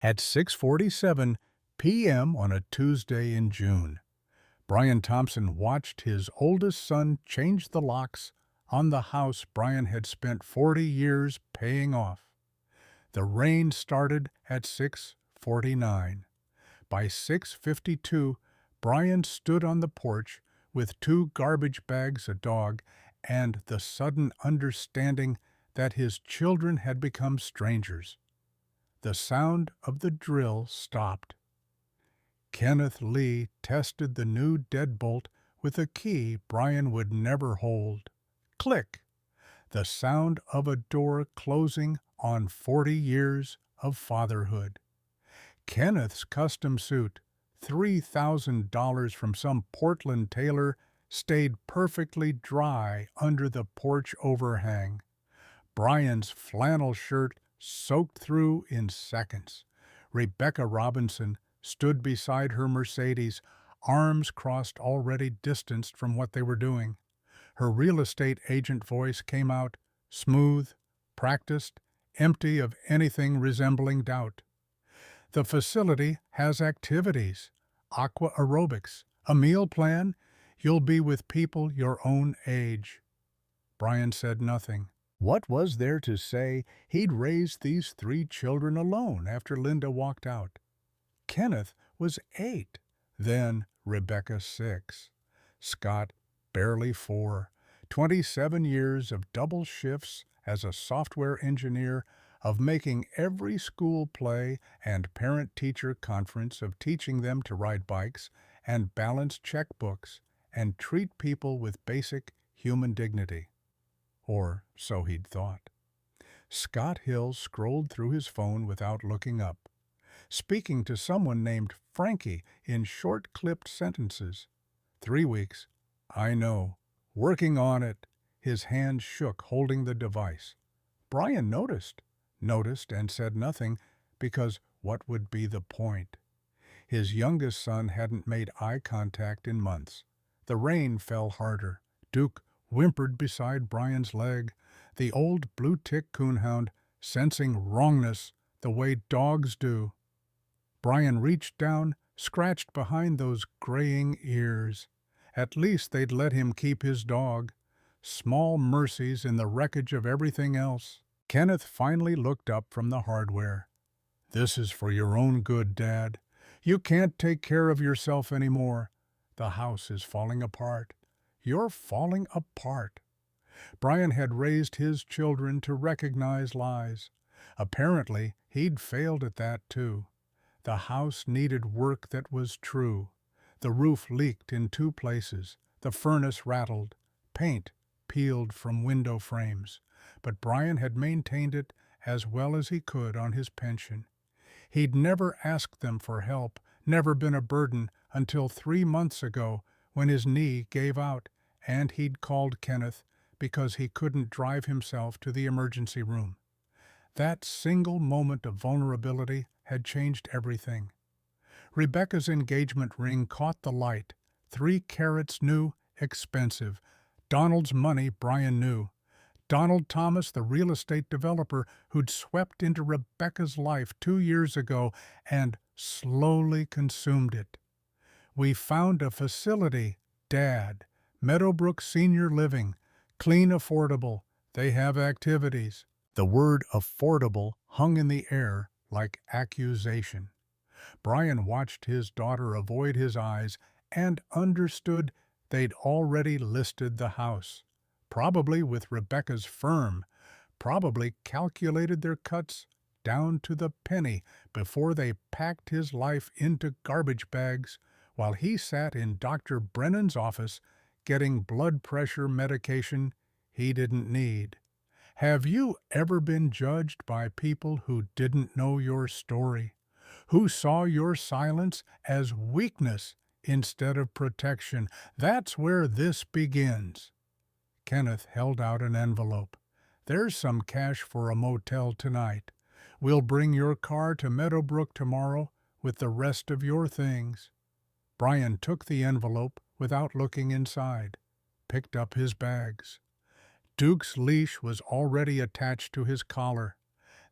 At 6:47 p.m. on a Tuesday in June, Brian Thompson watched his oldest son change the locks on the house Brian had spent 40 years paying off. The rain started at 6:49. By 6:52, Brian stood on the porch with two garbage bags, a dog, and the sudden understanding that his children had become strangers. The sound of the drill stopped. Kenneth Lee tested the new deadbolt with a key Brian would never hold. Click! The sound of a door closing on 40 years of fatherhood. Kenneth's custom suit, $3,000 from some Portland tailor, stayed perfectly dry under the porch overhang. Brian's flannel shirt soaked through in seconds. Rebecca Robinson stood beside her Mercedes, arms crossed, already distanced from what they were doing. Her real estate agent voice came out, smooth, practiced, empty of anything resembling doubt. The facility has activities, aqua aerobics, a meal plan. You'll be with people your own age. Brian said nothing. What was there to say? He'd raised these three children alone after Linda walked out. Kenneth was 8, then Rebecca 6, Scott barely 4, 27 years of double shifts as a software engineer, of making every school play and parent-teacher conference, of teaching them to ride bikes and balance checkbooks and treat people with basic human dignity. Or so he'd thought. Scott Hill scrolled through his phone without looking up, speaking to someone named Frankie in short-clipped sentences. 3 weeks. I know. Working on it. His hand shook, holding the device. Brian noticed and said nothing, because what would be the point? His youngest son hadn't made eye contact in months. The rain fell harder. Duke whimpered beside Brian's leg, the old blue-tick coonhound, sensing wrongness the way dogs do. Brian reached down, scratched behind those graying ears. At least they'd let him keep his dog. Small mercies in the wreckage of everything else. Kenneth finally looked up from the hardware. This is for your own good, Dad. You can't take care of yourself anymore. The house is falling apart. You're falling apart. Brian had raised his children to recognize lies. Apparently, he'd failed at that too. The house needed work that was true. The roof leaked in 2 places. The furnace rattled. Paint peeled from window frames. But Brian had maintained it as well as he could on his pension. He'd never asked them for help, never been a burden, until 3 months ago, when his knee gave out, and he'd called Kenneth because he couldn't drive himself to the emergency room. That single moment of vulnerability had changed everything. Rebecca's engagement ring caught the light. 3 carats new, expensive. Donald's money, Brian knew. Donald Thomas, the real estate developer who'd swept into Rebecca's life 2 years ago and slowly consumed it. We found a facility, Dad. Meadowbrook Senior Living. Clean, affordable. They have activities. The word affordable hung in the air like accusation. Brian watched his daughter avoid his eyes and understood they'd already listed the house. Probably with Rebecca's firm, probably calculated their cuts down to the penny before they packed his life into garbage bags while he sat in Dr. Brennan's office getting blood pressure medication he didn't need. Have you ever been judged by people who didn't know your story, who saw your silence as weakness instead of protection? That's where this begins. Kenneth held out an envelope. There's some cash for a motel tonight. We'll bring your car to Meadowbrook tomorrow with the rest of your things. Brian took the envelope without looking inside, picked up his bags. Duke's leash was already attached to his collar.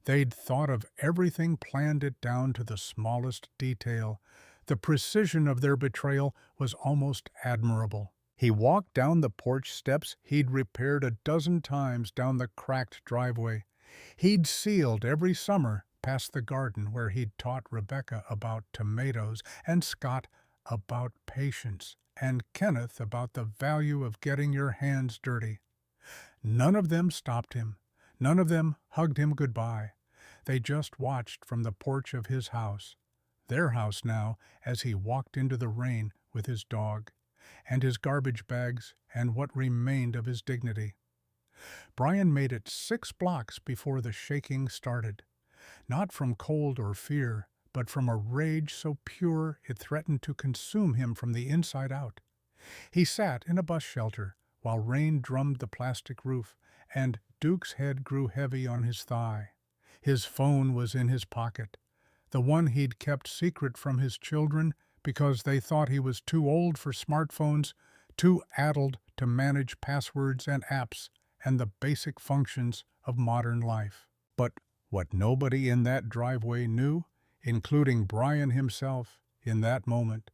They'd thought of everything, planned it down to the smallest detail. The precision of their betrayal was almost admirable. He walked down the porch steps he'd repaired a dozen times down the cracked driveway. He'd sealed every summer past the garden where he'd taught Rebecca about tomatoes and Scott about patience and Kenneth about the value of getting your hands dirty. None of them stopped him. None of them hugged him goodbye. They just watched from the porch of his house, their house now, as he walked into the rain with his dog and his garbage bags and what remained of his dignity. Brian made it 6 blocks before the shaking started, not from cold or fear, but from a rage so pure it threatened to consume him from the inside out. He sat in a bus shelter while rain drummed the plastic roof, and Duke's head grew heavy on his thigh. His phone was in his pocket, the one he'd kept secret from his children because they thought he was too old for smartphones, too addled to manage passwords and apps and the basic functions of modern life. But what nobody in that driveway knew, including Brian himself in that moment,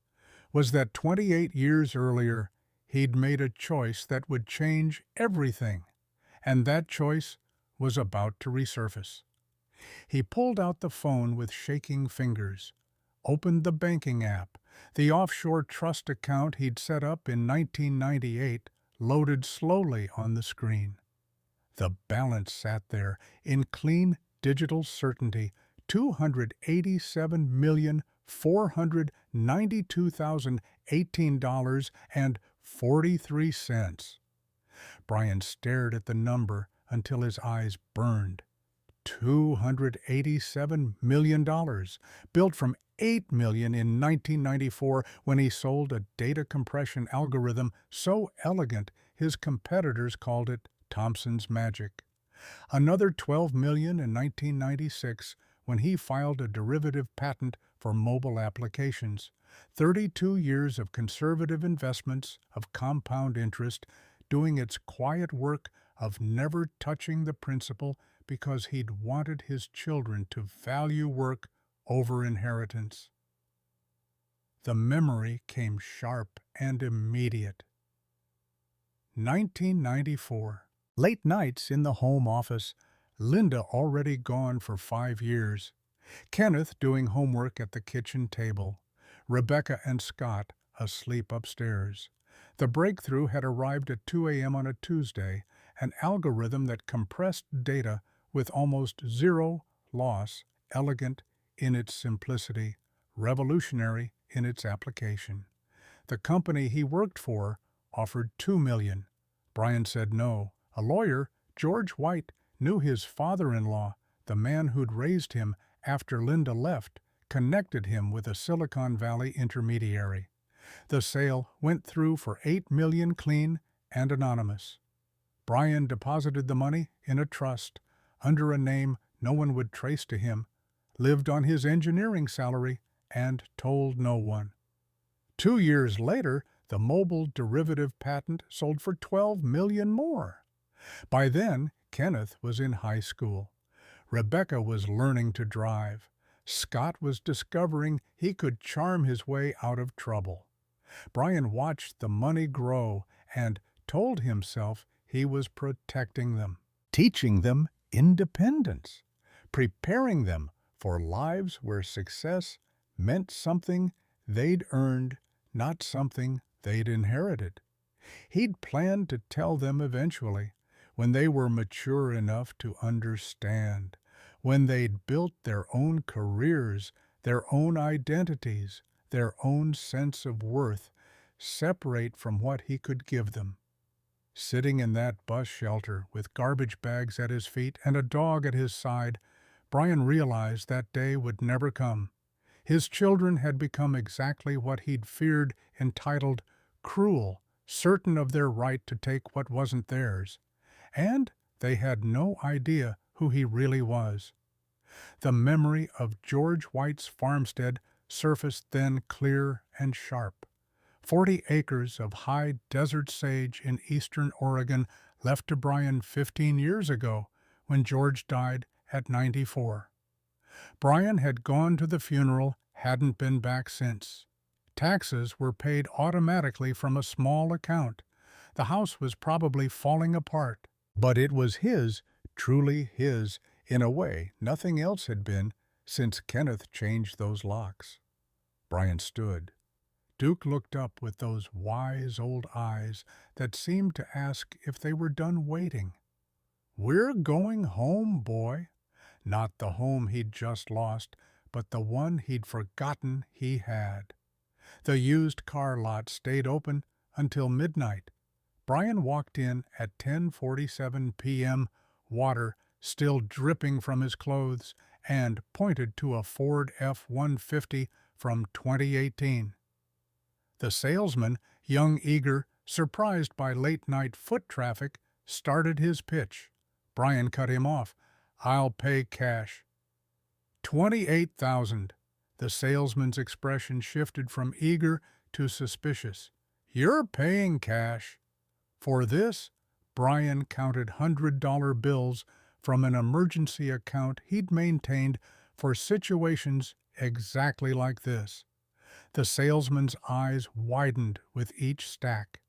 was that 28 years earlier he'd made a choice that would change everything, and that choice was about to resurface. He pulled out the phone with shaking fingers, opened the banking app. The offshore trust account he'd set up in 1998 loaded slowly on the screen. The balance sat there in clean digital certainty, $287,492,018.43. Brian stared at the number until his eyes burned. $287 million, built from $8 million in 1994 when he sold a data compression algorithm so elegant his competitors called it Thompson's Magic. Another $12 million in 1996 when he filed a derivative patent for mobile applications. 32 years of conservative investments of compound interest, doing its quiet work of never touching the principal because he'd wanted his children to value work over inheritance. The memory came sharp and immediate. 1994. Late nights in the home office, Linda already gone for 5 years, Kenneth doing homework at the kitchen table, Rebecca and Scott asleep upstairs. The breakthrough had arrived at 2 a.m. on a Tuesday, an algorithm that compressed data with almost zero loss, elegant in its simplicity, revolutionary in its application. The company he worked for offered $2 million. Brian said no. A lawyer, George White, knew his father-in-law, the man who'd raised him after Linda left, connected him with a Silicon Valley intermediary. The sale went through for $8 million clean and anonymous. Brian deposited the money in a trust, under a name no one would trace to him, lived on his engineering salary, and told no one. 2 years later, the mobile derivative patent sold for $12 million more. By then, Kenneth was in high school. Rebecca was learning to drive. Scott was discovering he could charm his way out of trouble. Brian watched the money grow and told himself he was protecting them, teaching them independence, preparing them for lives where success meant something they'd earned, not something they'd inherited. He'd planned to tell them eventually, when they were mature enough to understand, when they'd built their own careers, their own identities, their own sense of worth, separate from what he could give them. Sitting in that bus shelter with garbage bags at his feet and a dog at his side, Brian realized that day would never come. His children had become exactly what he'd feared, entitled, cruel, certain of their right to take what wasn't theirs. And they had no idea who he really was. The memory of George White's farmstead surfaced then clear and sharp. 40 acres of high desert sage in eastern Oregon left to Brian 15 years ago when George died at 94. Brian had gone to the funeral, hadn't been back since. Taxes were paid automatically from a small account. The house was probably falling apart. But it was his, truly his, in a way nothing else had been since Kenneth changed those locks. Brian stood. Duke looked up with those wise old eyes that seemed to ask if they were done waiting. "We're going home, boy." Not the home he'd just lost, but the one he'd forgotten he had. The used car lot stayed open until midnight. Brian walked in at 10:47 p.m., water still dripping from his clothes, and pointed to a Ford F-150 from 2018. The salesman, young, eager, surprised by late-night foot traffic, started his pitch. Brian cut him off. "I'll pay cash." $28,000. The salesman's expression shifted from eager to suspicious. "You're paying cash." For this, Brian counted $100 bills from an emergency account he'd maintained for situations exactly like this. The salesman's eyes widened with each stack.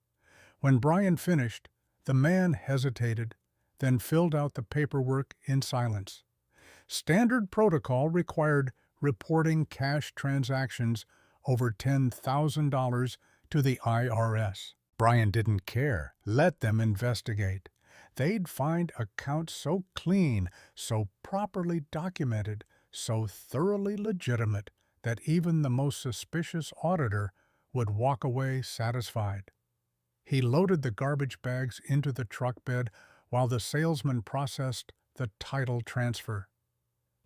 When Brian finished, the man hesitated, then filled out the paperwork in silence. Standard protocol required reporting cash transactions over $10,000 to the IRS. Brian didn't care. Let them investigate. They'd find accounts so clean, so properly documented, so thoroughly legitimate that even the most suspicious auditor would walk away satisfied. He loaded the garbage bags into the truck bed while the salesman processed the title transfer.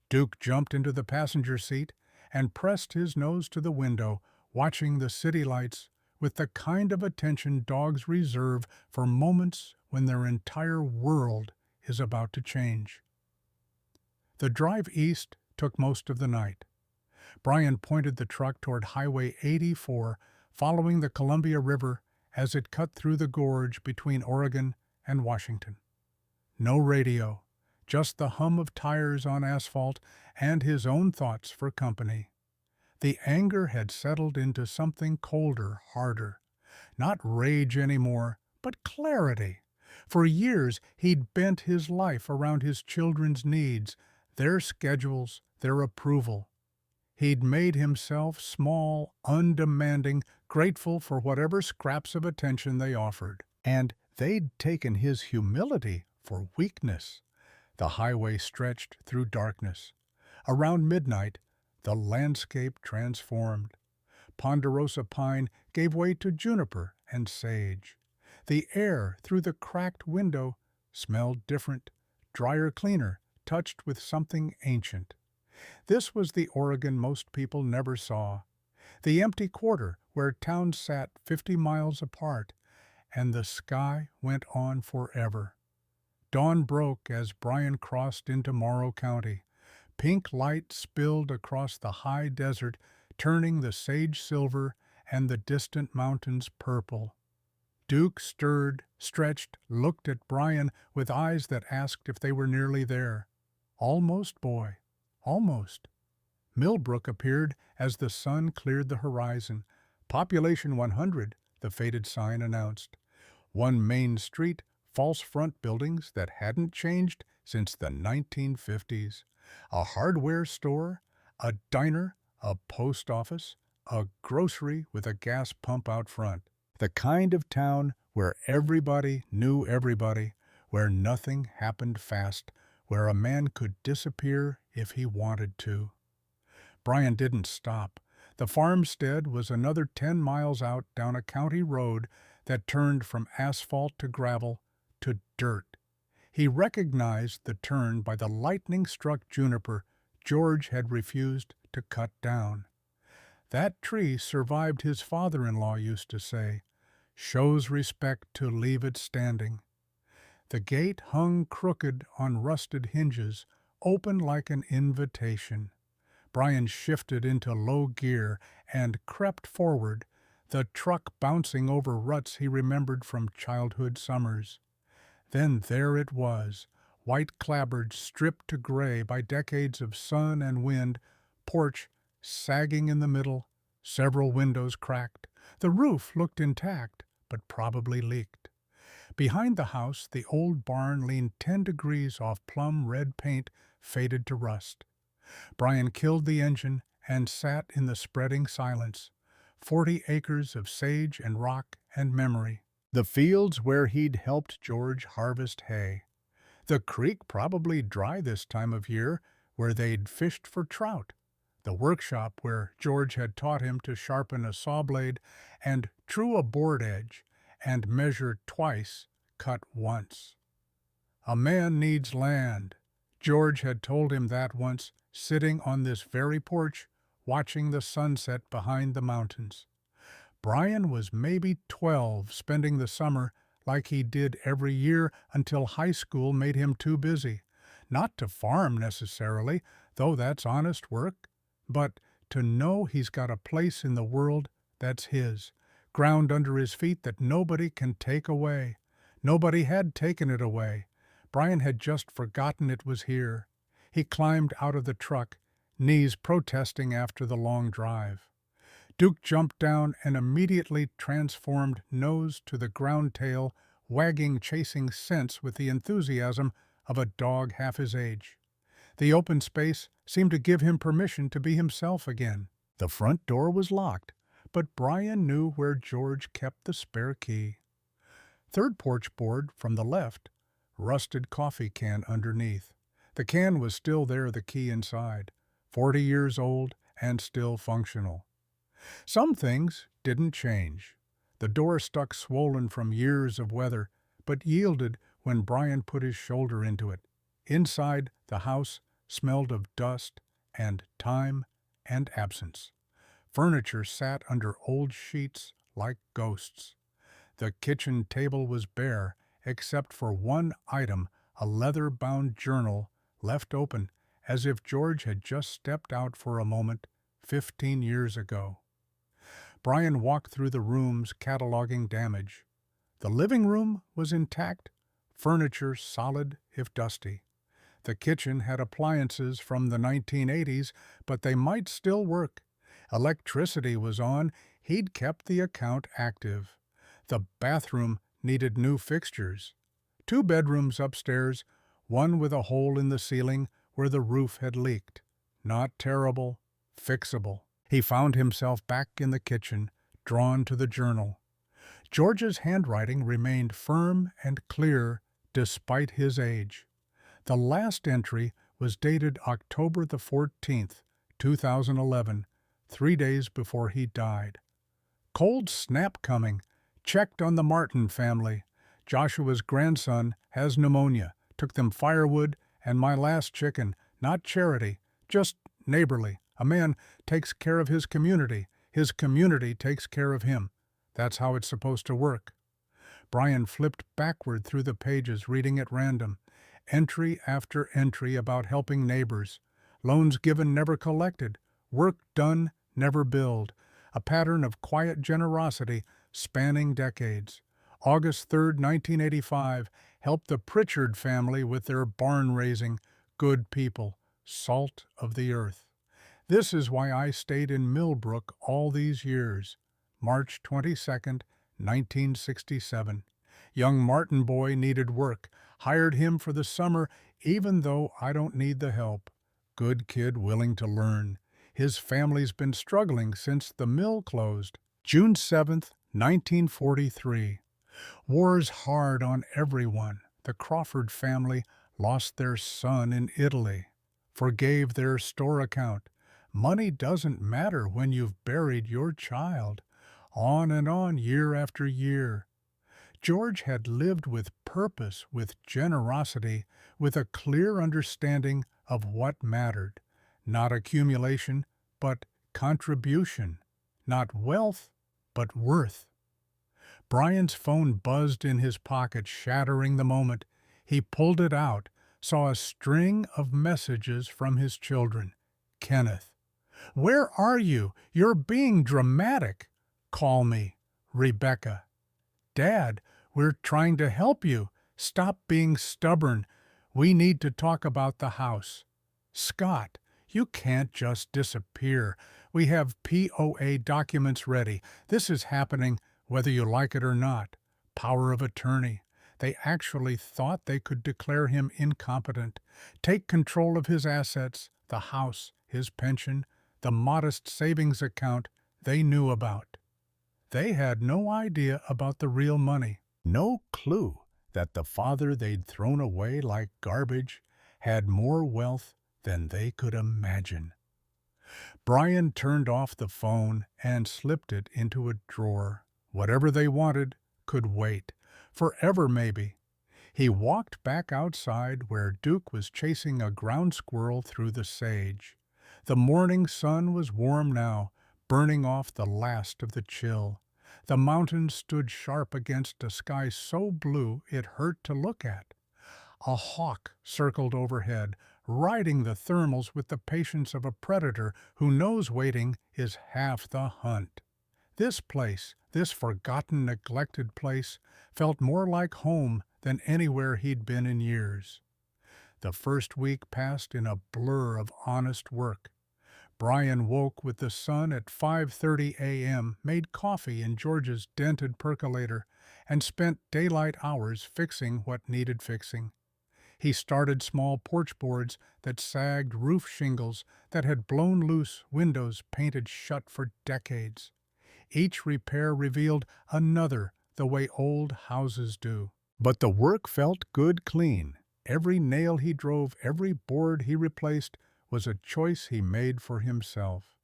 Duke jumped into the passenger seat and pressed his nose to the window, watching the city lights with the kind of attention dogs reserve for moments when their entire world is about to change. The drive east took most of the night. Brian pointed the truck toward Highway 84, following the Columbia River as it cut through the gorge between Oregon and Washington. No radio, just the hum of tires on asphalt and his own thoughts for company. The anger had settled into something colder, harder. Not rage anymore, but clarity. For years he'd bent his life around his children's needs, their schedules, their approval. He'd made himself small, undemanding, grateful for whatever scraps of attention they offered. And they'd taken his humility for weakness. The highway stretched through darkness. Around midnight, the landscape transformed. Ponderosa pine gave way to juniper and sage. The air through the cracked window smelled different, drier, cleaner, touched with something ancient. This was the Oregon most people never saw. The empty quarter where towns sat 50 miles apart, and the sky went on forever. Dawn broke as Brian crossed into Morrow County. Pink light spilled across the high desert, turning the sage silver and the distant mountains purple. Duke stirred, stretched, looked at Brian with eyes that asked if they were nearly there. "Almost, boy, almost." Millbrook appeared as the sun cleared the horizon. "Population 100, the faded sign announced. One main street, false front buildings that hadn't changed since the 1950s. A hardware store, a diner, a post office, a grocery with a gas pump out front. The kind of town where everybody knew everybody, where nothing happened fast, where a man could disappear if he wanted to." Brian didn't stop. The farmstead was another 10 miles out down a county road that turned from asphalt to gravel to dirt. He recognized the turn by the lightning-struck juniper George had refused to cut down. That tree survived, his father-in-law used to say. Shows respect to leave it standing. The gate hung crooked on rusted hinges, open like an invitation. Brian shifted into low gear and crept forward, the truck bouncing over ruts he remembered from childhood summers. Then there it was, white clapboards stripped to gray by decades of sun and wind, porch sagging in the middle, several windows cracked. The roof looked intact, but probably leaked. Behind the house, the old barn leaned 10 degrees off plum red paint faded to rust. Brian killed the engine and sat in the spreading silence. 40 acres of sage and rock and memory. The fields where he'd helped George harvest hay. The creek probably dry this time of year where they'd fished for trout. The workshop where George had taught him to sharpen a saw blade and true a board edge and measure twice, cut once. A man needs land. George had told him that once, sitting on this very porch, watching the sunset behind the mountains. Brian was maybe 12, spending the summer like he did every year until high school made him too busy. Not to farm necessarily, though that's honest work, but to know he's got a place in the world that's his, ground under his feet that nobody can take away. Nobody had taken it away. Brian had just forgotten it was here. He climbed out of the truck, knees protesting after the long drive. Duke jumped down and immediately transformed nose to the ground tail, wagging chasing scents with the enthusiasm of a dog half his age. The open space seemed to give him permission to be himself again. The front door was locked, but Brian knew where George kept the spare key. Third porch board from the left, rusted coffee can underneath. The can was still there, the key inside, 40 years old and still functional. Some things didn't change. The door stuck swollen from years of weather, but yielded when Brian put his shoulder into it. Inside, the house smelled of dust and time and absence. Furniture sat under old sheets like ghosts. The kitchen table was bare, except for one item, a leather-bound journal left open, as if George had just stepped out for a moment 15 years ago. Brian walked through the rooms, cataloging damage. The living room was intact, furniture solid if dusty. The kitchen had appliances from the 1980s, but they might still work. Electricity was on. He'd kept the account active. The bathroom needed new fixtures. 2 bedrooms upstairs, one with a hole in the ceiling where the roof had leaked. Not terrible, fixable. He found himself back in the kitchen, drawn to the journal. George's handwriting remained firm and clear despite his age. The last entry was dated October the 14th, 2011, 3 days before he died. Cold snap coming. Checked on the Martin family. Joshua's grandson has pneumonia. Took them firewood and my last chicken. Not charity, just neighborly. A man takes care of his community takes care of him. That's how it's supposed to work. Brian flipped backward through the pages, reading at random. Entry after entry about helping neighbors. Loans given, never collected. Work done, never billed. A pattern of quiet generosity spanning decades. August 3, 1985, helped the Pritchard family with their barn raising. Good people, salt of the earth. This is why I stayed in Millbrook all these years. March 22, 1967. Young Martin boy needed work. Hired him for the summer, even though I don't need the help. Good kid willing to learn. His family's been struggling since the mill closed. June 7, 1943. War's hard on everyone. The Crawford family lost their son in Italy. Forgave their store account. Money doesn't matter when you've buried your child. On and on, year after year. George had lived with purpose, with generosity, with a clear understanding of what mattered. Not accumulation, but contribution. Not wealth, but worth. Brian's phone buzzed in his pocket, shattering the moment. He pulled it out, saw a string of messages from his children. Kenneth. Where are you? You're being dramatic. Call me. Rebecca. Dad, we're trying to help you. Stop being stubborn. We need to talk about the house. Scott, you can't just disappear. We have POA documents ready. This is happening whether you like it or not. Power of attorney. They actually thought they could declare him incompetent, take control of his assets, the house, his pension, the modest savings account they knew about. They had no idea about the real money, no clue that the father they'd thrown away like garbage had more wealth than they could imagine. Brian turned off the phone and slipped it into a drawer. Whatever they wanted could wait. Forever, maybe. He walked back outside where Duke was chasing a ground squirrel through the sage. The morning sun was warm now, burning off the last of the chill. The mountains stood sharp against a sky so blue it hurt to look at. A hawk circled overhead, riding the thermals with the patience of a predator who knows waiting is half the hunt. This place, this forgotten, neglected place, felt more like home than anywhere he'd been in years. The first week passed in a blur of honest work. Brian woke with the sun at 5:30 a.m., made coffee in George's dented percolator, and spent daylight hours fixing what needed fixing. He started small porch boards that sagged roof shingles that had blown loose windows painted shut for decades. Each repair revealed another the way old houses do. But the work felt good clean. Every nail he drove, every board he replaced, was a choice he made for himself.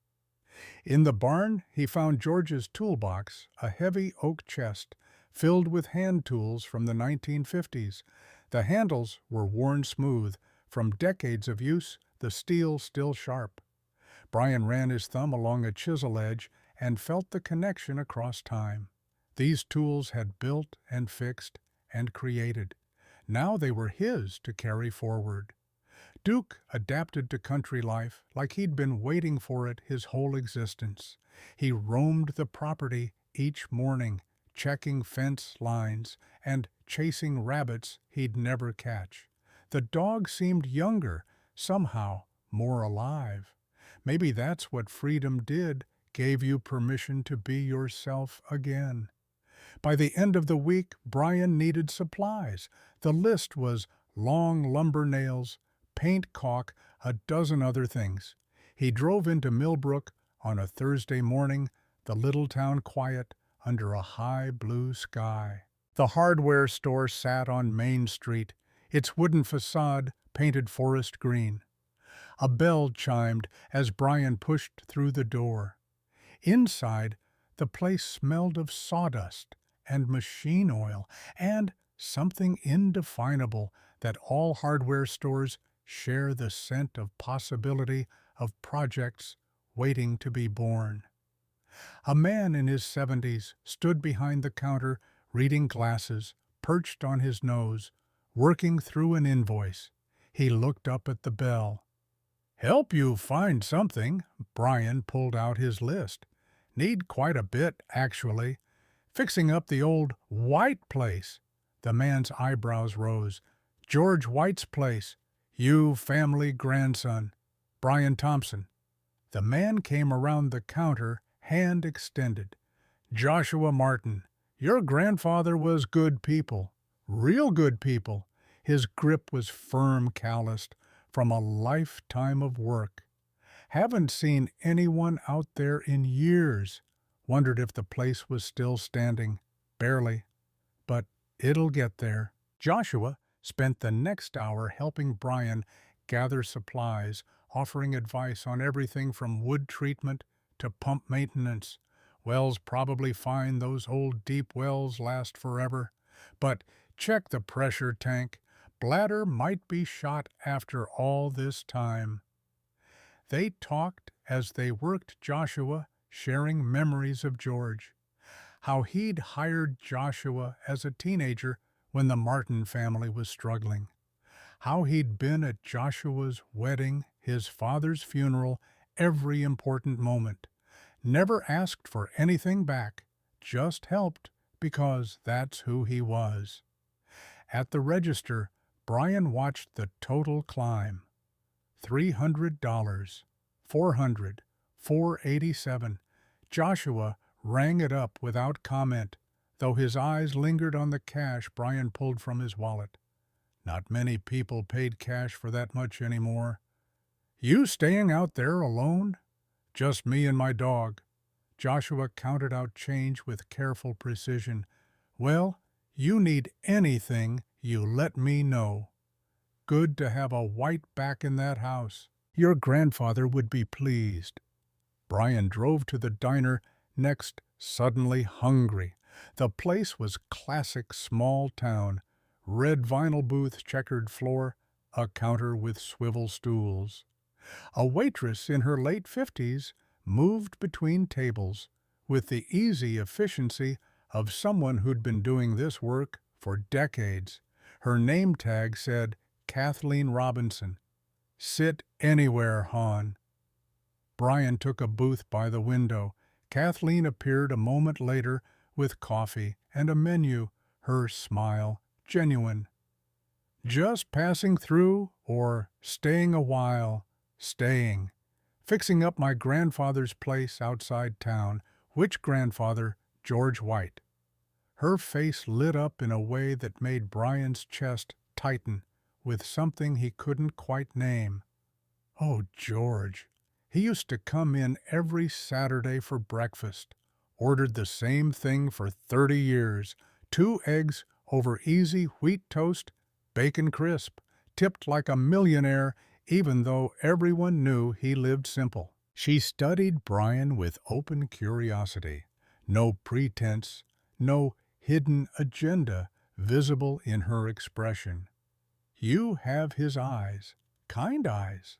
In the barn, he found George's toolbox, a heavy oak chest filled with hand tools from the 1950s. The handles were worn smooth. From decades of use, the steel still sharp. Brian ran his thumb along a chisel edge and felt the connection across time. These tools had built and fixed and created. Now they were his to carry forward. Duke adapted to country life like he'd been waiting for it his whole existence. He roamed the property each morning, checking fence lines and chasing rabbits he'd never catch. The dog seemed younger, somehow more alive. Maybe that's what freedom did, gave you permission to be yourself again. By the end of the week, Brian needed supplies. The list was long lumber nails, paint caulk, a dozen other things. He drove into Millbrook on a Thursday morning, the little town quiet, under a high blue sky. The hardware store sat on Main Street, its wooden facade painted forest green. A bell chimed as Brian pushed through the door. Inside, the place smelled of sawdust and machine oil and something indefinable that all hardware stores share, the scent of possibility, of projects waiting to be born. A man in his 70s stood behind the counter, reading glasses, perched on his nose, working through an invoice. He looked up at the bell. "Help you find something." Brian pulled out his list. "Need quite a bit, actually. Fixing up the old White place." The man's eyebrows rose. "George White's place. You family grandson. Brian Thompson." The man came around the counter, hand extended. "Joshua Martin. Your grandfather was good people. Real good people." His grip was firm, calloused, from a lifetime of work. "Haven't seen anyone out there in years." Wondered if the place was still standing. Barely. But it'll get there. Joshua spent the next hour helping Brian gather supplies, offering advice on everything from wood treatment to pump maintenance. Wells probably fine, those old deep wells last forever. But check the pressure tank. Bladder might be shot after all this time. They talked as they worked, Joshua sharing memories of George. How he'd hired Joshua as a teenager when the Martin family was struggling. How he'd been at Joshua's wedding, his father's funeral, every important moment. Never asked for anything back, just helped because that's who he was. At the register, Brian watched the total climb. $300, $400, $487. Joshua rang it up without comment, though his eyes lingered on the cash Brian pulled from his wallet. Not many people paid cash for that much anymore. "You staying out there alone?" "Just me and my dog." Joshua counted out change with careful precision. "Well, you need anything, you let me know. Good to have a white back in that house. Your grandfather would be pleased." Brian drove to the diner next, suddenly hungry. The place was classic small town. Red vinyl booth, checkered floor, a counter with swivel stools. A waitress in her late 50s moved between tables with the easy efficiency of someone who'd been doing this work for decades. Her name tag said Kathleen Robinson. "Sit anywhere, hon." Brian took a booth by the window. Kathleen appeared a moment later with coffee and a menu, her smile genuine. "Just passing through or staying a while?" "Staying. Fixing up my grandfather's place outside town." "Which grandfather?" "George White." Her face lit up in a way that made Brian's chest tighten with something he couldn't quite name. "Oh, George. He used to come in every Saturday for breakfast. Ordered the same thing for 30 years. 2 eggs over easy wheat toast, bacon crisp. Tipped like a millionaire, even though everyone knew he lived simple." She studied Brian with open curiosity. No pretense, no hidden agenda visible in her expression. "You have his eyes. Kind eyes."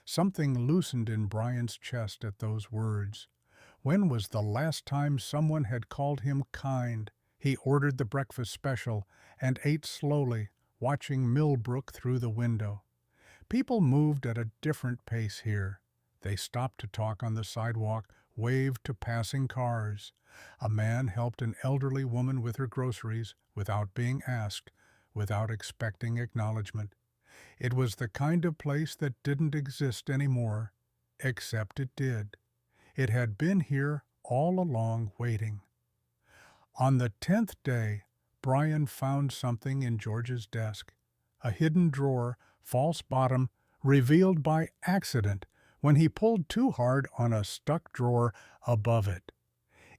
Something loosened in Brian's chest at those words. When was the last time someone had called him kind? He ordered the breakfast special and ate slowly, watching Millbrook through the window. People moved at a different pace here. They stopped to talk on the sidewalk, waved to passing cars. A man helped an elderly woman with her groceries without being asked, without expecting acknowledgement. It was the kind of place that didn't exist anymore, except it did. It had been here all along waiting. On the 10th day, Brian found something in George's desk. A hidden drawer, false bottom, revealed by accident when he pulled too hard on a stuck drawer above it.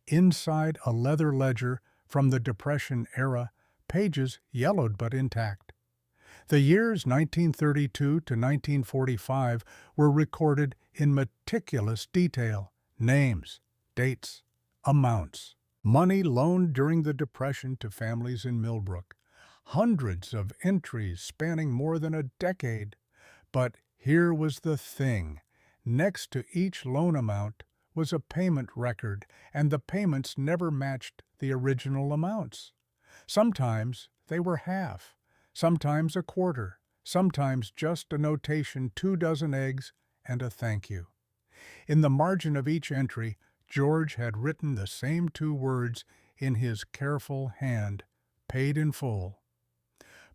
Inside a leather ledger from the Depression era, pages yellowed but intact. The years 1932 to 1945 were recorded in meticulous detail: names, dates, amounts. Money loaned during the Depression to families in Millbrook. Hundreds of entries spanning more than a decade. But here was the thing. Next to each loan amount was a payment record, and the payments never matched the original amounts. Sometimes they were half, sometimes a quarter, sometimes just a notation, 2 dozen eggs, and a thank you. In the margin of each entry, George had written the same 2 words in his careful hand: paid in full.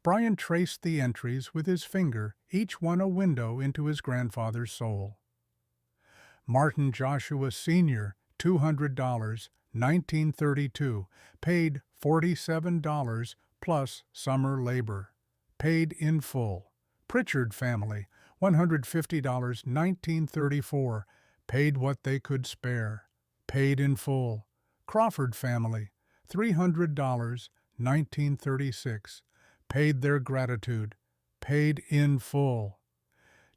Brian traced the entries with his finger, each one a window into his grandfather's soul. Martin Joshua Sr., $200, 1932, paid $47 plus summer labor. Paid in full. Pritchard family, $150, 1934, paid what they could spare. Paid in full. Crawford family, $300, 1936, paid their gratitude. Paid in full.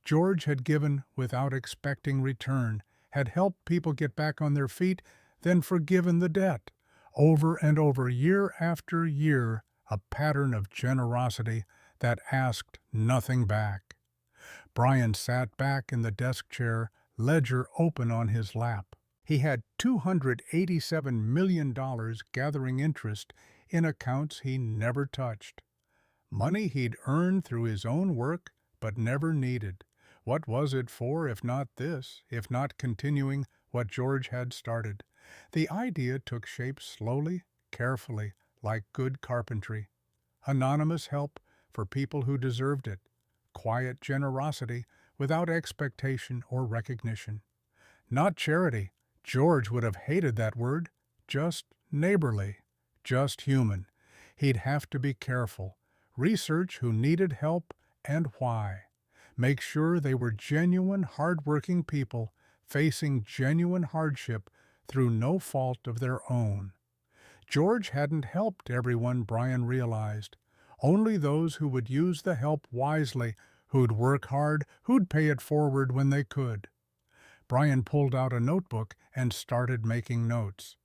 George had given without expecting return, had helped people get back on their feet, then forgiven the debt. Over and over, year after year, a pattern of generosity that asked nothing back. Brian sat back in the desk chair, ledger open on his lap. He had $287 million gathering interest in accounts he never touched. Money he'd earned through his own work but never needed. What was it for if not this, if not continuing what George had started? The idea took shape slowly, carefully, like good carpentry. Anonymous help, for people who deserved it. Quiet generosity without expectation or recognition. Not charity. George would have hated that word. Just neighborly. Just human. He'd have to be careful. Research who needed help and why. Make sure they were genuine, hard-working people facing genuine hardship through no fault of their own. George hadn't helped everyone, Brian realized. Only those who would use the help wisely, who'd work hard, who'd pay it forward when they could. Brian pulled out a notebook and started making notes.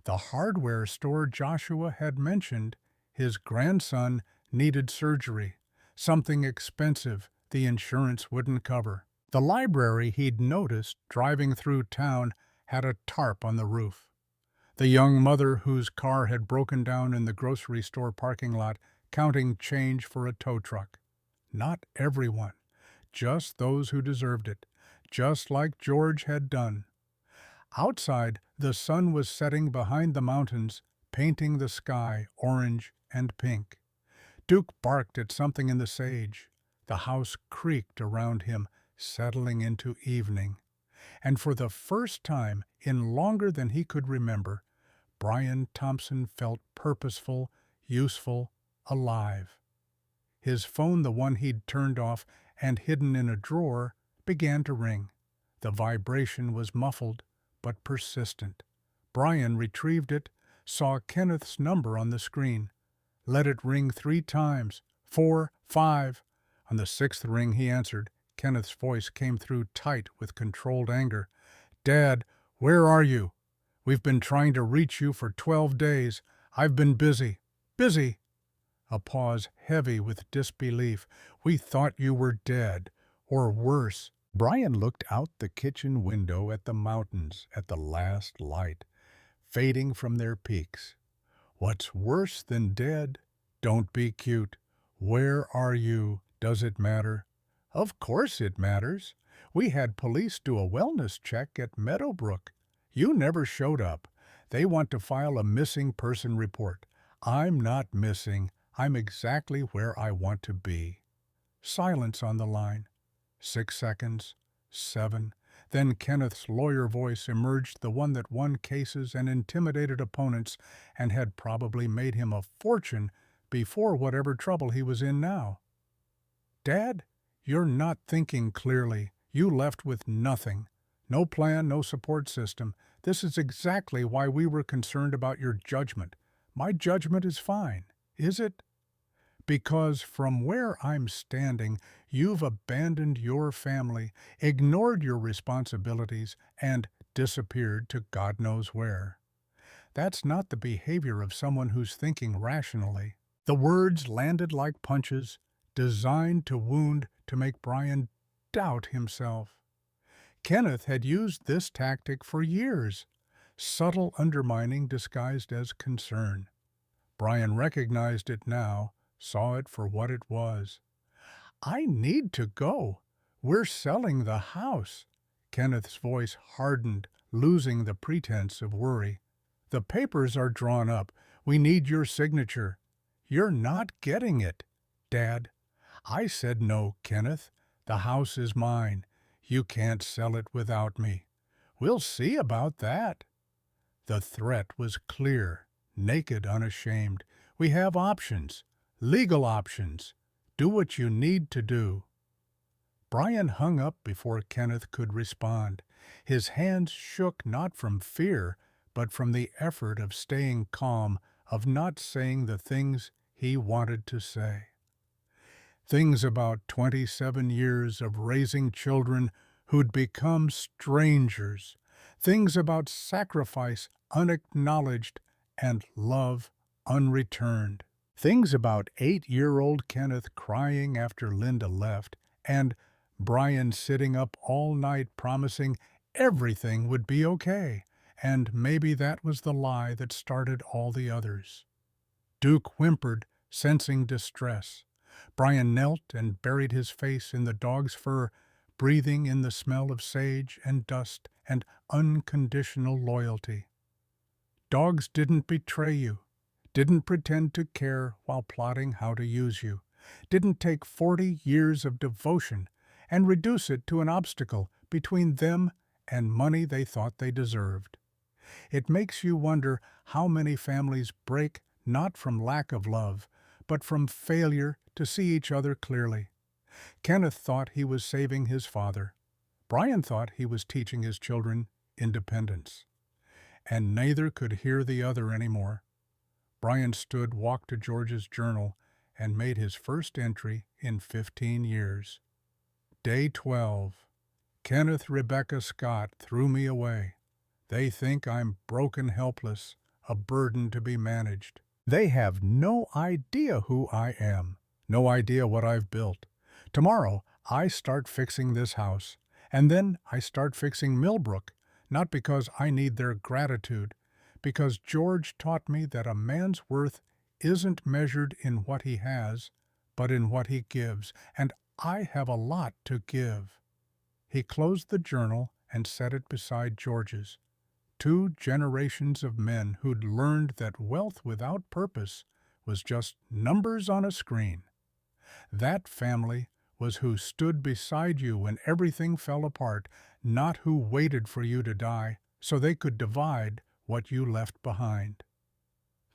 The hardware store Joshua had mentioned, his grandson needed surgery, something expensive the insurance wouldn't cover. The library he'd noticed driving through town had a tarp on the roof. The young mother whose car had broken down in the grocery store parking lot, counting change for a tow truck. Not everyone, just those who deserved it, just like George had done. Outside, the sun was setting behind the mountains, painting the sky orange and pink. Duke barked at something in the sage. The house creaked around him, settling into evening. And for the first time in longer than he could remember, Brian Thompson felt purposeful, useful, alive. His phone, the one he'd turned off and hidden in a drawer, began to ring. The vibration was muffled, but persistent. Brian retrieved it, saw Kenneth's number on the screen. Let it ring 3 times, 4, 5. On the 6th ring he answered. Kenneth's voice came through tight with controlled anger. "Dad, where are you? We've been trying to reach you for 12 days. I've been busy. Busy." A pause heavy with disbelief. "We thought you were dead. Or worse." Brian looked out the kitchen window at the mountains, at the last light, fading from their peaks. "What's worse than dead? Don't be cute. Where are you? Does it matter?" "Of course it matters. We had police do a wellness check at Meadowbrook. You never showed up. They want to file a missing person report. I'm not missing. I'm exactly where I want to be." Silence on the line. 6 seconds. 7. Then Kenneth's lawyer voice emerged, the one that won cases and intimidated opponents and had probably made him a fortune before whatever trouble he was in now. "Dad, you're not thinking clearly. You left with nothing. No plan, no support system. This is exactly why we were concerned about your judgment. My judgment is fine. Is it? Because from where I'm standing, you've abandoned your family, ignored your responsibilities, and disappeared to God knows where. That's not the behavior of someone who's thinking rationally." The words landed like punches, designed to wound, to make Brian doubt himself. Kenneth had used this tactic for years, subtle undermining disguised as concern. Brian recognized it now, saw it for what it was. "I need to go. We're selling the house." Kenneth's voice hardened, losing the pretense of worry. "The papers are drawn up. We need your signature." "You're not getting it, Dad." "I said no, Kenneth. The house is mine. You can't sell it without me." "We'll see about that." The threat was clear, naked, unashamed. "We have options. Legal options. Do what you need to do." Brian hung up before Kenneth could respond. His hands shook not from fear, but from the effort of staying calm, of not saying the things he wanted to say. Things about 27 years of raising children who'd become strangers. Things about sacrifice unacknowledged and love unreturned. Things about 8-year-old Kenneth crying after Linda left, and Brian sitting up all night promising everything would be okay, and maybe that was the lie that started all the others. Duke whimpered, sensing distress. Brian knelt and buried his face in the dog's fur, breathing in the smell of sage and dust and unconditional loyalty. Dogs didn't betray you, didn't pretend to care while plotting how to use you. didn't take 40 years of devotion and reduce it to an obstacle between them and money they thought they deserved. It makes you wonder how many families break not from lack of love, but from failure to see each other clearly. Kenneth thought he was saving his father. Brian thought he was teaching his children independence. And neither could hear the other anymore. Brian walked to George's journal and made his first entry in 15 years. Day 12. Kenneth Rebecca Scott threw me away. They think I'm broken helpless, a burden to be managed. They have no idea who I am, no idea what I've built. Tomorrow, I start fixing this house, and then I start fixing Millbrook, not because I need their gratitude, because George taught me that a man's worth isn't measured in what he has, but in what he gives, and I have a lot to give. He closed the journal and set it beside George's. 2 generations of men who'd learned that wealth without purpose was just numbers on a screen. That family was who stood beside you when everything fell apart, not who waited for you to die so they could divide what you left behind.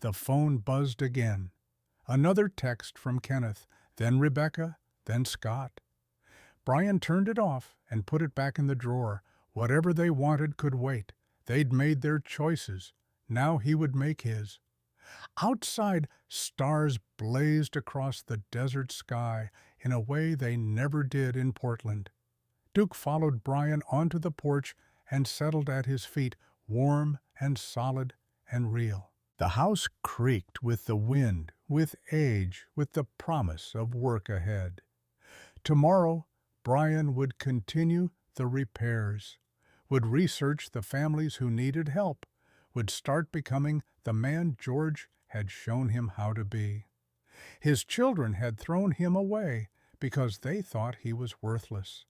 The phone buzzed again. Another text from Kenneth, then Rebecca, then Scott. Brian turned it off and put it back in the drawer. Whatever they wanted could wait. They'd made their choices. Now he would make his. Outside, stars blazed across the desert sky in a way they never did in Portland. Duke followed Brian onto the porch and settled at his feet, warm and solid and real. The house creaked with the wind, with age, with the promise of work ahead. Tomorrow, Brian would continue the repairs, would research the families who needed help, would start becoming the man George had shown him how to be. His children had thrown him away because they thought he was worthless.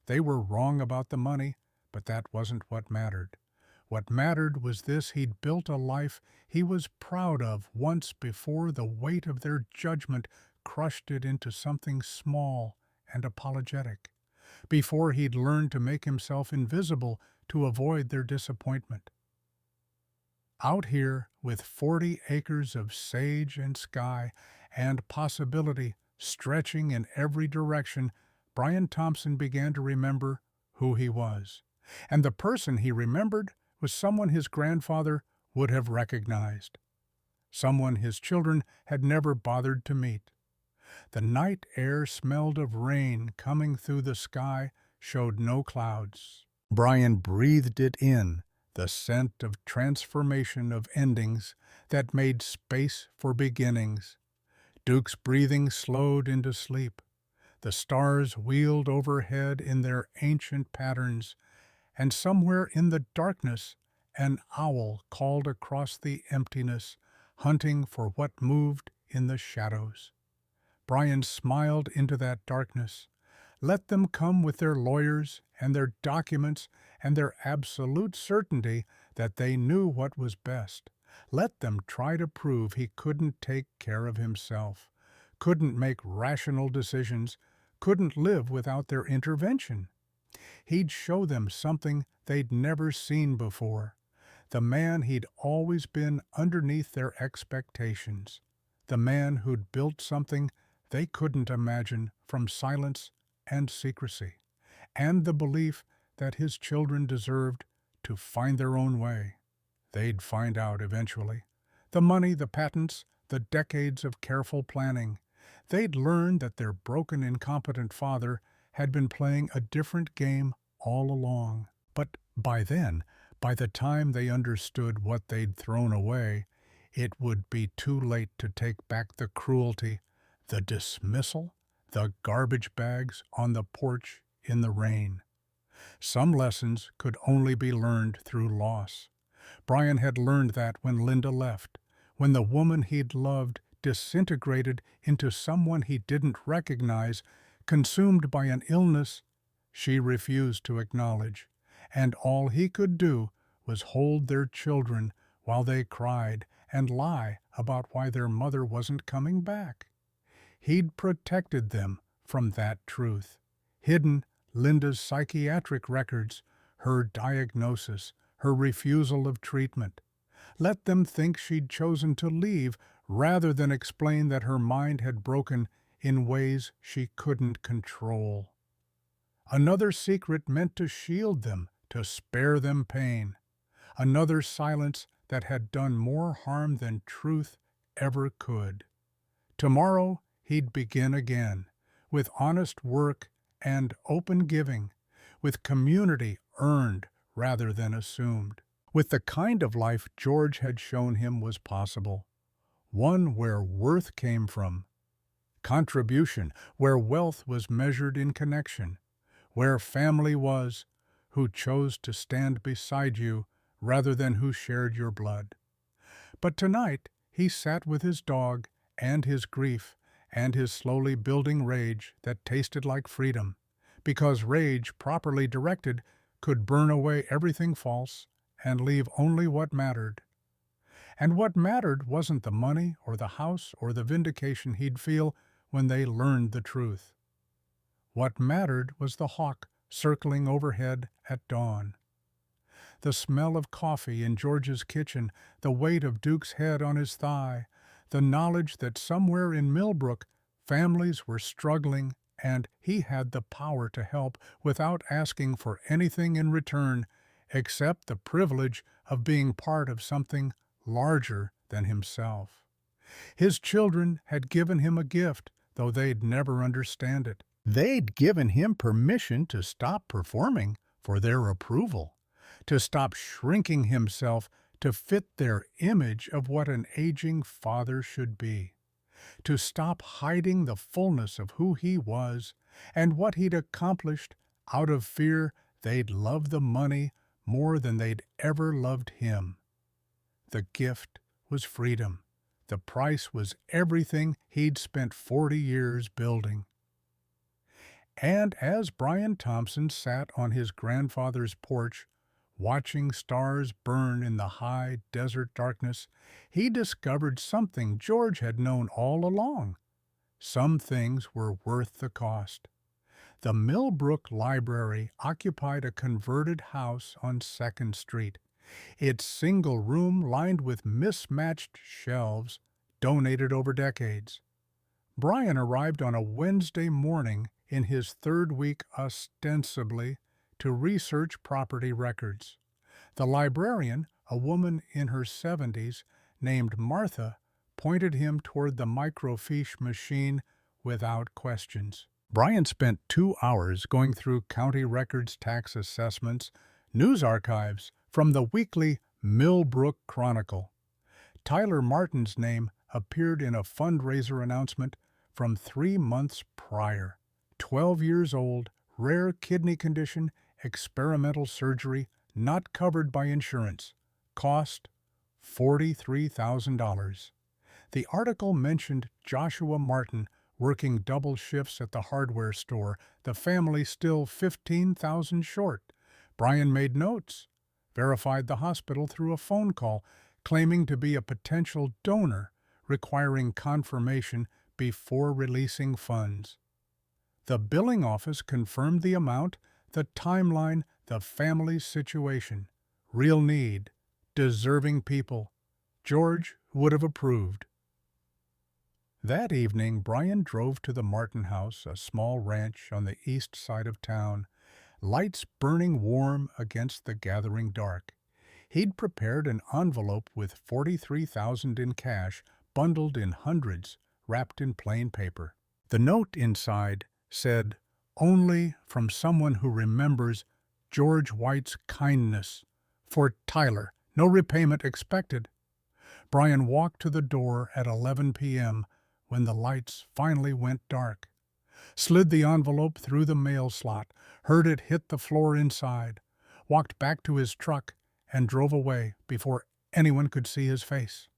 They were wrong about the money, but that wasn't what mattered. What mattered was this: he'd built a life he was proud of once before the weight of their judgment crushed it into something small and apologetic, before he'd learned to make himself invisible to avoid their disappointment. Out here, with 40 acres of sage and sky and possibility stretching in every direction, Brian Thompson began to remember who he was. And the person he remembered was someone his grandfather would have recognized, someone his children had never bothered to meet. The night air smelled of rain coming through the sky, showed no clouds. Brian breathed it in, the scent of transformation, of endings that made space for beginnings. Duke's breathing slowed into sleep. The stars wheeled overhead in their ancient patterns, and somewhere in the darkness an owl called across the emptiness, hunting for what moved in the shadows. Brian smiled into that darkness. Let them come with their lawyers and their documents and their absolute certainty that they knew what was best. Let them try to prove he couldn't take care of himself, couldn't make rational decisions, couldn't live without their intervention. He'd show them something they'd never seen before, the man he'd always been underneath their expectations, the man who'd built something they couldn't imagine from silence and secrecy, and the belief that his children deserved to find their own way. They'd find out eventually. The money, the patents, the decades of careful planning. They'd learn that their broken, incompetent father had been playing a different game all along. But by then, by the time they understood what they'd thrown away, it would be too late to take back the cruelty, the dismissal, the garbage bags on the porch in the rain. Some lessons could only be learned through loss. Brian had learned that when Linda left, when the woman he'd loved disintegrated into someone he didn't recognize, consumed by an illness she refused to acknowledge, and all he could do was hold their children while they cried and lie about why their mother wasn't coming back. He'd protected them from that truth, hidden Linda's psychiatric records, her diagnosis, her refusal of treatment. Let them think she'd chosen to leave rather than explain that her mind had broken in ways she couldn't control. Another secret meant to shield them, to spare them pain. Another silence that had done more harm than truth ever could. Tomorrow he'd begin again, with honest work and open giving, with community earned rather than assumed, with the kind of life George had shown him was possible, one where worth came from contribution, where wealth was measured in connection, where family was who chose to stand beside you rather than who shared your blood. But tonight he sat with his dog and his grief and his slowly building rage that tasted like freedom, because rage, properly directed, could burn away everything false and leave only what mattered. And what mattered wasn't the money or the house or the vindication he'd feel when they learned the truth. What mattered was the hawk circling overhead at dawn. The smell of coffee in George's kitchen, the weight of Duke's head on his thigh, the knowledge that somewhere in Millbrook families were struggling and he had the power to help without asking for anything in return except the privilege of being part of something larger than himself. His children had given him a gift, though they'd never understand it. They'd given him permission to stop performing for their approval, to stop shrinking himself to fit their image of what an aging father should be, to stop hiding the fullness of who he was and what he'd accomplished out of fear they'd love the money more than they'd ever loved him. The gift was freedom. The price was everything he'd spent 40 years building. And as Brian Thompson sat on his grandfather's porch, watching stars burn in the high desert darkness, he discovered something George had known all along. Some things were worth the cost. The Millbrook Library occupied a converted house on 2nd Street, its single room lined with mismatched shelves donated over decades. Brian arrived on a Wednesday morning in his 3rd week ostensibly to research property records. The librarian, a woman in her 70s named Martha, pointed him toward the microfiche machine without questions. Brian spent 2 hours going through county records, tax assessments, news archives from the weekly Millbrook Chronicle. Tyler Martin's name appeared in a fundraiser announcement from 3 months prior. 12 years old, rare kidney condition, experimental surgery, not covered by insurance. Cost $43,000. The article mentioned Joshua Martin working double shifts at the hardware store, the family still $15,000 short. Brian made notes, verified the hospital through a phone call, claiming to be a potential donor, requiring confirmation before releasing funds. The billing office confirmed the amount, the timeline, the family's situation, real need, deserving people. George would have approved. That evening, Brian drove to the Martin house, a small ranch on the east side of town, lights burning warm against the gathering dark. He'd prepared an envelope with $43,000 in cash, bundled in hundreds, wrapped in plain paper. The note inside said, "Only from someone who remembers George White's kindness. For Tyler, no repayment expected." Brian walked to the door at 11 p.m. when the lights finally went dark, slid the envelope through the mail slot, heard it hit the floor inside, walked back to his truck, and drove away before anyone could see his face.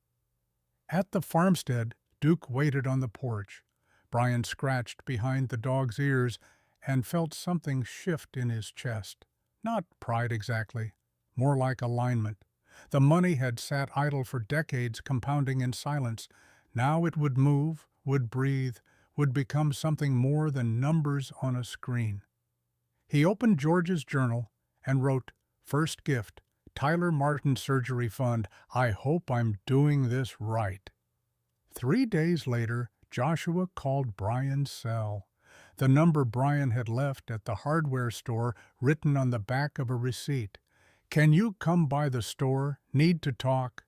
At the farmstead, Duke waited on the porch. Brian scratched behind the dog's ears and felt something shift in his chest. Not pride exactly, more like alignment. The money had sat idle for decades, compounding in silence. Now it would move, would breathe, would become something more than numbers on a screen. He opened George's journal and wrote, "First gift, Tyler Martin Surgery Fund. I hope I'm doing this right." 3 days later, Joshua called Brian's cell. The number Brian had left at the hardware store written on the back of a receipt. "Can you come by the store? Need to talk."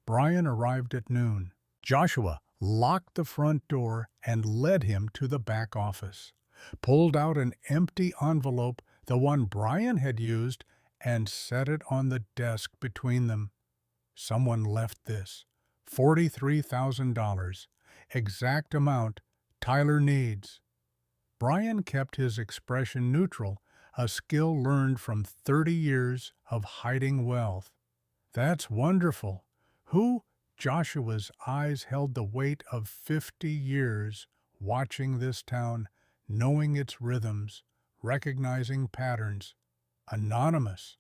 Brian arrived at noon. Joshua locked the front door and led him to the back office, pulled out an empty envelope, the one Brian had used, and set it on the desk between them. "Someone left this. $43,000. Exact amount Tyler needs." Brian kept his expression neutral, a skill learned from 30 years of hiding wealth. "That's wonderful. Who?" Joshua's eyes held the weight of 50 years watching this town, knowing its rhythms, recognizing patterns. "Anonymous.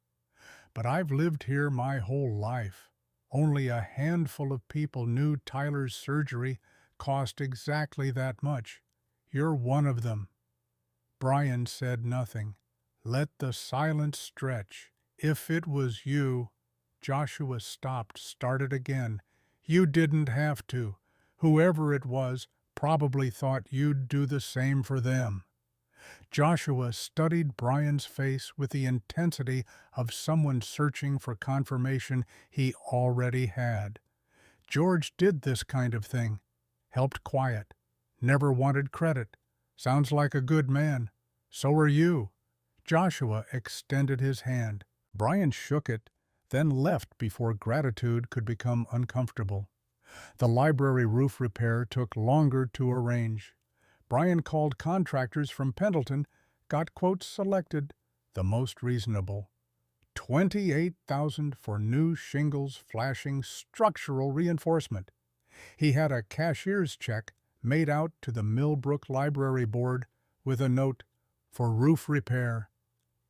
But I've lived here my whole life. Only a handful of people knew Tyler's surgery cost exactly that much. You're one of them." Brian said nothing. Let the silence stretch. "If it was you—" Joshua stopped, started again. "You didn't have to. Whoever it was probably thought you'd do the same for them." Joshua studied Brian's face with the intensity of someone searching for confirmation he already had. "George did this kind of thing. Helped quiet. Never wanted credit. Sounds like a good man. So are you." Joshua extended his hand. Brian shook it, then left before gratitude could become uncomfortable. The library roof repair took longer to arrange. Brian called contractors from Pendleton, got quotes selected, the most reasonable. $28,000 for new shingles flashing structural reinforcement. He had a cashier's check made out to the Millbrook Library Board with a note, "For roof repair,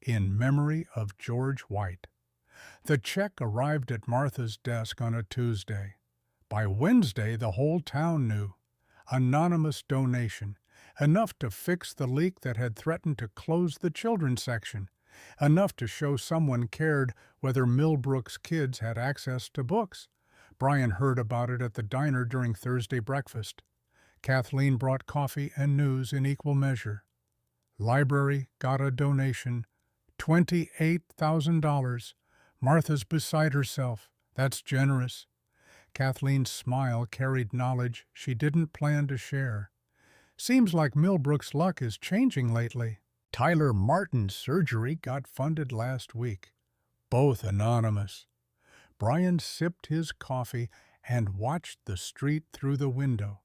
in memory of George White." The check arrived at Martha's desk on a Tuesday. By Wednesday, the whole town knew. Anonymous donation, enough to fix the leak that had threatened to close the children's section, enough to show someone cared whether Millbrook's kids had access to books. Brian heard about it at the diner during Thursday breakfast. Kathleen brought coffee and news in equal measure. Library got a donation, $28,000. Martha's beside herself. That's generous. Kathleen's smile carried knowledge she didn't plan to share. "Seems like Millbrook's luck is changing lately." Tyler Martin's surgery got funded last week. Both anonymous. Brian sipped his coffee and watched the street through the window.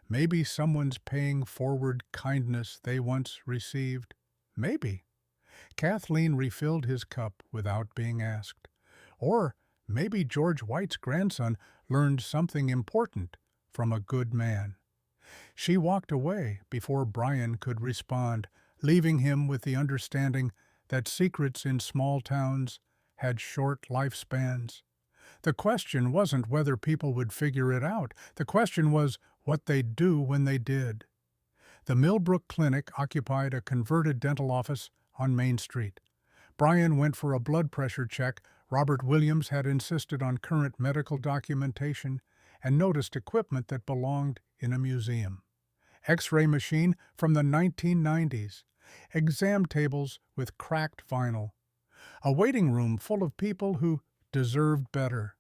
Maybe someone's paying forward kindness they once received. Maybe. Kathleen refilled his cup without being asked. Or maybe George White's grandson learned something important from a good man. She walked away before Brian could respond, leaving him with the understanding that secrets in small towns had short lifespans. The question wasn't whether people would figure it out. The question was what they'd do when they did. The Millbrook Clinic occupied a converted dental office on Main Street. Brian went for a blood pressure check. Robert Williams had insisted on current medical documentation and noticed equipment that belonged in a museum. X-ray machine from the 1990s. Exam tables with cracked vinyl. A waiting room full of people who deserved better.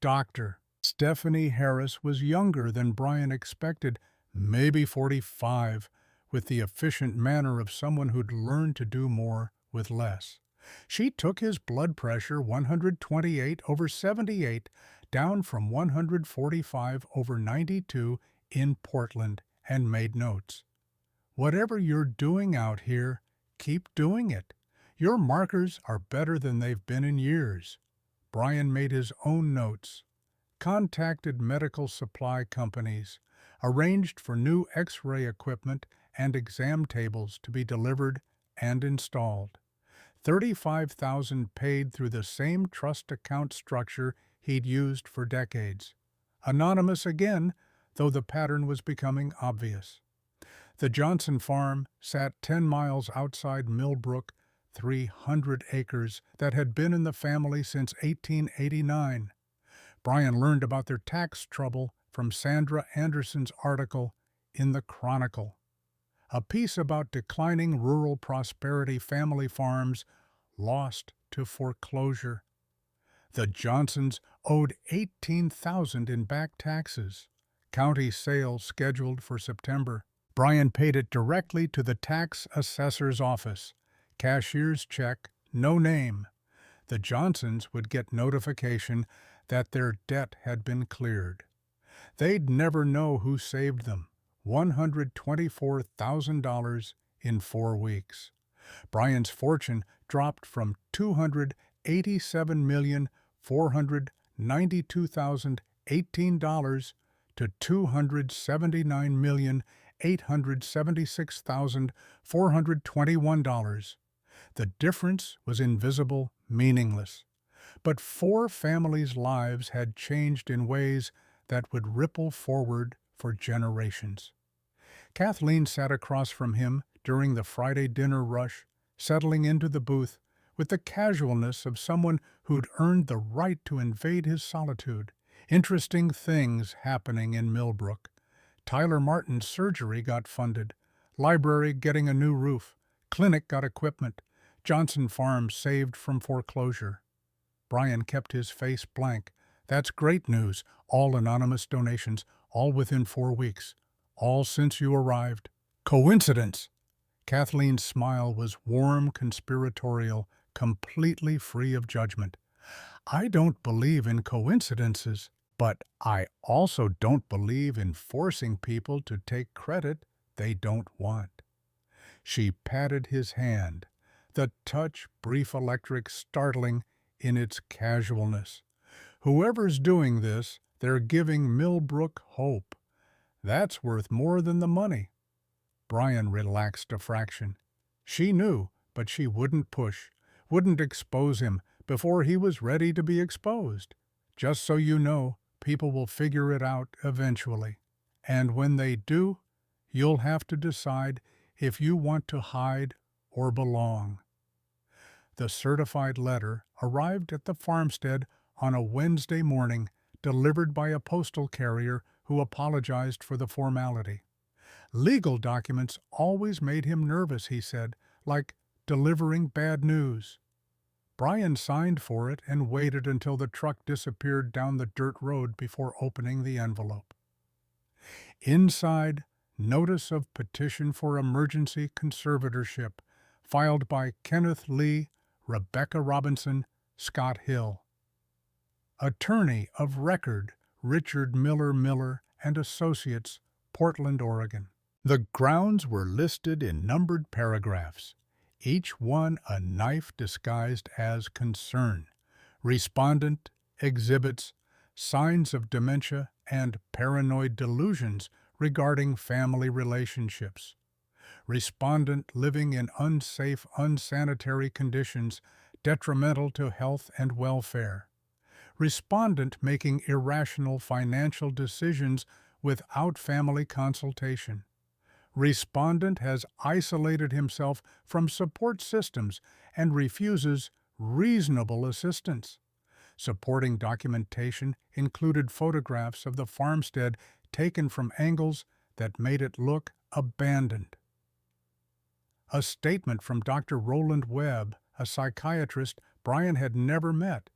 Dr. Stephanie Harris was younger than Brian expected, maybe 45, with the efficient manner of someone who'd learned to do more with less. She took his blood pressure 128/78 down from 145/92 in Portland and made notes. "Whatever you're doing out here, keep doing it. Your markers are better than they've been in years." Brian made his own notes, contacted medical supply companies, arranged for new X-ray equipment and exam tables to be delivered and installed. $35,000 paid through the same trust account structure he'd used for decades. Anonymous again, though the pattern was becoming obvious. The Johnson farm sat 10 miles outside Millbrook, 300 acres that had been in the family since 1889. Brian learned about their tax trouble from Sandra Anderson's article in the Chronicle, a piece about declining rural prosperity family farms lost to foreclosure. The Johnsons owed $18,000 in back taxes. County sale scheduled for September. Brian paid it directly to the tax assessor's office. Cashier's check, no name. The Johnsons would get notification that their debt had been cleared. They'd never know who saved them. $124,000 in 4 weeks. Brian's fortune dropped from $287,492,018 to $279,876,421. The difference was invisible, meaningless. But 4 families' lives had changed in ways that would ripple forward for generations. Kathleen sat across from him during the Friday dinner rush, settling into the booth with the casualness of someone who'd earned the right to invade his solitude. Interesting things happening in Millbrook. Tyler Martin's surgery got funded, library getting a new roof, clinic got equipment, Johnson Farm saved from foreclosure. Brian kept his face blank. That's great news. All anonymous donations, all within 4 weeks. All since you arrived. Coincidence! Kathleen's smile was warm, conspiratorial, completely free of judgment. I don't believe in coincidences, but I also don't believe in forcing people to take credit they don't want. She patted his hand, the touch brief, electric, startling in its casualness. Whoever's doing this, they're giving Millbrook hope. That's worth more than the money. Brian relaxed a fraction. She knew, but she wouldn't push, wouldn't expose him before he was ready to be exposed. Just so you know, people will figure it out eventually. And when they do, you'll have to decide if you want to hide or belong. The certified letter arrived at the farmstead on a Wednesday morning, delivered by a postal carrier who apologized for the formality. Legal documents always made him nervous, he said, like delivering bad news. Brian signed for it and waited until the truck disappeared down the dirt road before opening the envelope. Inside, notice of petition for emergency conservatorship, filed by Kenneth Lee, Rebecca Robinson, Scott Hill. Attorney of record, Richard Miller and Associates, Portland, Oregon. The grounds were listed in numbered paragraphs, each one a knife disguised as concern. Respondent exhibits signs of dementia and paranoid delusions regarding family relationships. Respondent living in unsafe, unsanitary conditions detrimental to health and welfare. Respondent making irrational financial decisions without family consultation. Respondent has isolated himself from support systems and refuses reasonable assistance. Supporting documentation included photographs of the farmstead taken from angles that made it look abandoned. A statement from Dr. Roland Webb, a psychiatrist Brian had never met,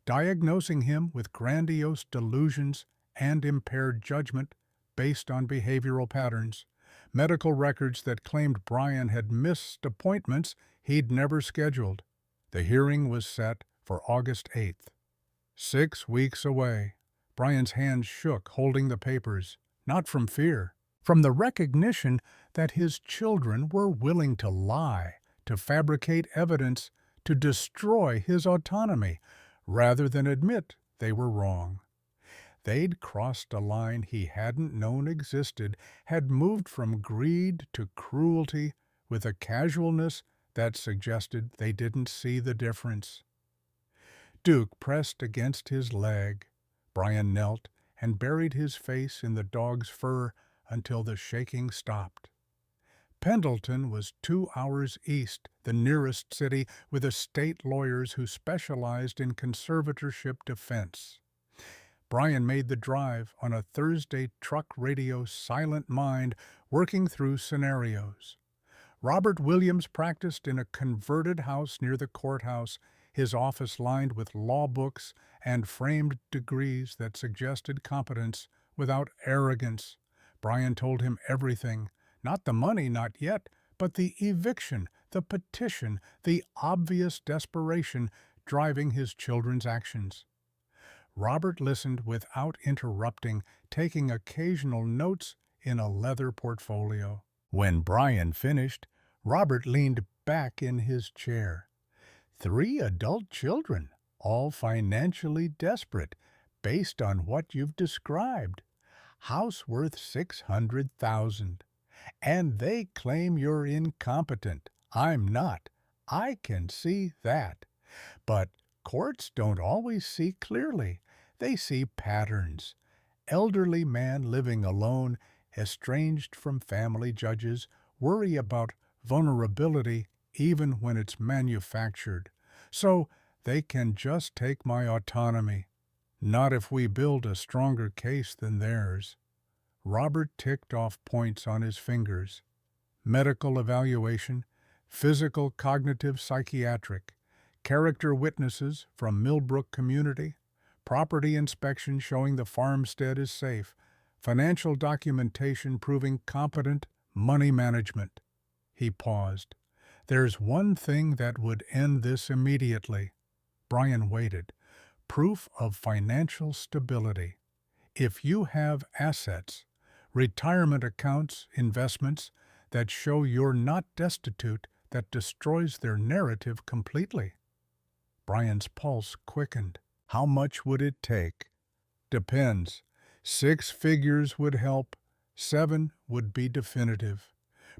diagnosing him with grandiose delusions and impaired judgment based on behavioral patterns. Medical records that claimed Brian had missed appointments he'd never scheduled. The hearing was set for August 8th. 6 weeks away. Brian's hands shook, holding the papers, not from fear, from the recognition that his children were willing to lie, to fabricate evidence, to destroy his autonomy, rather than admit they were wrong. They'd crossed a line he hadn't known existed, had moved from greed to cruelty with a casualness that suggested they didn't see the difference. Duke pressed against his leg. Brian knelt and buried his face in the dog's fur until the shaking stopped. Pendleton was 2 hours east, the nearest city with estate lawyers who specialized in conservatorship defense. Brian made the drive on a Thursday truck radio silent mind, working through scenarios. Robert Williams practiced in a converted house near the courthouse, his office lined with law books and framed degrees that suggested competence without arrogance. Brian told him everything, not the money, not yet, but the eviction, the petition, the obvious desperation driving his children's actions. Robert listened without interrupting, taking occasional notes in a leather portfolio. When Brian finished, Robert leaned back in his chair. 3 adult children, all financially desperate, based on what you've described. House worth $600,000. And they claim you're incompetent. I'm not. I can see that. But courts don't always see clearly. They see patterns. Elderly man living alone, estranged from family judges, worry about vulnerability even when it's manufactured. So they can just take my autonomy. Not if we build a stronger case than theirs. Robert ticked off points on his fingers. Medical evaluation, physical, cognitive, psychiatric, character witnesses from Millbrook community, property inspection showing the farmstead is safe, financial documentation proving competent money management. He paused. There's one thing that would end this immediately. Brian waited. Proof of financial stability. If you have assets, retirement accounts, investments that show you're not destitute, that destroys their narrative completely. Brian's pulse quickened. How much would it take? Depends. 6 figures would help. 7 would be definitive.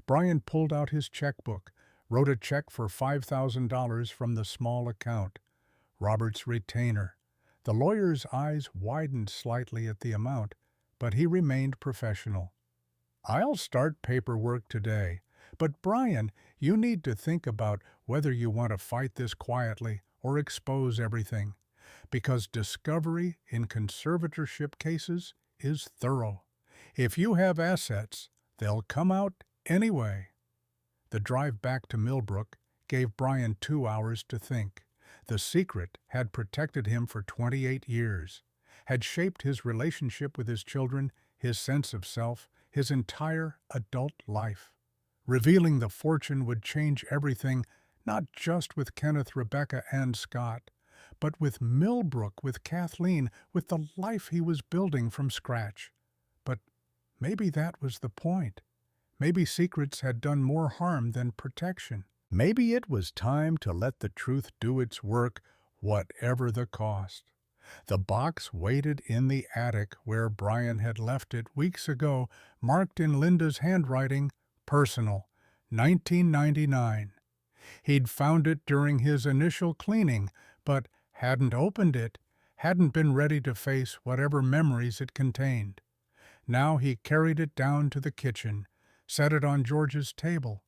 Brian pulled out his checkbook, wrote a check for $5,000 from the small account. Robert's retainer. The lawyer's eyes widened slightly at the amount, but he remained professional. I'll start paperwork today. But Brian, you need to think about whether you want to fight this quietly or expose everything, because discovery in conservatorship cases is thorough. If you have assets, they'll come out anyway. The drive back to Millbrook gave Brian 2 hours to think. The secret had protected him for 28 years, had shaped his relationship with his children, his sense of self, his entire adult life. Revealing the fortune would change everything, not just with Kenneth, Rebecca, and Scott, but with Millbrook, with Kathleen, with the life he was building from scratch. But maybe that was the point. Maybe secrets had done more harm than protection. Maybe it was time to let the truth do its work, whatever the cost. The box waited in the attic where Brian had left it weeks ago, marked in Linda's handwriting, personal, 1999. He'd found it during his initial cleaning, but hadn't opened it, hadn't been ready to face whatever memories it contained. Now he carried it down to the kitchen, set it on George's table,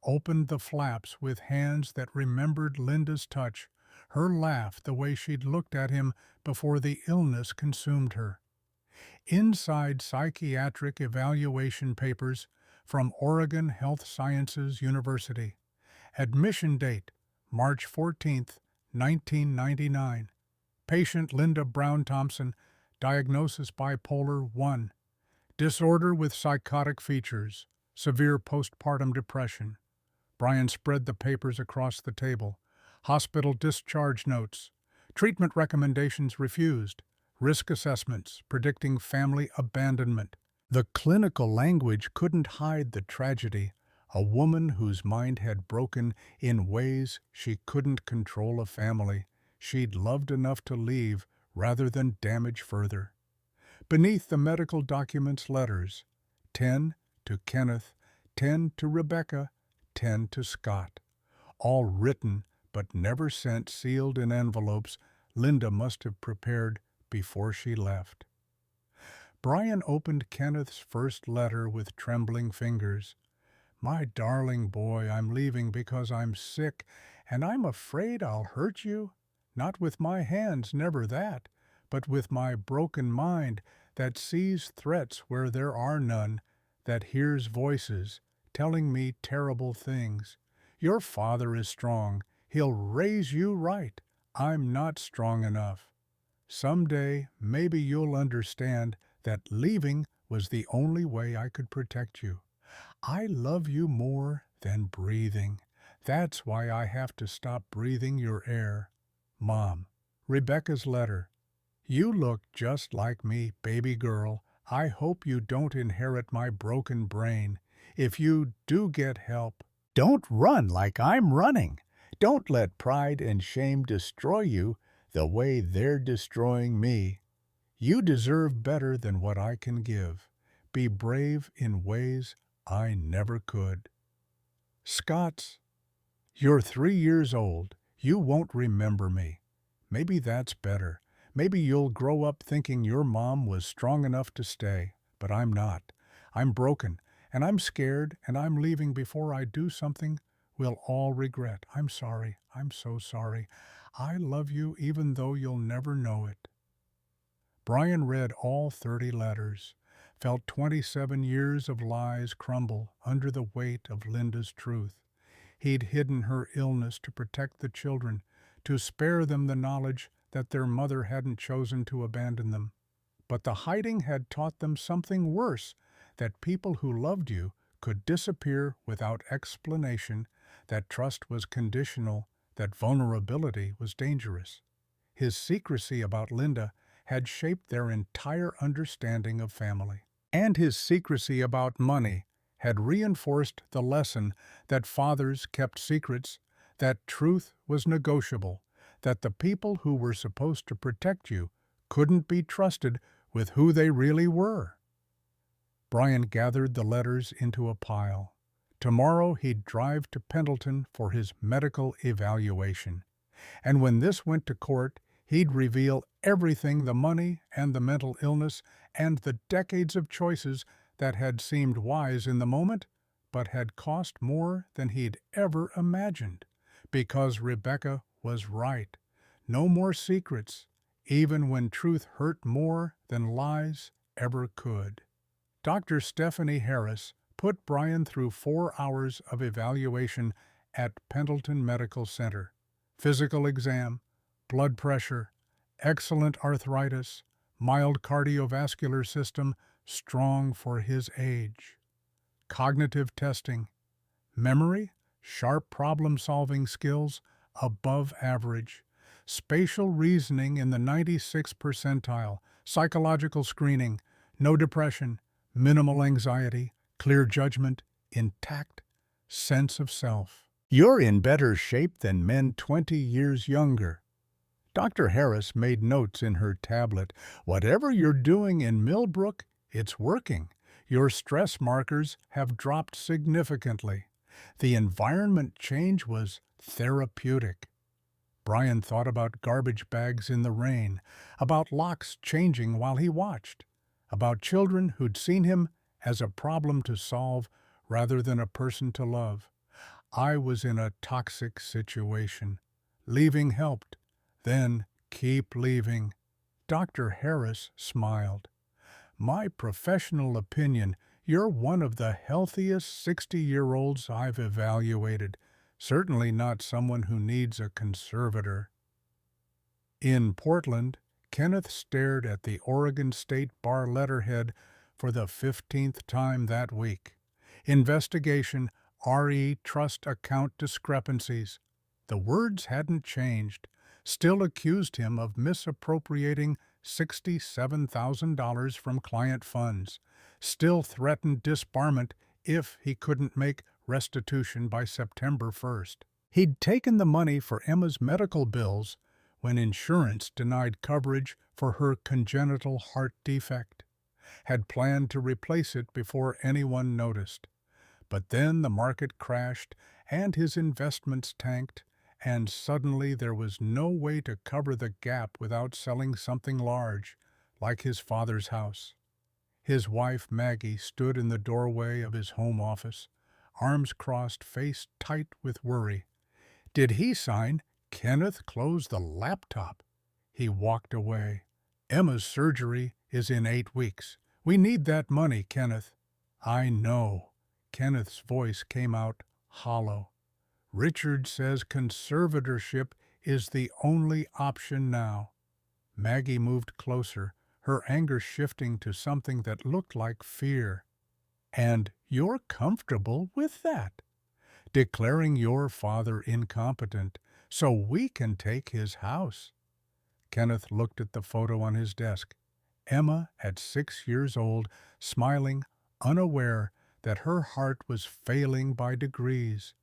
opened the flaps with hands that remembered Linda's touch, her laugh, the way she'd looked at him before the illness consumed her. Inside, psychiatric evaluation papers from Oregon Health Sciences University. Admission date, March 14, 1999. Patient Linda Brown Thompson, diagnosis bipolar 1. Disorder with psychotic features, severe postpartum depression. Brian spread the papers across the table. Hospital discharge notes. Treatment recommendations refused. Risk assessments predicting family abandonment. The clinical language couldn't hide the tragedy. A woman whose mind had broken in ways she couldn't control a family she'd loved enough to leave rather than damage further. Beneath the medical documents, letters. 10 to Kenneth, 10 to Rebecca, 10 to Scott. All written but never sent, sealed in envelopes Linda must have prepared before she left. Brian opened Kenneth's first letter with trembling fingers. My darling boy, I'm leaving because I'm sick, and I'm afraid I'll hurt you. Not with my hands, never that, but with my broken mind that sees threats where there are none, that hears voices telling me terrible things. Your father is strong. He'll raise you right. I'm not strong enough. Someday, maybe you'll understand that leaving was the only way I could protect you. I love you more than breathing. That's why I have to stop breathing your air. Mom. Rebecca's letter. You look just like me, baby girl. I hope you don't inherit my broken brain. If you do get help, don't run like I'm running. Don't let pride and shame destroy you the way they're destroying me. You deserve better than what I can give. Be brave in ways I never could. Scott's. You're 3 years old. You won't remember me. Maybe that's better. Maybe you'll grow up thinking your mom was strong enough to stay, but I'm not. I'm broken, and I'm scared, and I'm leaving before I do something we'll all regret. I'm sorry. I'm so sorry. I love you even though you'll never know it. Brian read all 30 letters, felt 27 years of lies crumble under the weight of Linda's truth. He'd hidden her illness to protect the children, to spare them the knowledge that their mother hadn't chosen to abandon them. But the hiding had taught them something worse, that people who loved you could disappear without explanation, that trust was conditional, that vulnerability was dangerous. His secrecy about Linda had shaped their entire understanding of family. And his secrecy about money had reinforced the lesson that fathers kept secrets, that truth was negotiable, that the people who were supposed to protect you couldn't be trusted with who they really were. Brian gathered the letters into a pile. Tomorrow he'd drive to Pendleton for his medical evaluation. And when this went to court, he'd reveal everything, the money and the mental illness and the decades of choices that had seemed wise in the moment, but had cost more than he'd ever imagined. Because Rebecca was right. No more secrets, even when truth hurt more than lies ever could. Dr. Stephanie Harris put Brian through 4 hours of evaluation at Pendleton Medical Center. Physical exam, blood pressure, excellent arthritis, mild cardiovascular system, strong for his age. Cognitive testing, memory, sharp problem-solving skills, above average. Spatial reasoning in the 96th percentile, psychological screening, no depression, minimal anxiety, clear judgment, intact sense of self. You're in better shape than men 20 years younger. Dr. Harris made notes in her tablet. Whatever you're doing in Millbrook, it's working. Your stress markers have dropped significantly. The environment change was therapeutic. Brian thought about garbage bags in the rain, about locks changing while he watched, about children who'd seen him as a problem to solve rather than a person to love. I was in a toxic situation. Leaving helped. Then keep leaving. Dr. Harris smiled. My professional opinion, you're one of the healthiest 60-year-olds I've evaluated. Certainly not someone who needs a conservator. In Portland, Kenneth stared at the Oregon State Bar letterhead for the 15th time that week. Investigation, RE trust account discrepancies. The words hadn't changed. Still accused him of misappropriating $67,000 from client funds. Still threatened disbarment if he couldn't make restitution by September 1st. He'd taken the money for Emma's medical bills when insurance denied coverage for her congenital heart defect. Had planned to replace it before anyone noticed. But then the market crashed and his investments tanked, and suddenly there was no way to cover the gap without selling something large, like his father's house. His wife, Maggie, stood in the doorway of his home office. arms crossed, face tight with worry. Did he sign? Kenneth closed the laptop. He walked away. Emma's surgery is in 8 weeks. We need that money, Kenneth. I know. Kenneth's voice came out hollow. Richard says conservatorship is the only option now. Maggie moved closer, her anger shifting to something that looked like fear. And you're comfortable with that? Declaring your father incompetent so we can take his house. Kenneth looked at the photo on his desk. Emma, at 6 years old, smiling, unaware that her heart was failing by degrees,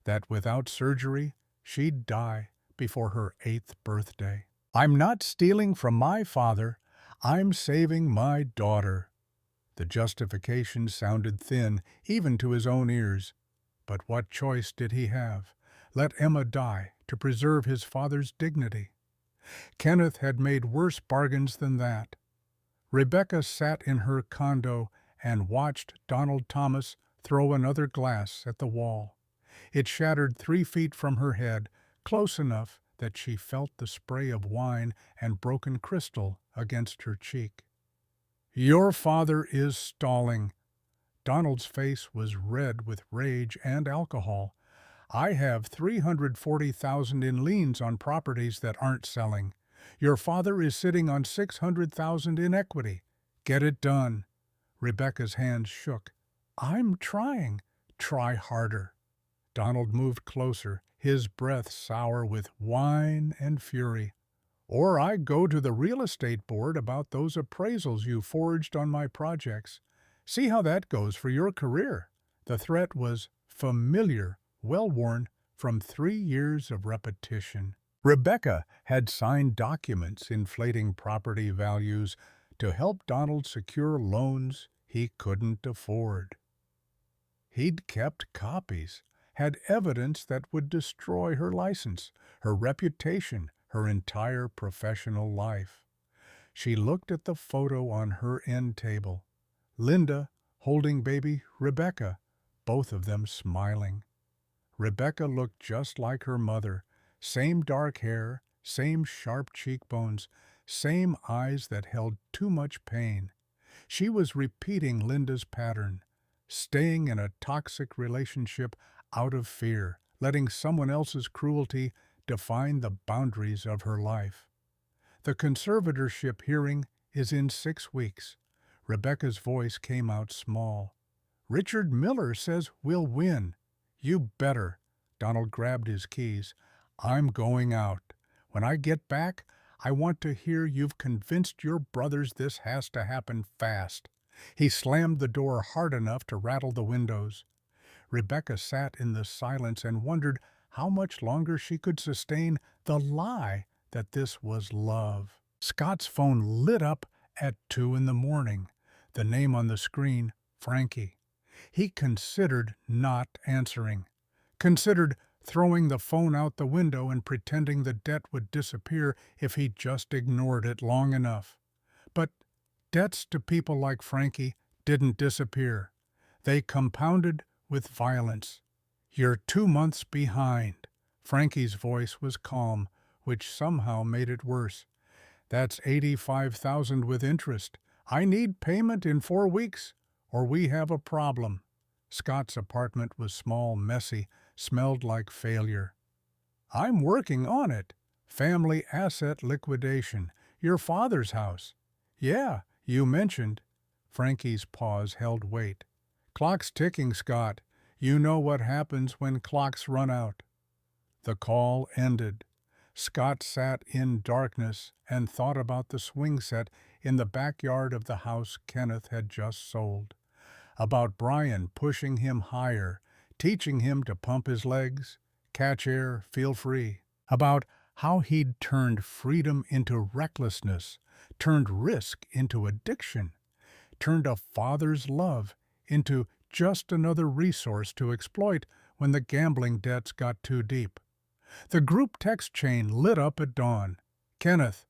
that without surgery she'd die before her 8th birthday. I'm not stealing from my father. I'm saving my daughter. The justification sounded thin, even to his own ears. But what choice did he have? Let Emma die to preserve his father's dignity. Kenneth had made worse bargains than that. Rebecca sat in her condo and watched Donald Thomas throw another glass at the wall. It shattered 3 feet from her head, close enough that she felt the spray of wine and broken crystal against her cheek. Your father is stalling. Donald's face was red with rage and alcohol. I have $340,000 in liens on properties that aren't selling. Your father is sitting on $600,000 in equity. Get it done. Rebecca's hands shook. I'm trying. Try harder. Donald moved closer, his breath sour with wine and fury. Or I go to the real estate board about those appraisals you forged on my projects. See how that goes for your career. The threat was familiar, well-worn, from 3 years of repetition. Rebecca had signed documents inflating property values to help Donald secure loans he couldn't afford. He'd kept copies, had evidence that would destroy her license, her reputation, her entire professional life. She looked at the photo on her end table. Linda holding baby Rebecca, both of them smiling. Rebecca looked just like her mother, same dark hair, same sharp cheekbones, same eyes that held too much pain. She was repeating Linda's pattern, staying in a toxic relationship out of fear, letting someone else's cruelty define the boundaries of her life. The conservatorship hearing is in 6 weeks. Rebecca's voice came out small. Richard Miller says we'll win. You better. Donald grabbed his keys. I'm going out. When I get back, I want to hear you've convinced your brothers this has to happen fast. He slammed the door hard enough to rattle the windows. Rebecca sat in the silence and wondered how much longer she could sustain the lie that this was love. Scott's phone lit up at 2 a.m. The name on the screen, Frankie. He considered not answering. Considered throwing the phone out the window and pretending the debt would disappear if he just ignored it long enough. But debts to people like Frankie didn't disappear. They compounded with violence. You're 2 months behind. Frankie's voice was calm, which somehow made it worse. That's $85,000 with interest. I need payment in 4 weeks, or we have a problem. Scott's apartment was small, messy, smelled like failure. I'm working on it. Family asset liquidation. Your father's house. Yeah, you mentioned. Frankie's pause held weight. Clock's ticking, Scott. You know what happens when clocks run out. The call ended. Scott sat in darkness and thought about the swing set in the backyard of the house Kenneth had just sold. About Brian pushing him higher, teaching him to pump his legs, catch air, feel free. About how he'd turned freedom into recklessness, turned risk into addiction, turned a father's love into just another resource to exploit when the gambling debts got too deep. The group text chain lit up at dawn. Kenneth,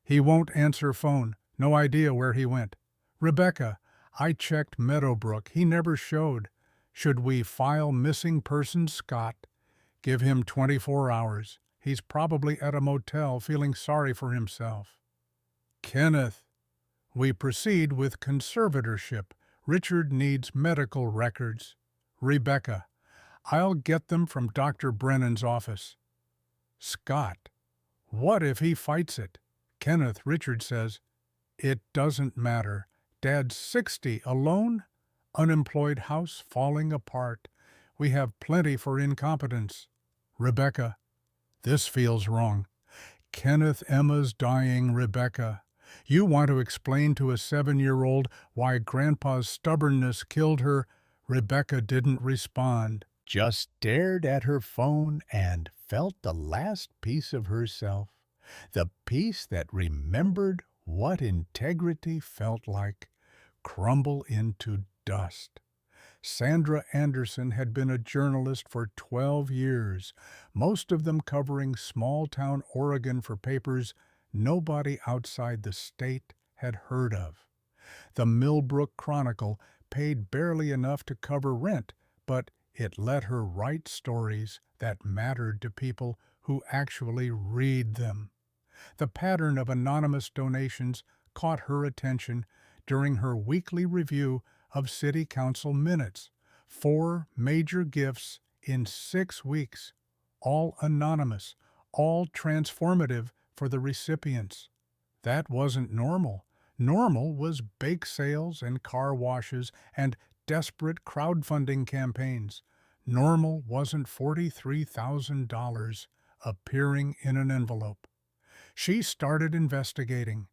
he won't answer phone. No idea where he went. Rebecca, I checked Meadowbrook. He never showed. Should we file missing person Scott? Give him 24 hours. He's probably at a motel feeling sorry for himself. Kenneth. We proceed with conservatorship. Richard needs medical records. Rebecca. I'll get them from Dr. Brennan's office. Scott. What if he fights it? Kenneth. Richard says, it doesn't matter. Dad's 60 alone? Unemployed house falling apart. We have plenty for incompetence. Rebecca. This feels wrong. Kenneth. Emma's dying. Rebecca. You want to explain to a 7-year-old why Grandpa's stubbornness killed her? Rebecca didn't respond, just stared at her phone and felt the last piece of herself, the piece that remembered what integrity felt like, crumble into dust. Sandra Anderson had been a journalist for 12 years, most of them covering small-town Oregon for papers nobody outside the state had heard of. The Millbrook Chronicle paid barely enough to cover rent, but it let her write stories that mattered to people who actually read them. The pattern of anonymous donations caught her attention during her weekly review of City Council minutes. 4 major gifts in 6 weeks, all anonymous, all transformative for the recipients. That wasn't normal. Normal was bake sales and car washes and desperate crowdfunding campaigns. Normal wasn't $43,000 appearing in an envelope. She started investigating,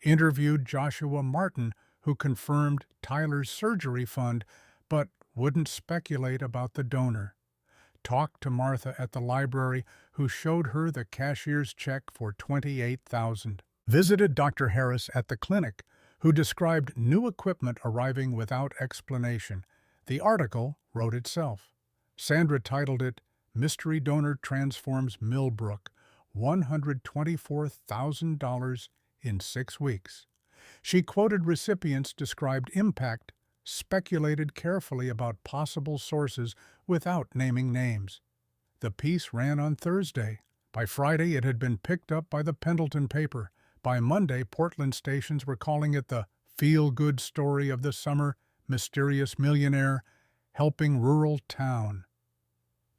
interviewed Joshua Martin, who confirmed Tyler's surgery fund, but wouldn't speculate about the donor. Talked to Martha at the library, who showed her the cashier's check for $28,000. Visited Dr. Harris at the clinic, who described new equipment arriving without explanation. The article wrote itself. Sandra titled it, Mystery Donor Transforms Millbrook, $124,000 in 6 weeks. She quoted recipients' described impact, speculated carefully about possible sources without naming names. The piece ran on Thursday. By Friday, it had been picked up by the Pendleton paper. By Monday, Portland stations were calling it the feel-good story of the summer, mysterious millionaire, helping rural town.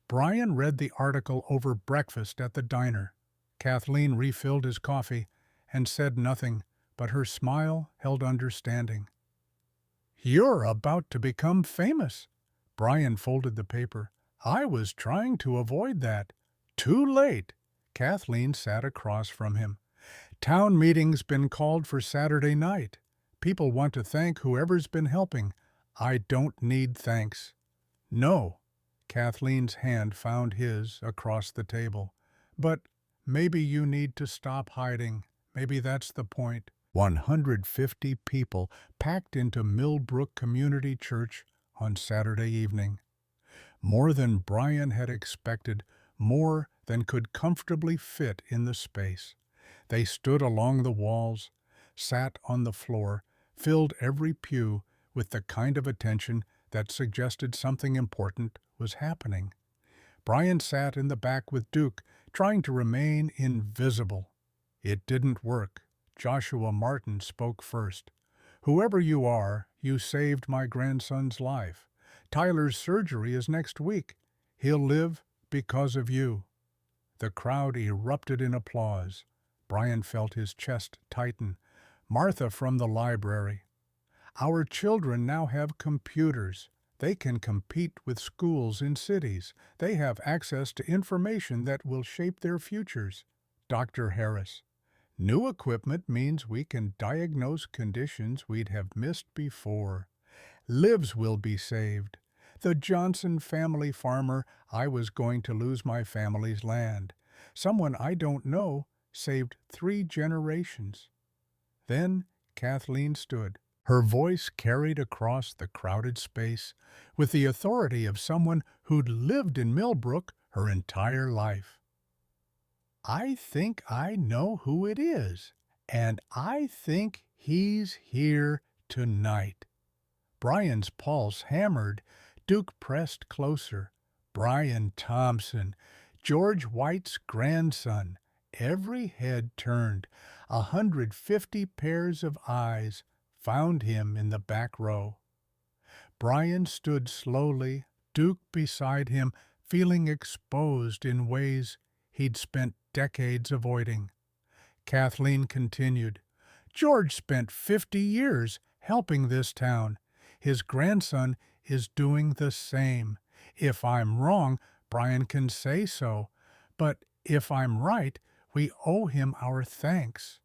Brian read the article over breakfast at the diner. Kathleen refilled his coffee and said nothing, but her smile held understanding. You're about to become famous. Brian folded the paper. I was trying to avoid that. Too late. Kathleen sat across from him. Town meeting's been called for Saturday night. People want to thank whoever's been helping. I don't need thanks. No. Kathleen's hand found his across the table. But maybe you need to stop hiding. Maybe that's the point. 150 people packed into Millbrook Community Church on Saturday evening. More than Brian had expected, more than could comfortably fit in the space. They stood along the walls, sat on the floor, filled every pew with the kind of attention that suggested something important was happening. Brian sat in the back with Duke, trying to remain invisible. It didn't work. Joshua Martin spoke first. Whoever you are, you saved my grandson's life. Tyler's surgery is next week. He'll live because of you. The crowd erupted in applause. Brian felt his chest tighten. Martha from the library. Our children now have computers. They can compete with schools in cities. They have access to information that will shape their futures. Dr. Harris. New equipment means we can diagnose conditions we'd have missed before. Lives will be saved. The Johnson family farmer, I was going to lose my family's land. Someone I don't know saved 3 generations. Then Kathleen stood. Her voice carried across the crowded space with the authority of someone who'd lived in Millbrook her entire life. I think I know who it is, and I think he's here tonight. Brian's pulse hammered. Duke pressed closer. Brian Thompson, George White's grandson. Every head turned. 150 pairs of eyes found him in the back row. Brian stood slowly, Duke beside him, feeling exposed in ways he'd spent decades avoiding. Kathleen continued, George spent 50 years helping this town. His grandson is doing the same. If I'm wrong, Brian can say so. But if I'm right, we owe him our thanks.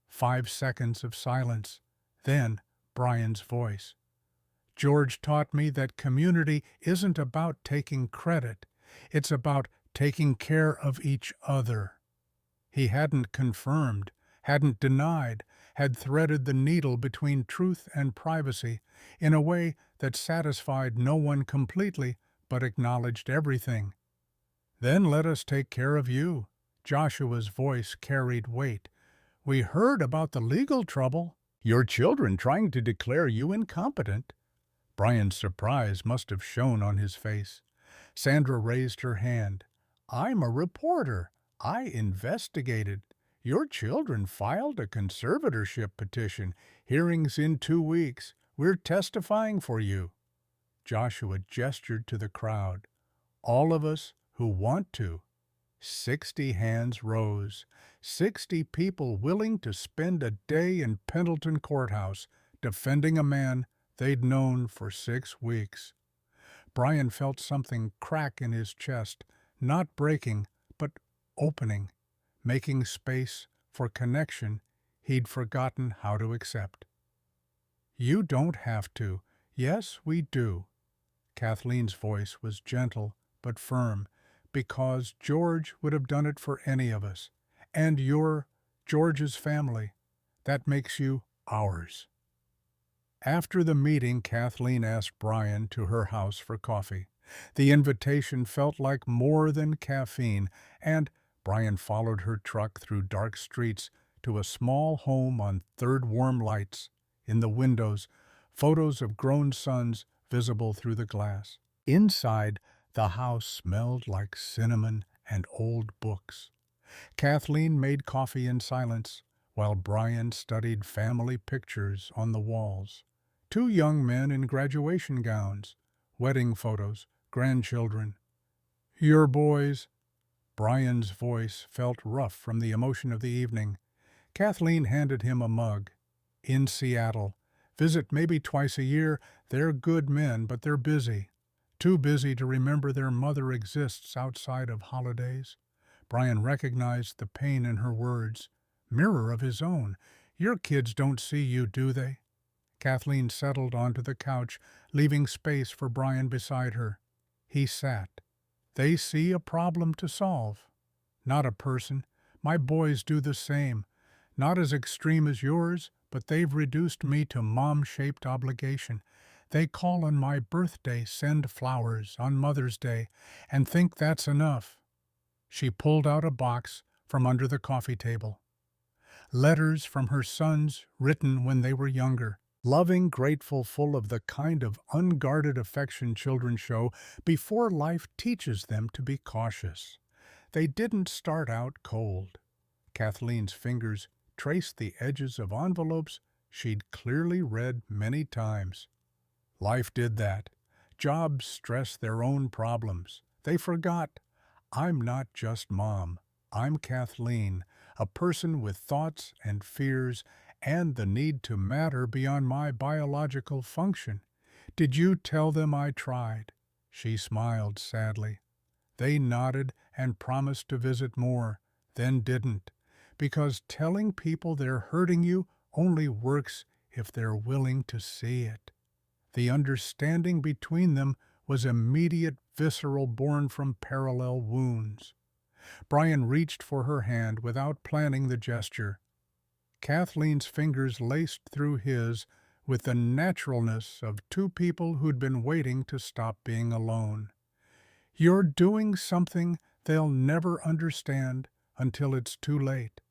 5 seconds of silence. Then Brian's voice. George taught me that community isn't about taking credit. It's about taking care of each other. He hadn't confirmed, hadn't denied, had threaded the needle between truth and privacy in a way that satisfied no one completely but acknowledged everything. Then let us take care of you. Joshua's voice carried weight. We heard about the legal trouble. Your children trying to declare you incompetent. Brian's surprise must have shown on his face. Sandra raised her hand. I'm a reporter. I investigated. Your children filed a conservatorship petition. Hearings in 2 weeks. We're testifying for you. Joshua gestured to the crowd. All of us who want to. 60 hands rose. 60 people willing to spend a day in Pendleton Courthouse defending a man they'd known for 6 weeks. Brian felt something crack in his chest, not breaking, but opening, making space for connection he'd forgotten how to accept. You don't have to. Yes, we do. Kathleen's voice was gentle but firm, because George would have done it for any of us. And you're George's family. That makes you ours. After the meeting, Kathleen asked Brian to her house for coffee. The invitation felt like more than caffeine, and Brian followed her truck through dark streets to a small home on Third Warm Lights. In the windows, photos of grown sons visible through the glass. Inside, the house smelled like cinnamon and old books. Kathleen made coffee in silence, while Brian studied family pictures on the walls. 2 young men in graduation gowns, wedding photos, grandchildren. Your boys. Brian's voice felt rough from the emotion of the evening. Kathleen handed him a mug. In Seattle. Visit maybe twice a year. They're good men, but they're busy. Too busy to remember their mother exists outside of holidays. Brian recognized the pain in her words. Mirror of his own. Your kids don't see you, do they? Kathleen settled onto the couch, leaving space for Brian beside her. He sat. They see a problem to solve. Not a person. My boys do the same. Not as extreme as yours, but they've reduced me to mom-shaped obligation. They call on my birthday, send flowers on Mother's Day, and think that's enough. She pulled out a box from under the coffee table. Letters from her sons written when they were younger. Loving, grateful, full of the kind of unguarded affection children show before life teaches them to be cautious. They didn't start out cold. Kathleen's fingers traced the edges of envelopes she'd clearly read many times. Life did that. Jobs stressed their own problems. They forgot. I'm not just Mom. I'm Kathleen, a person with thoughts and fears and the need to matter beyond my biological function. Did you tell them I tried? She smiled sadly. They nodded and promised to visit more, then didn't, because telling people they're hurting you only works if they're willing to see it. The understanding between them was immediate, visceral, born from parallel wounds. Brian reached for her hand without planning the gesture. Kathleen's fingers laced through his with the naturalness of 2 people who'd been waiting to stop being alone. You're doing something they'll never understand until it's too late.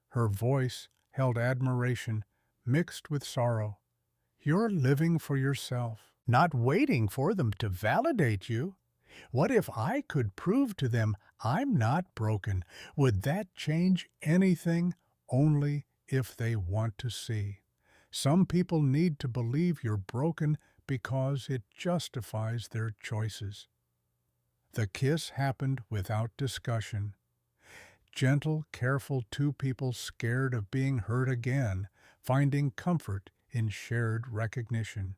Her voice held admiration mixed with sorrow. You're living for yourself, not waiting for them to validate you. What if I could prove to them I'm not broken? Would that change anything? Only if they want to see. Some people need to believe you're broken because it justifies their choices. The kiss happened without discussion. Gentle, careful two people scared of being hurt again, finding comfort in shared recognition.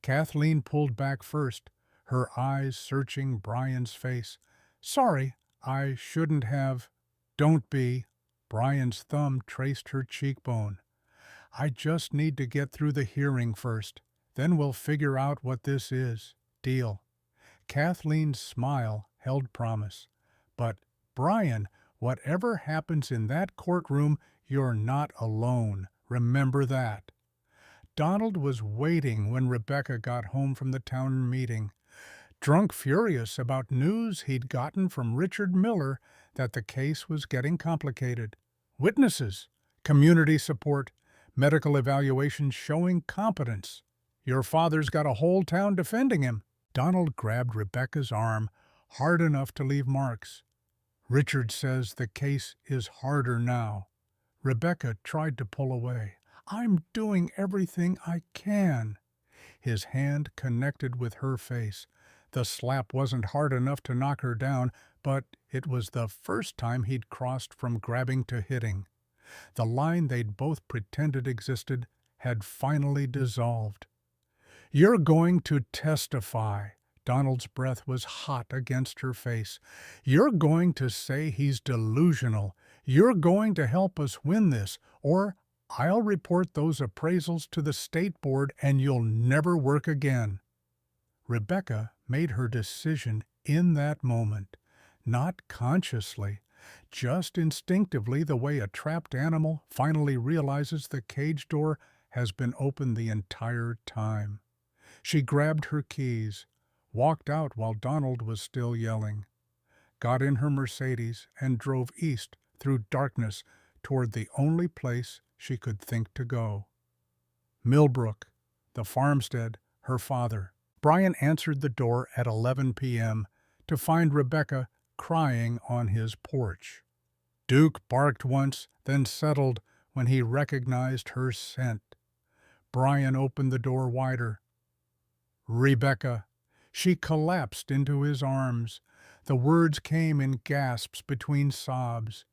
Kathleen pulled back first, her eyes searching Brian's face. "Sorry, I shouldn't have." "Don't be." Brian's thumb traced her cheekbone. "I just need to get through the hearing first. Then we'll figure out what this is. Deal?" Kathleen's smile held promise. "But, Brian, whatever happens in that courtroom, you're not alone. Remember that." Donald was waiting when Rebecca got home from the town meeting, drunk furious about news he'd gotten from Richard Miller that the case was getting complicated. Witnesses, community support, medical evaluations showing competence. Your father's got a whole town defending him. Donald grabbed Rebecca's arm, hard enough to leave marks. "Richard says the case is harder now." Rebecca tried to pull away. "I'm doing everything I can." His hand connected with her face. The slap wasn't hard enough to knock her down, but it was the first time he'd crossed from grabbing to hitting. The line they'd both pretended existed had finally dissolved. "You're going to testify." Donald's breath was hot against her face. "You're going to say he's delusional. You're going to help us win this, or I'll report those appraisals to the state board and you'll never work again." Rebecca made her decision in that moment, not consciously, just instinctively, the way a trapped animal finally realizes the cage door has been open the entire time. She grabbed her keys, walked out while Donald was still yelling, got in her Mercedes, and drove east through darkness toward the only place she could think to go. Millbrook, the farmstead, her father. Brian answered the door at 11 p.m. to find Rebecca crying on his porch. Duke barked once, then settled when he recognized her scent. Brian opened the door wider. "Rebecca." She collapsed into his arms. The words came in gasps between sobs.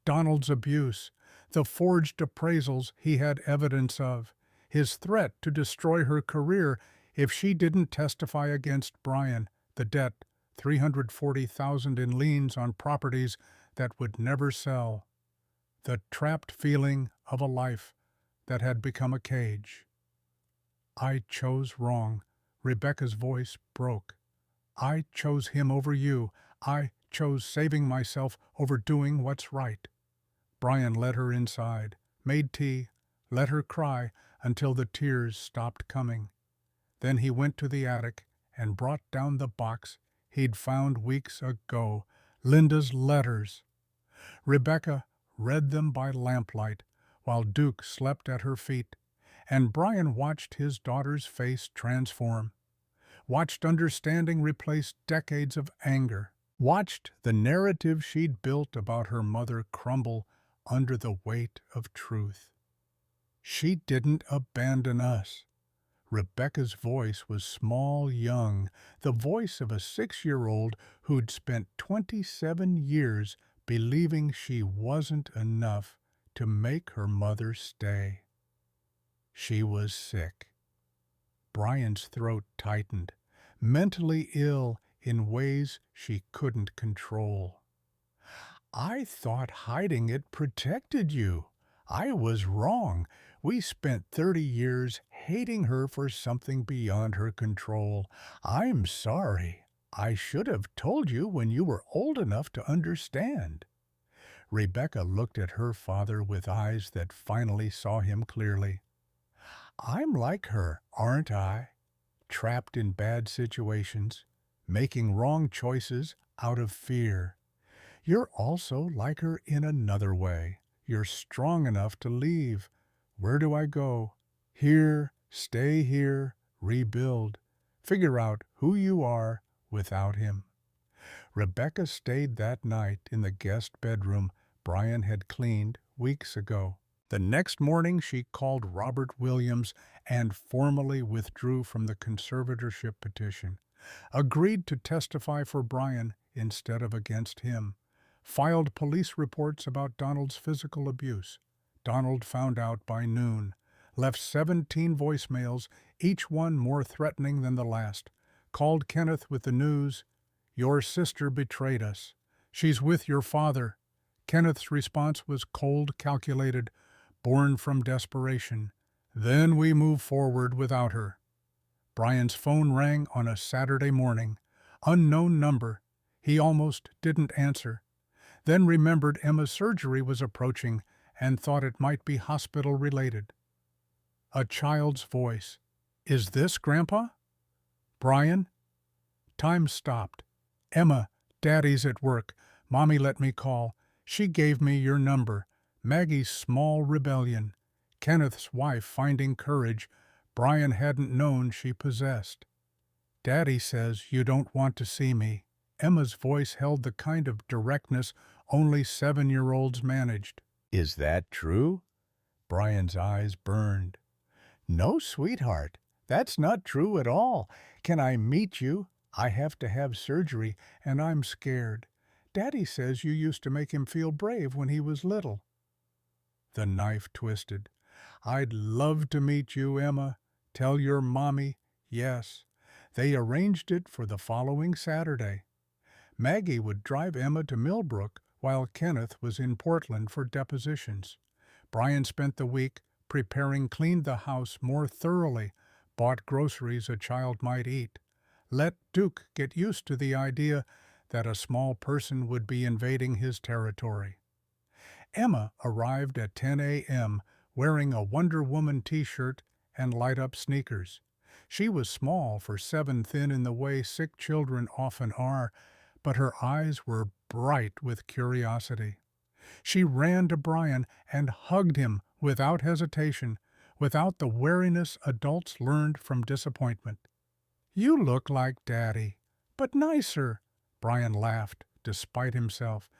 Donald's abuse, the forged appraisals he had evidence of, his threat to destroy her career if she didn't testify against Brian, the debt, $340,000 in liens on properties that would never sell, the trapped feeling of a life that had become a cage. "I chose wrong." Rebecca's voice broke. "I chose him over you. I chose saving myself over doing what's right." Brian led her inside, made tea, let her cry until the tears stopped coming. Then he went to the attic and brought down the box he'd found weeks ago, Linda's letters. Rebecca read them by lamplight while Duke slept at her feet, and Brian watched his daughter's face transform, watched understanding replace decades of anger, watched the narrative she'd built about her mother crumble under the weight of truth. "She didn't abandon us." Rebecca's voice was small, young, the voice of a 6-year-old who'd spent 27 years believing she wasn't enough to make her mother stay. She was sick. Brian's throat tightened, mentally ill in ways she couldn't control. "I thought hiding it protected you. I was wrong. We spent 30 years hating her for something beyond her control. I'm sorry. I should have told you when you were old enough to understand." Rebecca looked at her father with eyes that finally saw him clearly. "I'm like her, aren't I? Trapped in bad situations, making wrong choices out of fear. You're also like her in another way. You're strong enough to leave. Where do I go? Here, stay here, rebuild. Figure out who you are without him. Rebecca stayed that night in the guest bedroom Brian had cleaned weeks ago. The next morning she called Robert Williams and formally withdrew from the conservatorship petition, agreed to testify for Brian instead of against him, filed police reports about Donald's physical abuse. Donald found out by noon, left 17 voicemails, each one more threatening than the last, called Kenneth with the news, "Your sister betrayed us. She's with your father." Kenneth's response was cold, calculated, born from desperation. "Then we move forward without her." Brian's phone rang on a Saturday morning. Unknown number. He almost didn't answer. Then remembered Emma's surgery was approaching and thought it might be hospital-related. A child's voice. "Is this Grandpa?" "Brian?" Time stopped. "Emma, Daddy's at work. Mommy let me call. She gave me your number." Maggie's small rebellion. Kenneth's wife finding courage Brian hadn't known she possessed. "Daddy says you don't want to see me." Emma's voice held the kind of directness only 7-year-olds managed. "Is that true?" Brian's eyes burned. "No, sweetheart, that's not true at all. Can I meet you? I have to have surgery, and I'm scared. Daddy says you used to make him feel brave when he was little." The knife twisted. "I'd love to meet you, Emma. Tell your mommy yes." They arranged it for the following Saturday. Maggie would drive Emma to Millbrook while Kenneth was in Portland for depositions. Brian spent the week preparing, cleaned the house more thoroughly, bought groceries a child might eat, let Duke get used to the idea that a small person would be invading his territory. Emma arrived at 10 a.m. wearing a Wonder Woman t-shirt and light-up sneakers. She was small for 7, thin in the way sick children often are, but her eyes were bright with curiosity. She ran to Brian and hugged him without hesitation, without the wariness adults learned from disappointment. "You look like Daddy, but nicer." Brian laughed, despite himself.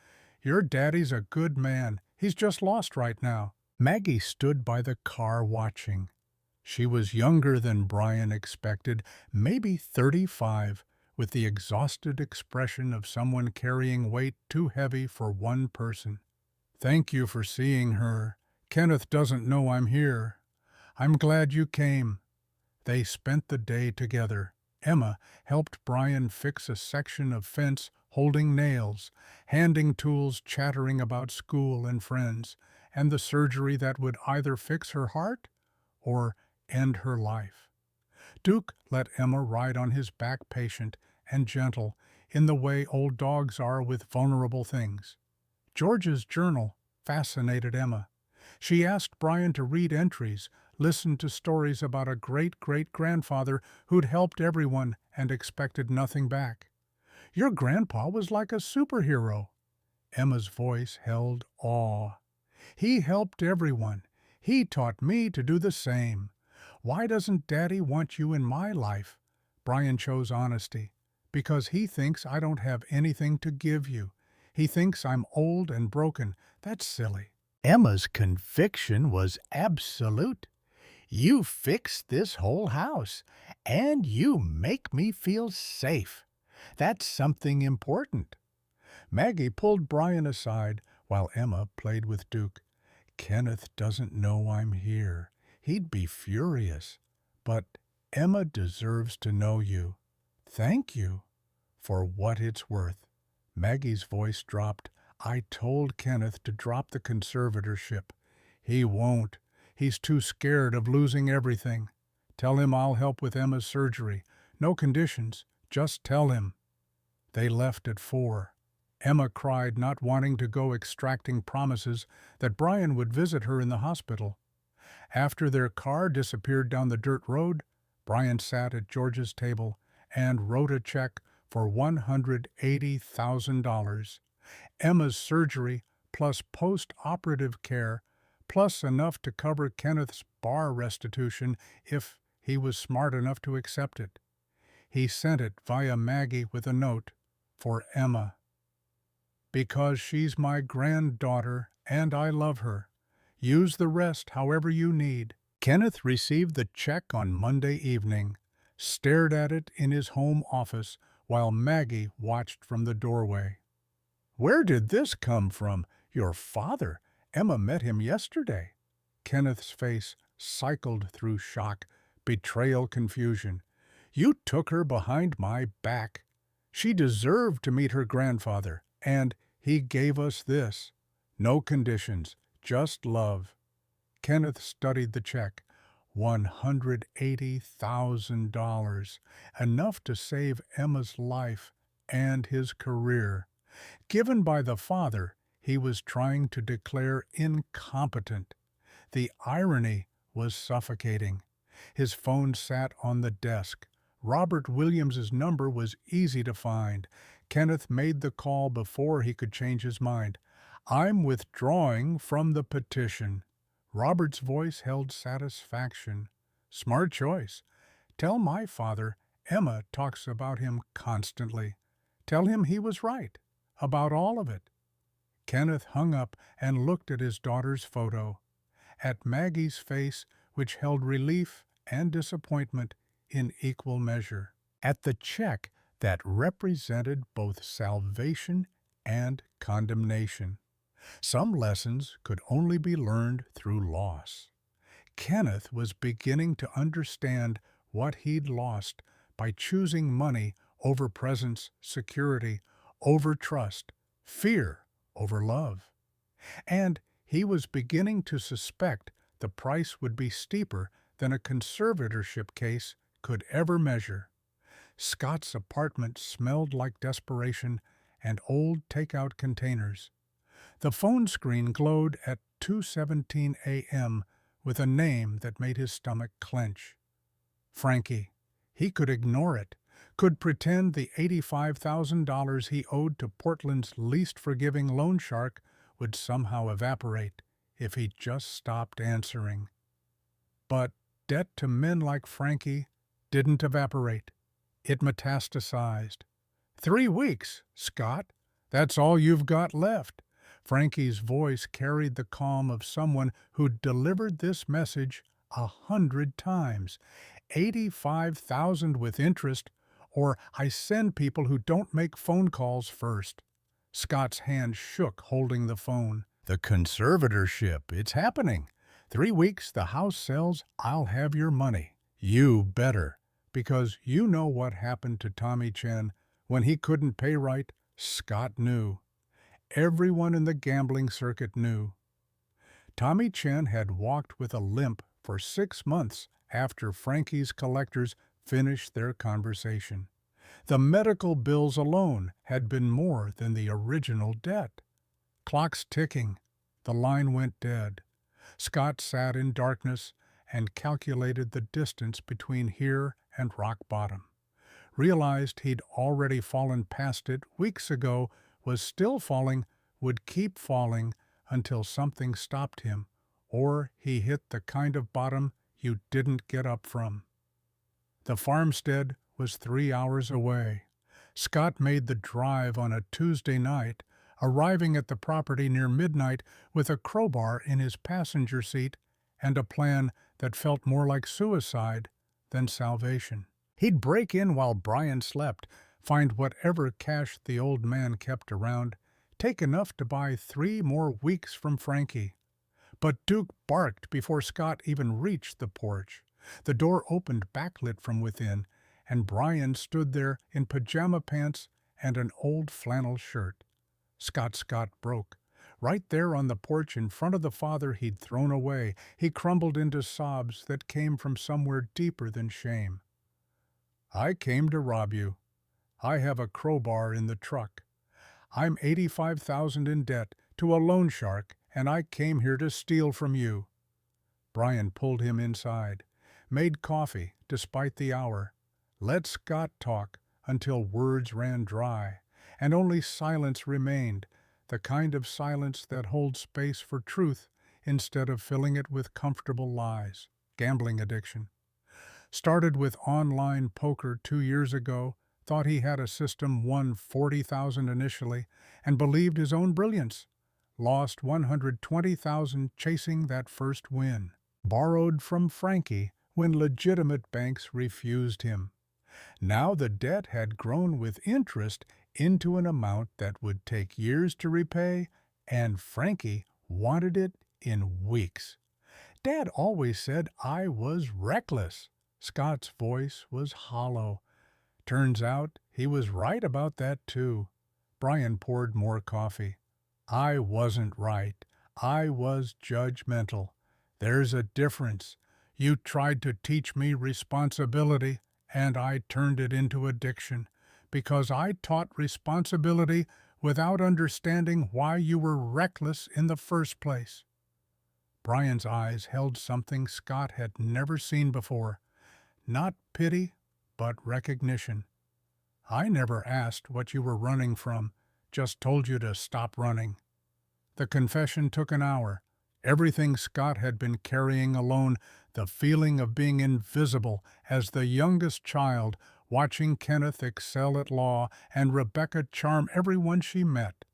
"Your daddy's a good man. He's just lost right now." Maggie stood by the car watching. She was younger than Brian expected, maybe 35, with the exhausted expression of someone carrying weight too heavy for one person. "Thank you for seeing her. Kenneth doesn't know I'm here. I'm glad you came." They spent the day together. Emma helped Brian fix a section of fence, holding nails, handing tools, chattering about school and friends, and the surgery that would either fix her heart or end her life. Duke let Emma ride on his back, patient and gentle, in the way old dogs are with vulnerable things. George's journal fascinated Emma. She asked Brian to read entries, listen to stories about a great-great-grandfather who'd helped everyone and expected nothing back. "Your grandpa was like a superhero." Emma's voice held awe. "He helped everyone. He taught me to do the same. Why doesn't Daddy want you in my life?" Brian chose honesty. "Because he thinks I don't have anything to give you. He thinks I'm old and broken. That's silly." Emma's conviction was absolute. "You fixed this whole house, and you make me feel safe. That's something important." Maggie pulled Brian aside while Emma played with Duke. "Kenneth doesn't know I'm here. He'd be furious. But Emma deserves to know you. Thank you for what it's worth." Maggie's voice dropped. "I told Kenneth to drop the conservatorship. He won't. He's too scared of losing everything. Tell him I'll help with Emma's surgery. No conditions. Just tell him." They left at 4. Emma cried, not wanting to go, extracting promises that Brian would visit her in the hospital. After their car disappeared down the dirt road, Brian sat at George's table and wrote a check for $180,000. Emma's surgery plus post-operative care, plus enough to cover Kenneth's bar restitution if he was smart enough to accept it. He sent it via Maggie with a note for Emma. Because she's my granddaughter and I love her. Use the rest however you need. Kenneth received the check on Monday evening, stared at it in his home office while Maggie watched from the doorway. Where did this come from? Your father. Emma met him yesterday. Kenneth's face cycled through shock, betrayal, confusion. You took her behind my back. She deserved to meet her grandfather, and he gave us this. No conditions, just love. Kenneth studied the check. $180,000, enough to save Emma's life and his career. Given by the father he was trying to declare incompetent. The irony was suffocating. His phone sat on the desk. Robert Williams's number was easy to find. Kenneth made the call before he could change his mind. I'm withdrawing from the petition. Robert's voice held satisfaction. Smart choice. Tell my father Emma talks about him constantly. Tell him he was right about all of it. Kenneth hung up and looked at his daughter's photo, at Maggie's face, which held relief and disappointment in equal measure, at the check that represented both salvation and condemnation. Some lessons could only be learned through loss. Kenneth was beginning to understand what he'd lost by choosing money over presence, security, over trust, fear over love. And he was beginning to suspect the price would be steeper than a conservatorship case could ever measure. Scott's apartment smelled like desperation and old takeout containers. The phone screen glowed at 2:17 a.m. with a name that made his stomach clench. Frankie. He could ignore it, could pretend the $85,000 he owed to Portland's least forgiving loan shark would somehow evaporate if he just stopped answering. But debt to men like Frankie didn't evaporate. It metastasized. 3 weeks, Scott. That's all you've got left. Frankie's voice carried the calm of someone who'd delivered this message 100 times. 85,000 with interest, or I send people who don't make phone calls first. Scott's hand shook holding the phone. The conservatorship, it's happening. 3 weeks, the house sells, I'll have your money. You better. Because you know what happened to Tommy Chen when he couldn't pay right. Scott knew. Everyone in the gambling circuit knew. Tommy Chen had walked with a limp for 6 months after Frankie's collectors finished their conversation. The medical bills alone had been more than the original debt. Clocks ticking. The line went dead. Scott sat in darkness and calculated the distance between here and rock bottom. Realized he'd already fallen past it weeks ago, was still falling, would keep falling until something stopped him, or he hit the kind of bottom you didn't get up from. The farmstead was 3 hours away. Scott made the drive on a Tuesday night, arriving at the property near midnight with a crowbar in his passenger seat and a plan that felt more like suicide than salvation. He'd break in while Brian slept, find whatever cash the old man kept around, take enough to buy 3 more weeks from Frankie. But Duke barked before Scott even reached the porch. The door opened backlit from within, and Brian stood there in pajama pants and an old flannel shirt. Scott broke. Right there on the porch in front of the father he'd thrown away, he crumbled into sobs that came from somewhere deeper than shame. I came to rob you. I have a crowbar in the truck. I'm 85,000 in debt to a loan shark, and I came here to steal from you. Brian pulled him inside, made coffee despite the hour, let Scott talk until words ran dry, and only silence remained, the kind of silence that holds space for truth instead of filling it with comfortable lies. Gambling addiction. Started with online poker 2 years ago, thought he had a system, won 40,000 initially, and believed his own brilliance. Lost 120,000 chasing that first win. Borrowed from Frankie when legitimate banks refused him. Now the debt had grown with interest into an amount that would take years to repay, and Frankie wanted it in weeks. Dad always said I was reckless. Scott's voice was hollow. Turns out he was right about that too. Brian poured more coffee. I wasn't right. I was judgmental. There's a difference. You tried to teach me responsibility, and I turned it into addiction, because I taught responsibility without understanding why you were reckless in the first place. Brian's eyes held something Scott had never seen before. Not pity, but recognition. I never asked what you were running from, just told you to stop running. The confession took an hour. Everything Scott had been carrying alone, the feeling of being invisible as the youngest child, watching Kenneth excel at law and Rebecca charm everyone she met.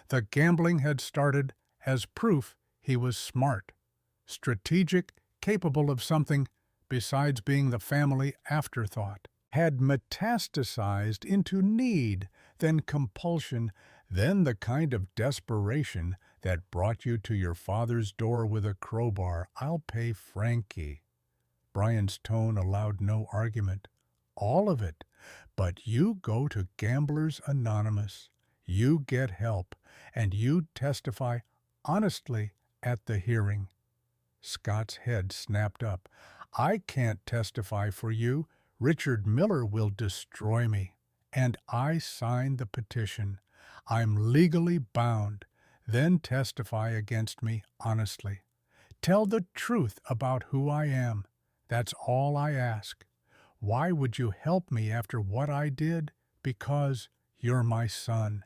The gambling had started as proof he was smart, strategic, capable of something besides being the family afterthought. Had metastasized into need, then compulsion, then the kind of desperation that brought you to your father's door with a crowbar. I'll pay Frankie. Brian's tone allowed no argument. All of it. But you go to Gamblers Anonymous. You get help, and you testify honestly at the hearing. Scott's head snapped up. I can't testify for you. Richard Miller will destroy me. And I signed the petition. I'm legally bound. Then testify against me honestly. Tell the truth about who I am. That's all I ask. Why would you help me after what I did? Because you're my son.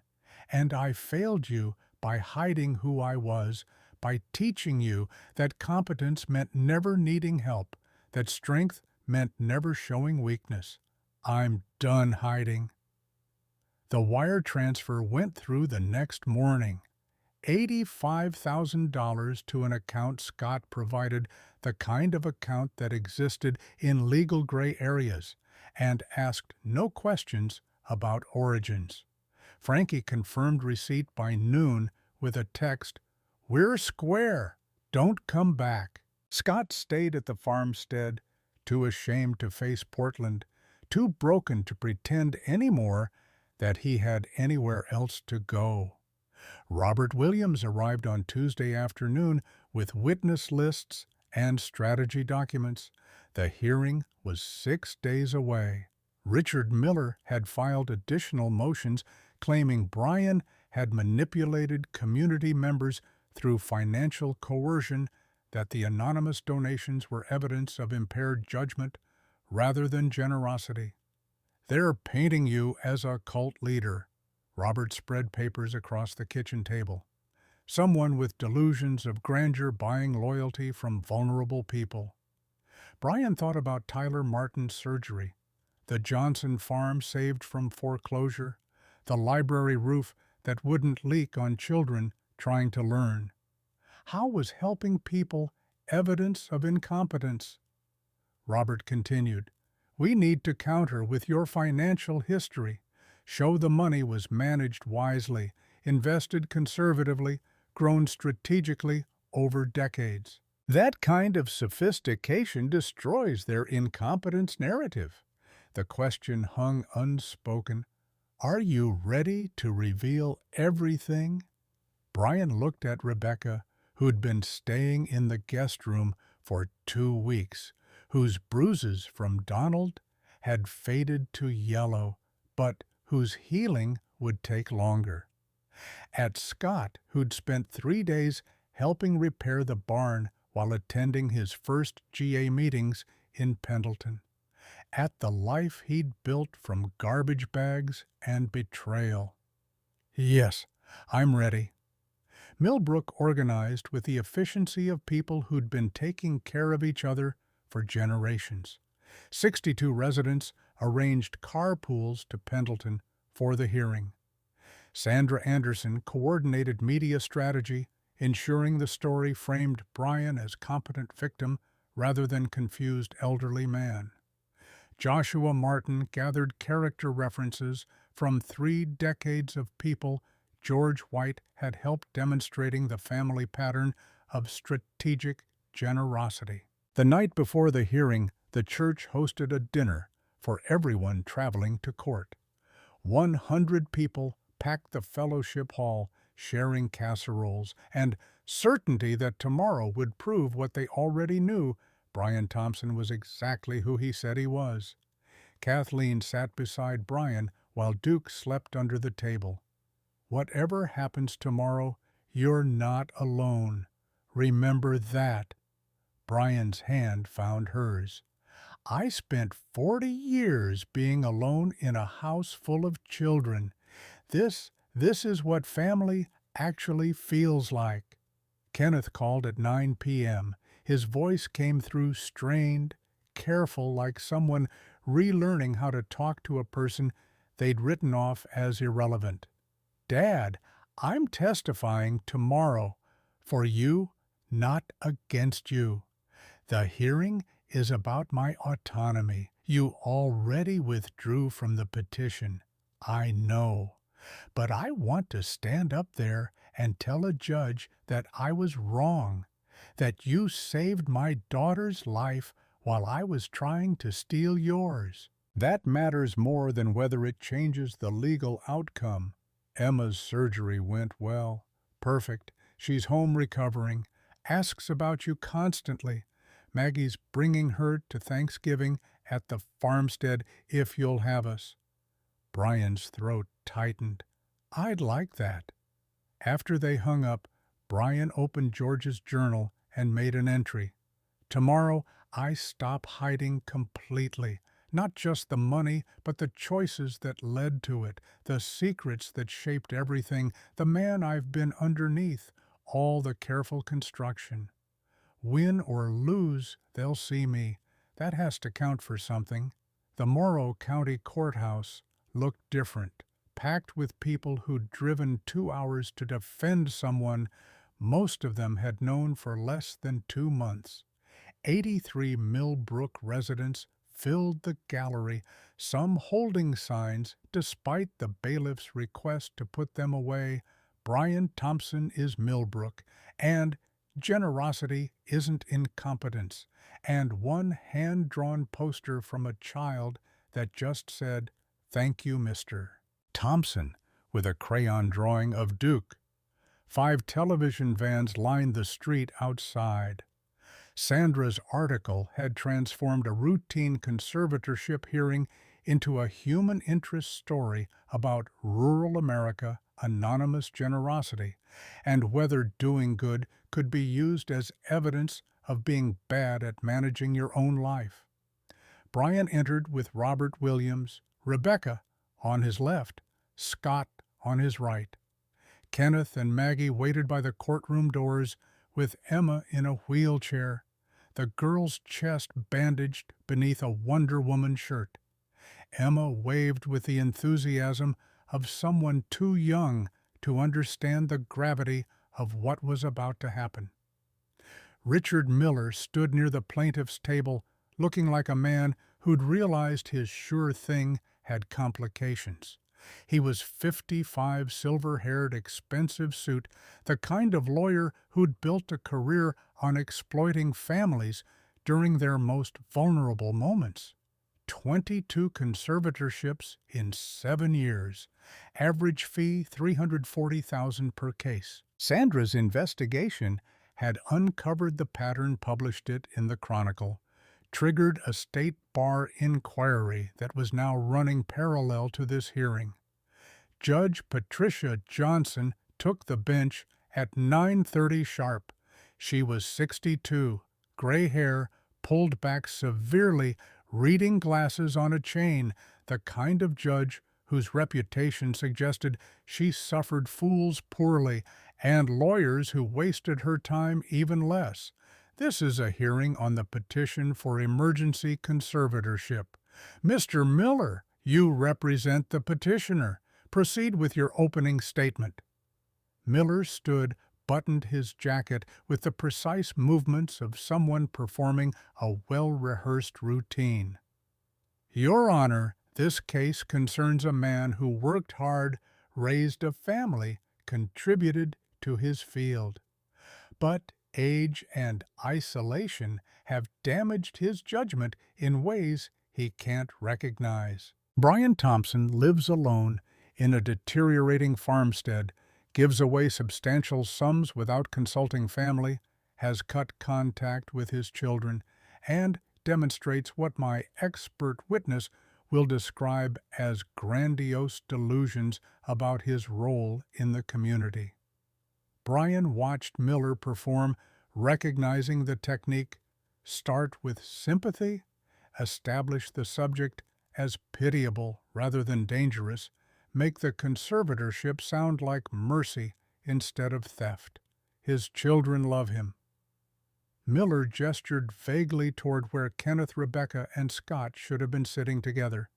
And I failed you by hiding who I was, by teaching you that competence meant never needing help, that strength meant never showing weakness. I'm done hiding. The wire transfer went through the next morning. $85,000 to an account Scott provided, the kind of account that existed in legal gray areas, and asked no questions about origins. Frankie confirmed receipt by noon with a text, "We're square. Don't come back." Scott stayed at the farmstead, too ashamed to face Portland, too broken to pretend anymore that he had anywhere else to go. Robert Williams arrived on Tuesday afternoon with witness lists and strategy documents. The hearing was 6 days away. Richard Miller had filed additional motions claiming Brian had manipulated community members through financial coercion, that the anonymous donations were evidence of impaired judgment rather than generosity. They're painting you as a cult leader. Robert spread papers across the kitchen table. Someone with delusions of grandeur buying loyalty from vulnerable people. Brian thought about Tyler Martin's surgery, the Johnson farm saved from foreclosure, the library roof that wouldn't leak on children trying to learn. How was helping people evidence of incompetence? Robert continued, "We need to counter with your financial history. Show the money was managed wisely, invested conservatively, grown strategically over decades. That kind of sophistication destroys their incompetence narrative." The question hung unspoken. Are you ready to reveal everything? Brian looked at Rebecca, who'd been staying in the guest room for 2 weeks, whose bruises from Donald had faded to yellow, but whose healing would take longer. At Scott, who'd spent 3 days helping repair the barn while attending his first GA meetings in Pendleton. At the life he'd built from garbage bags and betrayal. Yes, I'm ready. Millbrook organized with the efficiency of people who'd been taking care of each other for generations. 62 residents arranged carpools to Pendleton for the hearing. Sandra Anderson coordinated media strategy, ensuring the story framed Brian as competent victim rather than confused elderly man. Joshua Martin gathered character references from 3 decades of people George White had helped demonstrating the family pattern of strategic generosity. The night before the hearing, the church hosted a dinner for everyone traveling to court. 100 people packed the fellowship hall, sharing casseroles, and certainty that tomorrow would prove what they already knew: Brian Thompson was exactly who he said he was. Kathleen sat beside Brian while Duke slept under the table. "Whatever happens tomorrow, you're not alone. Remember that." Brian's hand found hers. "I spent 40 years being alone in a house full of children. This is what family actually feels like." Kenneth called at 9 p.m. His voice came through strained, careful, like someone relearning how to talk to a person they'd written off as irrelevant. "Dad, I'm testifying tomorrow. For you, not against you. The hearing is about my autonomy. You already withdrew from the petition. I know. But I want to stand up there and tell a judge that I was wrong, that you saved my daughter's life while I was trying to steal yours. That matters more than whether it changes the legal outcome. Emma's surgery went well. Perfect. She's home recovering. Asks about you constantly. Maggie's bringing her to Thanksgiving at the farmstead if you'll have us." Brian's throat tightened. "I'd like that." After they hung up, Brian opened George's journal and made an entry. "Tomorrow, I stop hiding completely. Not just the money, but the choices that led to it, the secrets that shaped everything, the man I've been underneath, all the careful construction. Win or lose, they'll see me. That has to count for something." The Morrow County Courthouse looked different, packed with people who'd driven 2 hours to defend someone most of them had known for less than 2 months. 83 Millbrook residents filled the gallery, some holding signs despite the bailiff's request to put them away. "Brian Thompson is Millbrook," and "Generosity isn't incompetence," and one hand-drawn poster from a child that just said, "Thank you, Mr. Thompson," with a crayon drawing of Duke. 5 television vans lined the street outside. Sandra's article had transformed a routine conservatorship hearing into a human interest story about rural America, anonymous generosity, and whether doing good could be used as evidence of being bad at managing your own life. Brian entered with Robert Williams, Rebecca on his left, Scott on his right. Kenneth and Maggie waited by the courtroom doors with Emma in a wheelchair, the girl's chest bandaged beneath a Wonder Woman shirt. Emma waved with the enthusiasm of someone too young to understand the gravity of what was about to happen. Richard Miller stood near the plaintiff's table, looking like a man who'd realized his sure thing had complications. He was 55, silver-haired, expensive suit, the kind of lawyer who'd built a career on exploiting families during their most vulnerable moments. 22 conservatorships in 7 years. Average fee $340,000 per case. Sandra's investigation had uncovered the pattern, published it in the Chronicle, triggered a state bar inquiry that was now running parallel to this hearing. Judge Patricia Johnson took the bench at 9:30 sharp. She was 62, gray hair, pulled back severely, reading glasses on a chain, the kind of judge whose reputation suggested she suffered fools poorly and lawyers who wasted her time even less. This is a hearing on the petition for emergency conservatorship. Mr. Miller, you represent the petitioner. Proceed with your opening statement. Miller stood, buttoned his jacket with the precise movements of someone performing a well-rehearsed routine. Your Honor, this case concerns a man who worked hard, raised a family, contributed to his field. But age and isolation have damaged his judgment in ways he can't recognize. Brian Thompson lives alone in a deteriorating farmstead, gives away substantial sums without consulting family, has cut contact with his children, and demonstrates what my expert witness will describe as grandiose delusions about his role in the community. Brian watched Miller perform, recognizing the technique: start with sympathy, establish the subject as pitiable rather than dangerous, make the conservatorship sound like mercy instead of theft. His children love him. Miller gestured vaguely toward where Kenneth, Rebecca, and Scott should have been sitting together.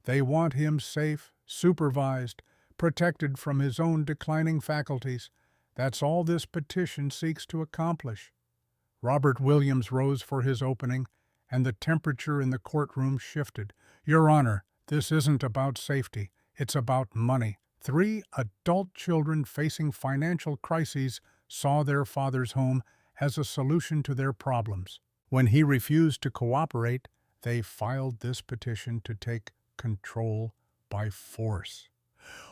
They want him safe, supervised, protected from his own declining faculties. That's all this petition seeks to accomplish. Robert Williams rose for his opening, and the temperature in the courtroom shifted. Your Honor, this isn't about safety. It's about money. 3 adult children facing financial crises saw their father's home as a solution to their problems. When he refused to cooperate, they filed this petition to take control by force.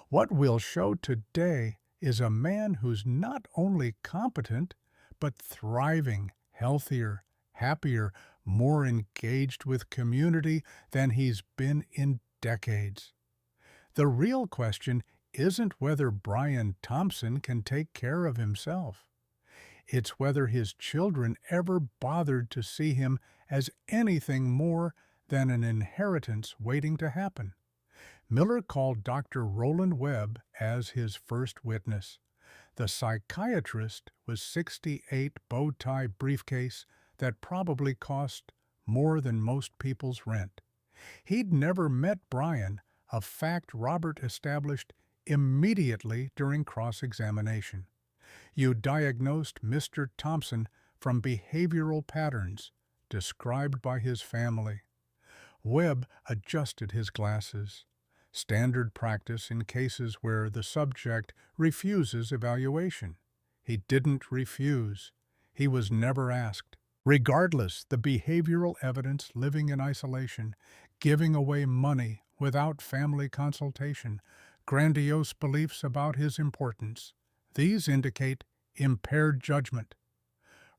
What we'll show today is a man who's not only competent, but thriving, healthier, happier, more engaged with community than he's been in decades. The real question isn't whether Brian Thompson can take care of himself. It's whether his children ever bothered to see him as anything more than an inheritance waiting to happen. Miller called Dr. Roland Webb as his first witness. The psychiatrist was 68 bow-tie briefcase that probably cost more than most people's rent. He'd never met Brian, a fact Robert established immediately during cross-examination. You diagnosed Mr. Thompson from behavioral patterns described by his family. Webb adjusted his glasses. Standard practice in cases where the subject refuses evaluation. He didn't refuse. He was never asked. Regardless, the behavioral evidence: living in isolation, giving away money without family consultation, grandiose beliefs about his importance. These indicate impaired judgment.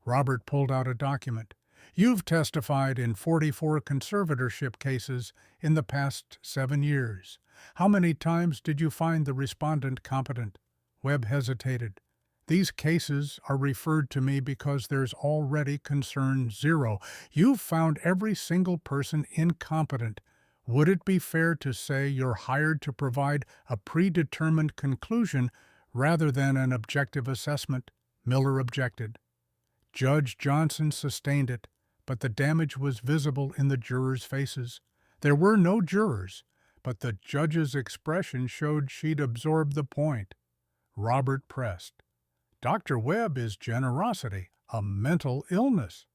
Robert pulled out a document. You've testified in 44 conservatorship cases in the past 7 years. How many times did you find the respondent competent? Webb hesitated. These cases are referred to me because there's already concern 0. You've found every single person incompetent. Would it be fair to say you're hired to provide a predetermined conclusion rather than an objective assessment? Miller objected. Judge Johnson sustained it, but the damage was visible in the jurors' faces. There were no jurors, but the judge's expression showed she'd absorbed the point. Robert pressed. Dr. Webb, is generosity a mental illness?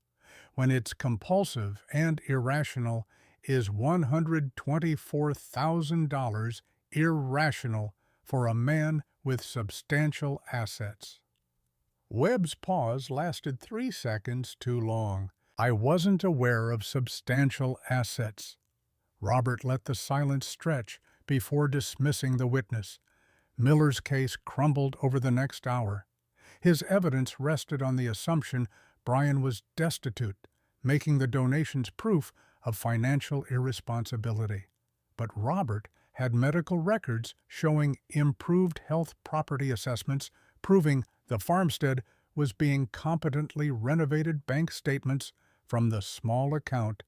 When it's compulsive and irrational, is $124,000 irrational for a man with substantial assets? Webb's pause lasted 3 seconds too long. I wasn't aware of substantial assets. Robert let the silence stretch before dismissing the witness. Miller's case crumbled over the next hour. His evidence rested on the assumption Brian was destitute, making the donations proof of financial irresponsibility. But Robert had medical records showing improved health property assessments, proving the farmstead was being competently renovated, bank statements from the small account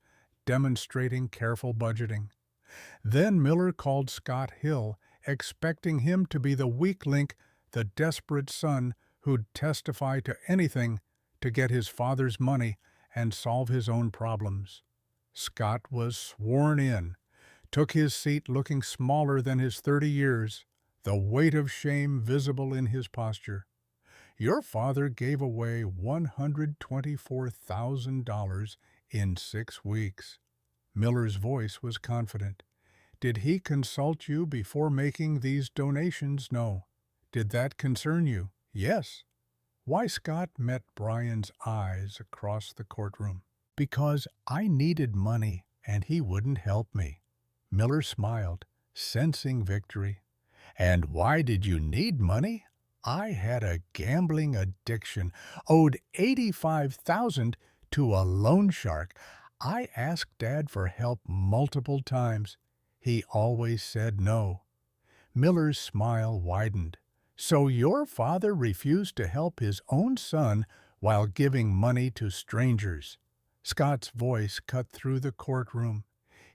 demonstrating careful budgeting. Then Miller called Scott Hill, expecting him to be the weak link, the desperate son who'd testify to anything to get his father's money and solve his own problems. Scott was sworn in, took his seat looking smaller than his 30 years, the weight of shame visible in his posture. Your father gave away $124,000 in 6 weeks. Miller's voice was confident. Did he consult you before making these donations? No. Did that concern you? Yes. Why? Scott met Brian's eyes across the courtroom. Because I needed money and he wouldn't help me. Miller smiled, sensing victory. And why did you need money? I had a gambling addiction, owed $85,000 to a loan shark. I asked Dad for help multiple times. He always said no. Miller's smile widened. So your father refused to help his own son while giving money to strangers. Scott's voice cut through the courtroom.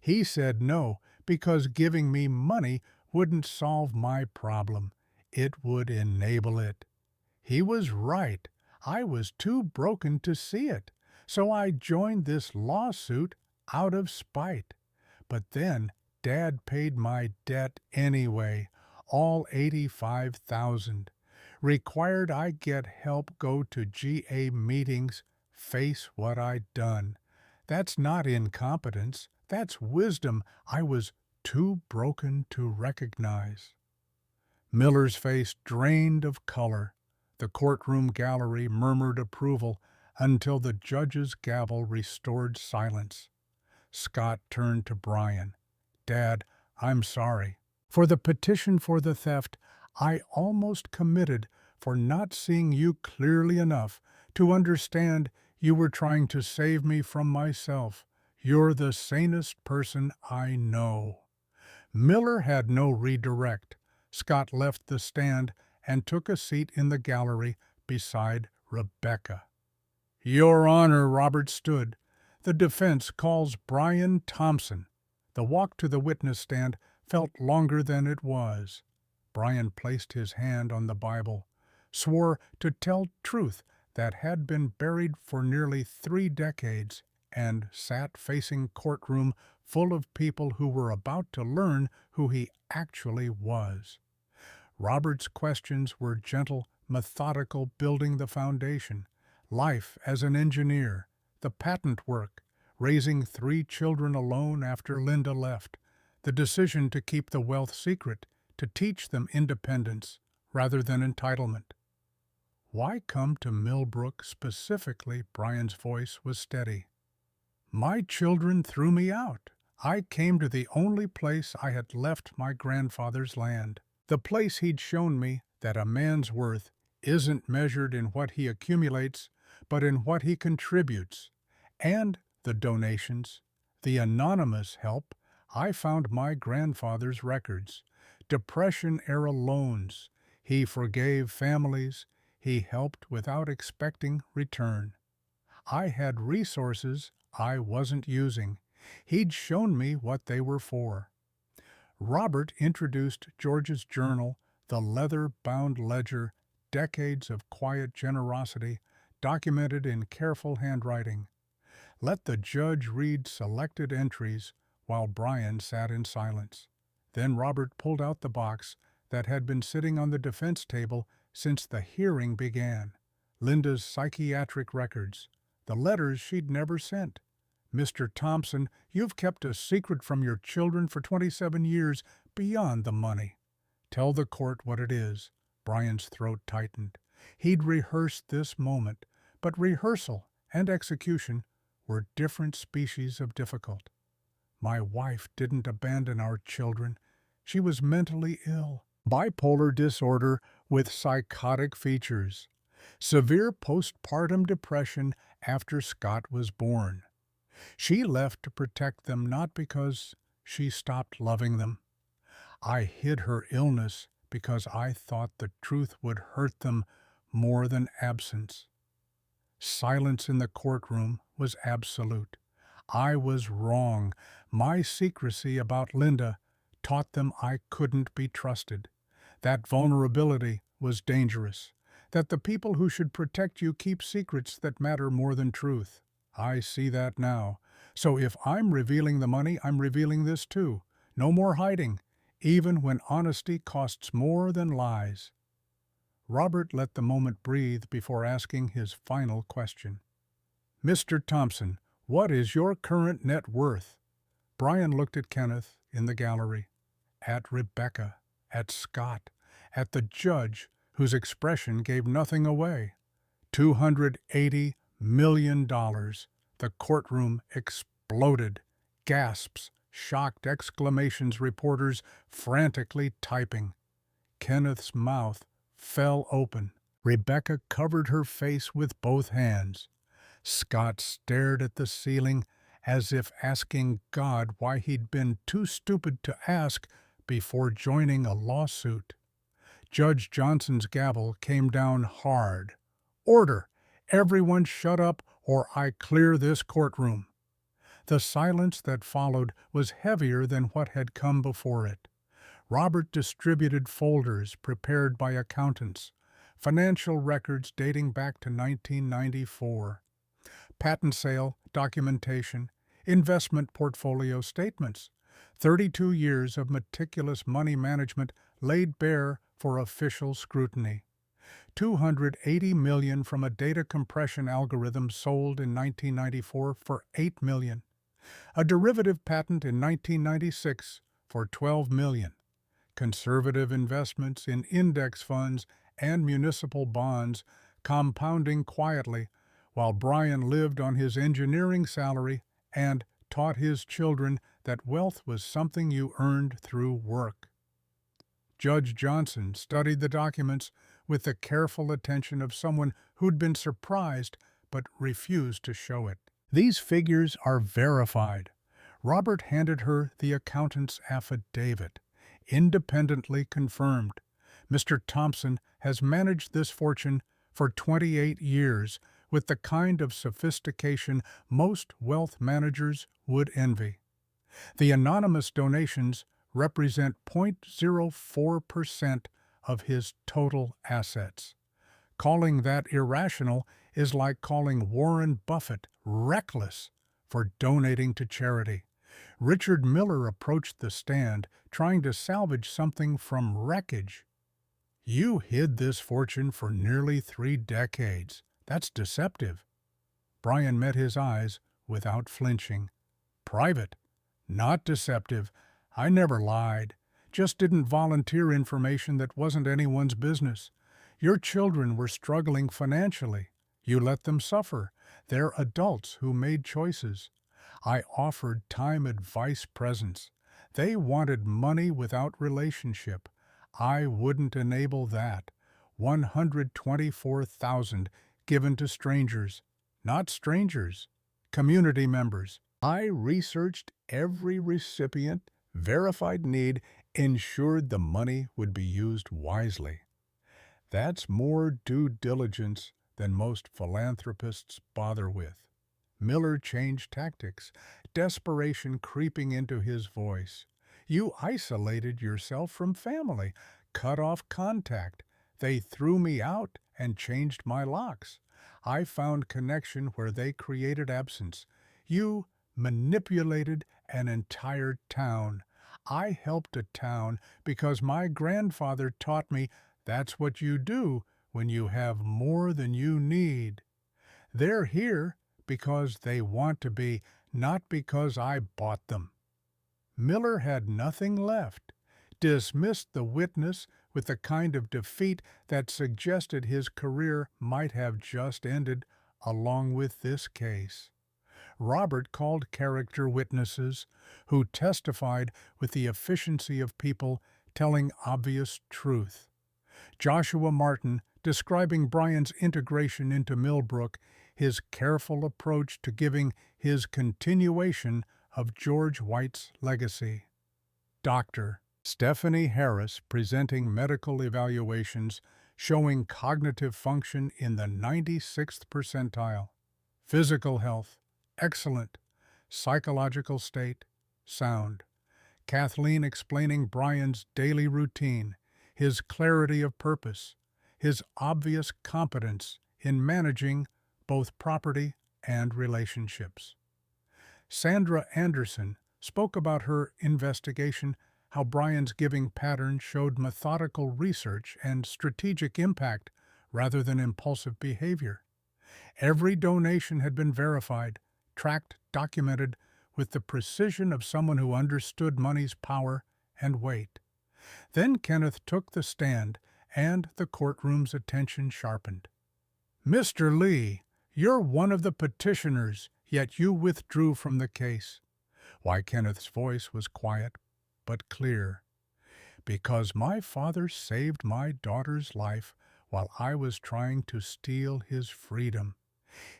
He said no because giving me money wouldn't solve my problem. It would enable it. He was right. I was too broken to see it, so I joined this lawsuit out of spite. But then Dad paid my debt anyway, all $85,000. Required I get help, go to GA meetings, face what I'd done. That's not incompetence, that's wisdom I was too broken to recognize. Miller's face drained of color. The courtroom gallery murmured approval until the judge's gavel restored silence. Scott turned to Brian. Dad, I'm sorry. For the petition for the theft, I almost committed for not seeing you clearly enough to understand you were trying to save me from myself. You're the sanest person I know. Miller had no redirect. Scott left the stand and took a seat in the gallery beside Rebecca. Your Honor, Robert stood. The defense calls Brian Thompson. The walk to the witness stand felt longer than it was. Brian placed his hand on the Bible, swore to tell truth that had been buried for nearly 3 decades, and sat facing courtroom full of people who were about to learn who he actually was. Robert's questions were gentle, methodical, building the foundation, life as an engineer, the patent work, raising 3 children alone after Linda left, the decision to keep the wealth secret, to teach them independence rather than entitlement. Why come to Millbrook specifically? Brian's voice was steady. My children threw me out. I came to the only place I had left my grandfather's land, the place he'd shown me that a man's worth isn't measured in what he accumulates, but in what he contributes. And the donations, the anonymous help, I found my grandfather's records, Depression-era loans. He forgave families. He helped without expecting return. I had resources I wasn't using. He'd shown me what they were for. Robert introduced George's journal, the leather-bound ledger, decades of quiet generosity, documented in careful handwriting. Let the judge read selected entries while Brian sat in silence. Then Robert pulled out the box that had been sitting on the defense table since the hearing began. Linda's psychiatric records, the letters she'd never sent. Mr. Thompson, you've kept a secret from your children for 27 years beyond the money. Tell the court what it is. Brian's throat tightened. He'd rehearsed this moment, but rehearsal and execution were different species of difficult. My wife didn't abandon our children. She was mentally ill. Bipolar disorder with psychotic features. Severe postpartum depression after Scott was born. She left to protect them, not because she stopped loving them. I hid her illness because I thought the truth would hurt them more than absence. Silence in the courtroom was absolute. I was wrong. My secrecy about Linda taught them I couldn't be trusted. That vulnerability was dangerous. that the people who should protect you keep secrets that matter more than truth. I see that now. So if I'm revealing the money, I'm revealing this too. No more hiding, even when honesty costs more than lies. Robert let the moment breathe before asking his final question. Mr. Thompson, what is your current net worth? Brian looked at Kenneth in the gallery, at Rebecca, at Scott, at the judge, whose expression gave nothing away. $280 million. The courtroom exploded. Gasps, shocked exclamations, reporters frantically typing. Kenneth's mouth fell open. Rebecca covered her face with both hands. Scott stared at the ceiling as if asking God why he'd been too stupid to ask before joining a lawsuit. Judge Johnson's gavel came down hard. Order! Everyone shut up or I clear this courtroom. The silence that followed was heavier than what had come before it. Robert distributed folders prepared by accountants, financial records dating back to 1994, patent sale documentation, investment portfolio statements, 32 years of meticulous money management laid bare for official scrutiny. $280 million from a data compression algorithm sold in 1994 for $8 million. A derivative patent in 1996 for $12 million. Conservative investments in index funds and municipal bonds compounding quietly while Brian lived on his engineering salary and taught his children that wealth was something you earned through work. Judge Johnson studied the documents with the careful attention of someone who'd been surprised but refused to show it. These figures are verified. Robert handed her the accountant's affidavit, independently confirmed. Mr. Thompson has managed this fortune for 28 years with the kind of sophistication most wealth managers would envy. The anonymous donations represent 0.04% of his total assets. Calling that irrational is like calling Warren Buffett reckless for donating to charity. Richard Miller approached the stand trying to salvage something from wreckage. You hid this fortune for nearly 3 decades. That's deceptive. Brian met his eyes without flinching. Private, not deceptive. I never lied. Just didn't volunteer information that wasn't anyone's business. Your children were struggling financially. You let them suffer. They're adults who made choices. I offered time advice presence. They wanted money without relationship. I wouldn't enable that. 124,000 given to strangers. Not strangers. Community members. I researched every recipient, verified need, ensured the money would be used wisely. That's more due diligence than most philanthropists bother with. Miller changed tactics, desperation creeping into his voice. You isolated yourself from family, cut off contact. They threw me out and changed my locks. I found connection where they created absence. You manipulated an entire town. I helped a town because my grandfather taught me that's what you do when you have more than you need. They're here because they want to be, not because I bought them. Miller had nothing left, dismissed the witness with the kind of defeat that suggested his career might have just ended along with this case. Robert called character witnesses who testified with the efficiency of people telling obvious truth. Joshua Martin describing Brian's integration into Millbrook, his careful approach to giving his continuation of George White's legacy. Dr. Stephanie Harris presenting medical evaluations showing cognitive function in the 96th percentile. Physical health, excellent. Psychological state, sound. Kathleen explaining Brian's daily routine, his clarity of purpose, his obvious competence in managing both property and relationships. Sandra Anderson spoke about her investigation, how Brian's giving pattern showed methodical research and strategic impact rather than impulsive behavior. Every donation had been verified, tracked, documented with the precision of someone who understood money's power and weight. Then Kenneth took the stand, and the courtroom's attention sharpened. "Mr. Lee, you're one of the petitioners, yet you withdrew from the case." Why, Kenneth's voice was quiet but clear. "Because my father saved my daughter's life while I was trying to steal his freedom.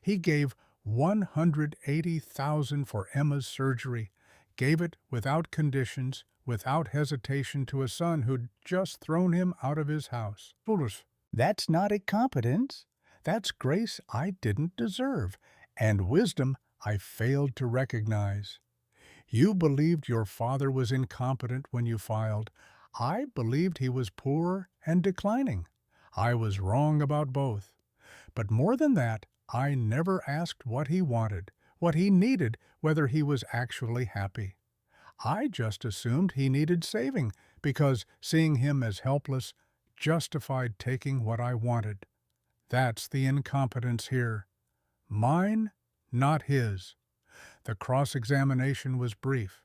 He gave $180,000 for Emma's surgery, gave it without conditions, without hesitation to a son who'd just thrown him out of his house. Foolish. That's not incompetence. That's grace I didn't deserve, and wisdom I failed to recognize. You believed your father was incompetent when you filed. I believed he was poor and declining. I was wrong about both. But more than that, I never asked what he wanted, what he needed, whether he was actually happy. I just assumed he needed saving, because seeing him as helpless justified taking what I wanted. That's the incompetence here. Mine, not his." The cross-examination was brief.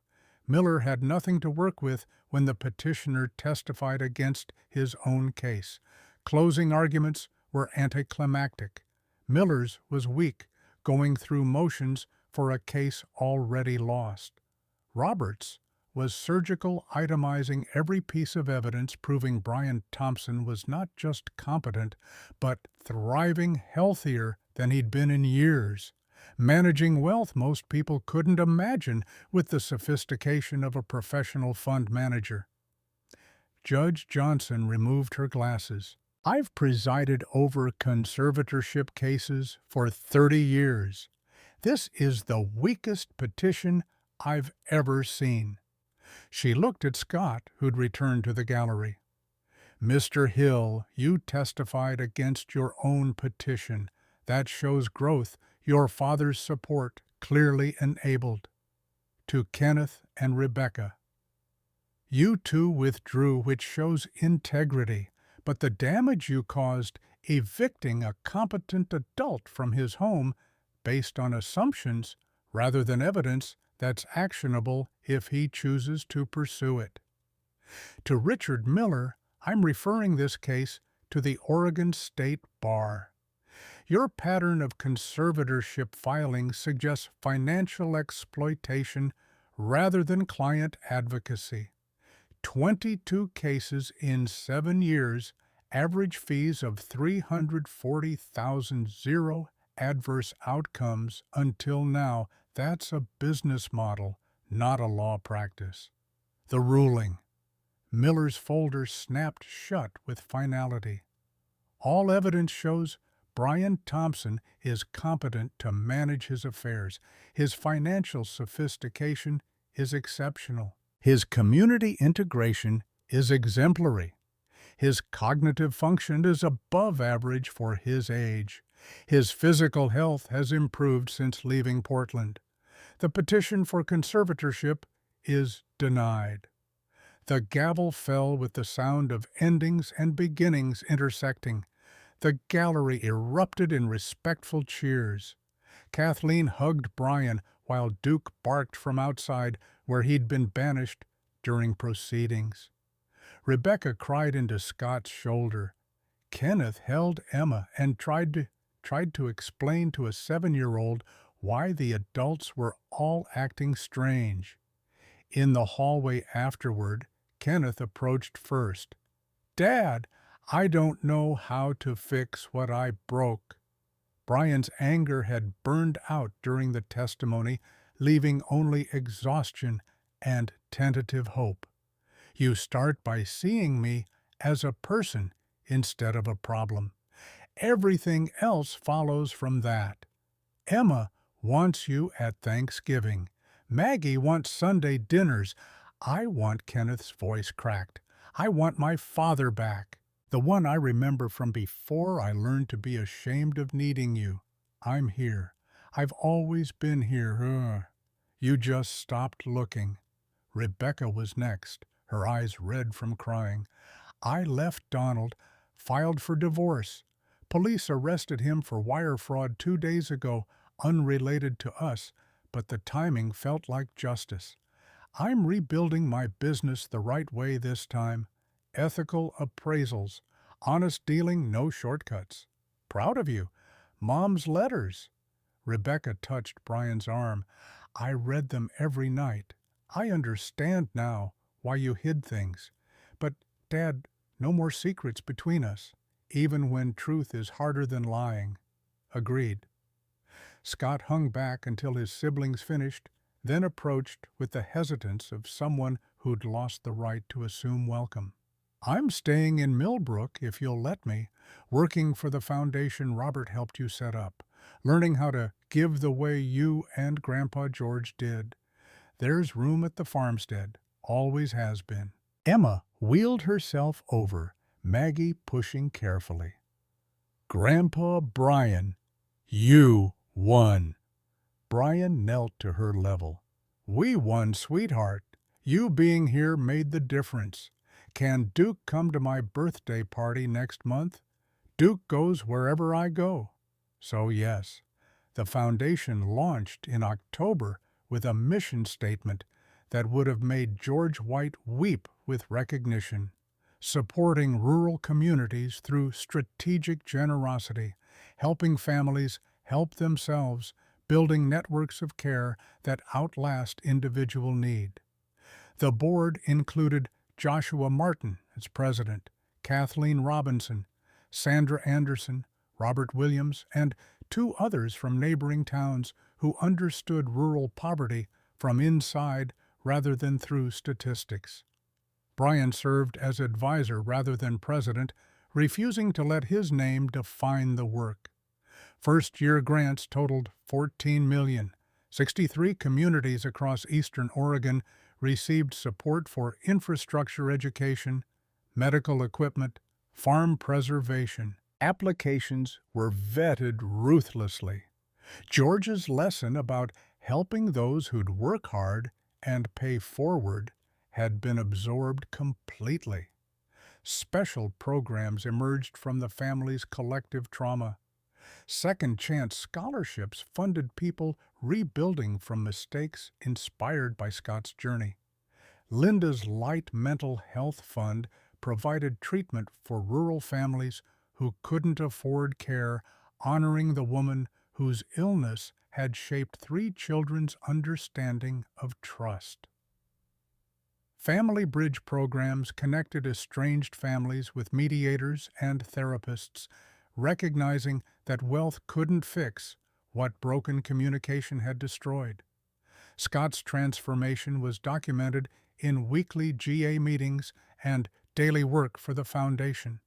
Miller had nothing to work with when the petitioner testified against his own case. Closing arguments were anticlimactic. Miller's was weak, going through motions for a case already lost. Roberts was surgical, itemizing every piece of evidence proving Brian Thompson was not just competent, but thriving, healthier than he'd been in years, managing wealth most people couldn't imagine with the sophistication of a professional fund manager. Judge Johnson removed her glasses. "I've presided over conservatorship cases for 30 years. This is the weakest petition I've ever seen." She looked at Scott, who'd returned to the gallery. "Mr. Hill, you testified against your own petition. That shows growth, your father's support, clearly enabled." To Kenneth and Rebecca. "You two withdrew, which shows integrity, but the damage you caused, evicting a competent adult from his home based on assumptions rather than evidence that's actionable if he chooses to pursue it." To Richard Miller, I'm referring this case to the Oregon State Bar. "Your pattern of conservatorship filing suggests financial exploitation rather than client advocacy. 22 cases in 7 years, average fees of $340,000, 0 adverse outcomes until now. That's a business model, not a law practice." The ruling. Miller's folder snapped shut with finality. "All evidence shows Brian Thompson is competent to manage his affairs. His financial sophistication is exceptional. His community integration is exemplary. His cognitive function is above average for his age. His physical health has improved since leaving Portland. The petition for conservatorship is denied." The gavel fell with the sound of endings and beginnings intersecting. The gallery erupted in respectful cheers. Kathleen hugged Brian while Duke barked from outside where he'd been banished during proceedings. Rebecca cried into Scott's shoulder. Kenneth held Emma and tried to explain to a 7-year-old why the adults were all acting strange. In the hallway afterward, Kenneth approached first. "Dad, I don't know how to fix what I broke." Brian's anger had burned out during the testimony, leaving only exhaustion and tentative hope. "You start by seeing me as a person instead of a problem. Everything else follows from that. Emma wants you at Thanksgiving. Maggie wants Sunday dinners. I want," Kenneth's voice cracked, "I want my father back." The one I remember from before I learned to be ashamed of needing you. I'm here. I've always been here. You just stopped looking. Rebecca was next, her eyes red from crying. I left Donald, filed for divorce. Police arrested him for wire fraud 2 days ago, unrelated to us, but the timing felt like justice. I'm rebuilding my business the right way this time. Ethical appraisals, honest dealing, no shortcuts. Proud of you. Mom's letters. Rebecca touched Brian's arm. I read them every night. I understand now why you hid things. But, Dad, no more secrets between us, even when truth is harder than lying. Agreed. Scott hung back until his siblings finished, then approached with the hesitance of someone who'd lost the right to assume welcome. I'm staying in Millbrook, if you'll let me, working for the foundation Robert helped you set up, learning how to give the way you and Grandpa George did. There's room at the farmstead, always has been. Emma wheeled herself over, Maggie pushing carefully. Grandpa Brian, you won. Brian knelt to her level. We won, sweetheart. You being here made the difference. Can Duke come to my birthday party next month? Duke goes wherever I go. So yes, the foundation launched in October with a mission statement that would have made George White weep with recognition, supporting rural communities through strategic generosity, helping families help themselves, building networks of care that outlast individual need. The board included Joshua Martin as president, Kathleen Robinson, Sandra Anderson, Robert Williams, and 2 others from neighboring towns who understood rural poverty from inside rather than through statistics. Brian served as advisor rather than president, refusing to let his name define the work. First-year grants totaled $14 million. 63 communities across eastern Oregon received support for infrastructure education, medical equipment, farm preservation. Applications were vetted ruthlessly. George's lesson about helping those who'd work hard and pay forward had been absorbed completely. Special programs emerged from the family's collective trauma. Second Chance scholarships funded people rebuilding from mistakes inspired by Scott's journey. Linda's Light Mental Health Fund provided treatment for rural families who couldn't afford care, honoring the woman whose illness had shaped 3 children's understanding of trust. Family Bridge programs connected estranged families with mediators and therapists, recognizing that wealth couldn't fix what broken communication had destroyed. Scott's transformation was documented in weekly GA meetings and daily work for the foundation.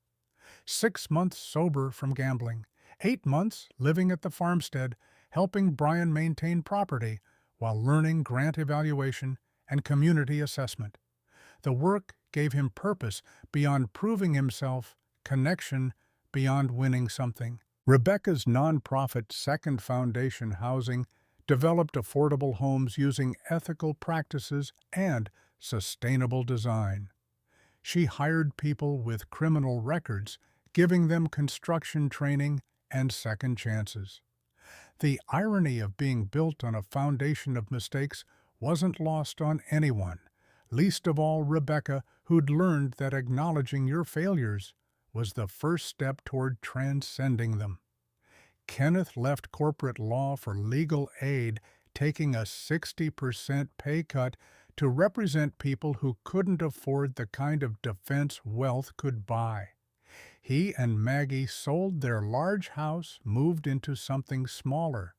6 months sober from gambling, 8 months living at the farmstead, helping Brian maintain property while learning grant evaluation and community assessment. The work gave him purpose beyond proving himself, connection beyond winning something. Rebecca's nonprofit Second Foundation Housing developed affordable homes using ethical practices and sustainable design. She hired people with criminal records, giving them construction training and second chances. The irony of being built on a foundation of mistakes wasn't lost on anyone, least of all Rebecca, who'd learned that acknowledging your failures was the first step toward transcending them. Kenneth left corporate law for legal aid, taking a 60% pay cut to represent people who couldn't afford the kind of defense wealth could buy. He and Maggie sold their large house, moved into something smaller,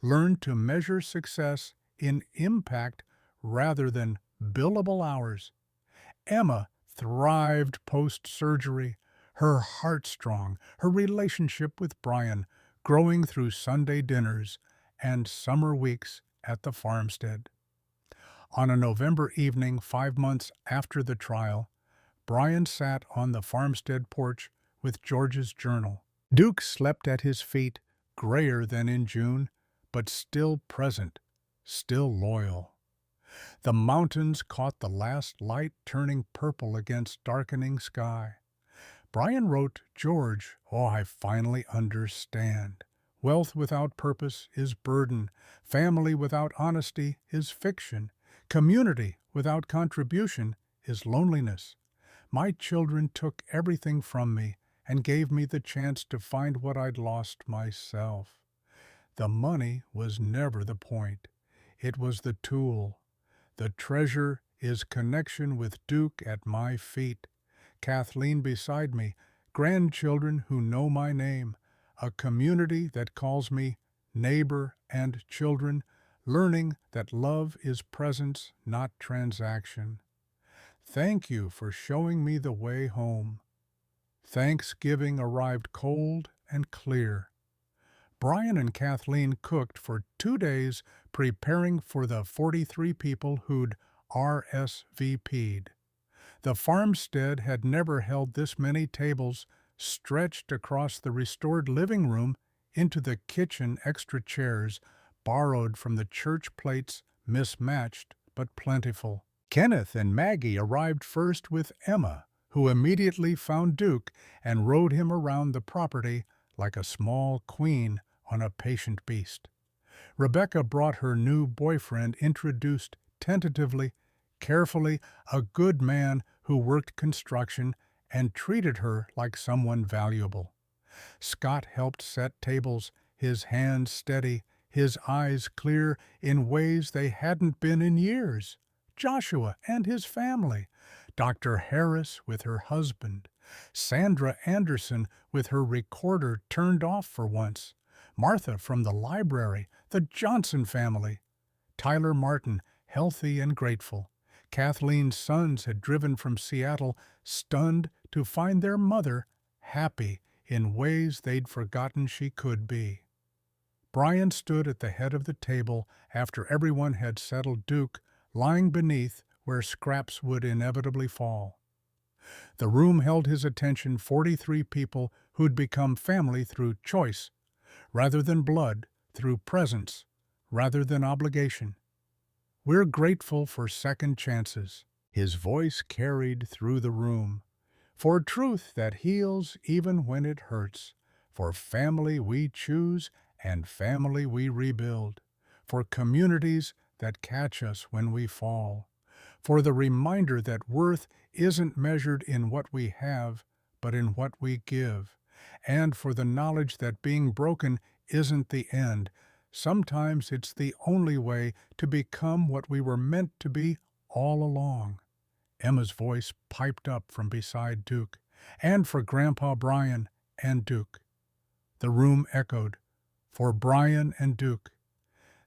learned to measure success in impact rather than billable hours. Emma thrived post-surgery, her heart strong, her relationship with Brian growing through Sunday dinners and summer weeks at the farmstead. On a November evening 5 months after the trial, Brian sat on the farmstead porch with George's journal. Duke slept at his feet, grayer than in June, but still present, still loyal. The mountains caught the last light turning purple against darkening sky. Brian wrote, George, oh, I finally understand. Wealth without purpose is burden. Family without honesty is fiction. Community without contribution is loneliness. My children took everything from me and gave me the chance to find what I'd lost myself. The money was never the point. It was the tool. The treasure is connection with Duke at my feet, Kathleen beside me, grandchildren who know my name, a community that calls me neighbor and children, learning that love is presence, not transaction. Thank you for showing me the way home. Thanksgiving arrived cold and clear. Brian and Kathleen cooked for 2 days, preparing for the 43 people who'd RSVP'd. The farmstead had never held this many tables stretched across the restored living room into the kitchen, extra chairs borrowed from the church plates, mismatched but plentiful. Kenneth and Maggie arrived first with Emma, who immediately found Duke and rode him around the property like a small queen on a patient beast. Rebecca brought her new boyfriend, introduced tentatively, carefully, a good man who worked construction and treated her like someone valuable. Scott helped set tables, his hands steady, his eyes clear in ways they hadn't been in years. Joshua and his family, Dr. Harris with her husband, Sandra Anderson with her recorder turned off for once, Martha from the library, the Johnson family, Tyler Martin, healthy and grateful. Kathleen's sons had driven from Seattle, stunned to find their mother happy in ways they'd forgotten she could be. Brian stood at the head of the table after everyone had settled, Duke lying beneath where scraps would inevitably fall. The room held his attention, 43 people who'd become family through choice, rather than blood, through presence, rather than obligation. We're grateful for second chances, his voice carried through the room, for truth that heals even when it hurts, for family we choose and family we rebuild, for communities that catch us when we fall, for the reminder that worth isn't measured in what we have, but in what we give, and for the knowledge that being broken isn't the end. Sometimes it's the only way to become what we were meant to be all along. Emma's voice piped up from beside Duke, and for Grandpa Brian and Duke. The room echoed, for Brian and Duke.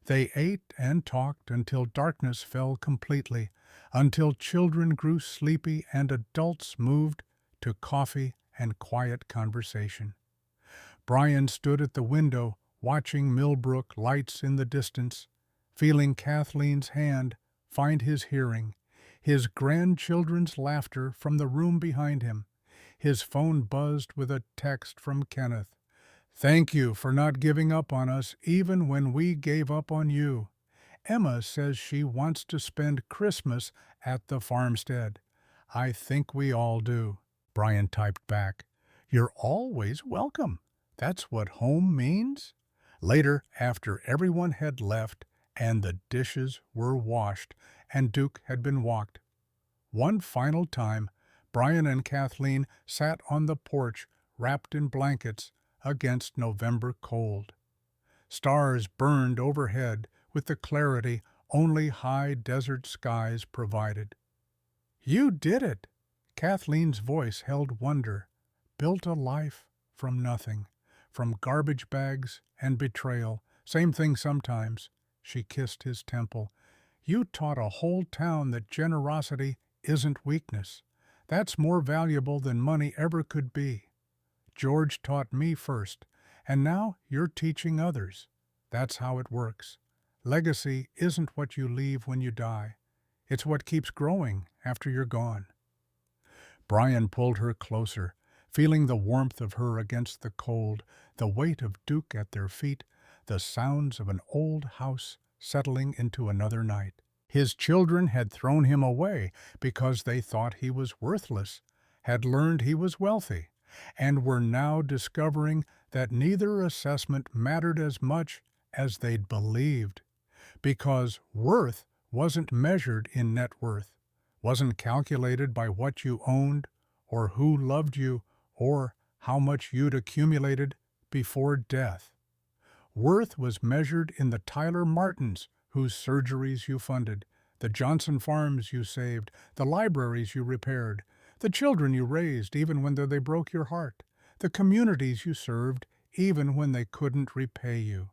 They ate and talked until darkness fell completely, until children grew sleepy and adults moved to coffee and quiet conversation. Brian stood at the window, watching Millbrook lights in the distance, feeling Kathleen's hand find his hearing, his grandchildren's laughter from the room behind him. His phone buzzed with a text from Kenneth. Thank you for not giving up on us even when we gave up on you. Emma says she wants to spend Christmas at the farmstead. I think we all do. Brian typed back. You're always welcome. That's what home means? Later, after everyone had left and the dishes were washed and Duke had been walked, one final time, Brian and Kathleen sat on the porch, wrapped in blankets, against November cold. Stars burned overhead with the clarity only high desert skies provided. You did it! Kathleen's voice held wonder. Built a life from nothing, from garbage bags and betrayal. Same thing sometimes. She kissed his temple. You taught a whole town that generosity isn't weakness. That's more valuable than money ever could be. George taught me first, and now you're teaching others. That's how it works. Legacy isn't what you leave when you die. It's what keeps growing after you're gone. Brian pulled her closer, feeling the warmth of her against the cold, the weight of Duke at their feet, the sounds of an old house settling into another night. His children had thrown him away because they thought he was worthless, had learned he was wealthy, and were now discovering that neither assessment mattered as much as they'd believed, because worth wasn't measured in net worth, wasn't calculated by what you owned, or who loved you, or how much you'd accumulated before death. Worth was measured in the Tyler Martins whose surgeries you funded, the Johnson farms you saved, the libraries you repaired, the children you raised even when they broke your heart, the communities you served even when they couldn't repay you,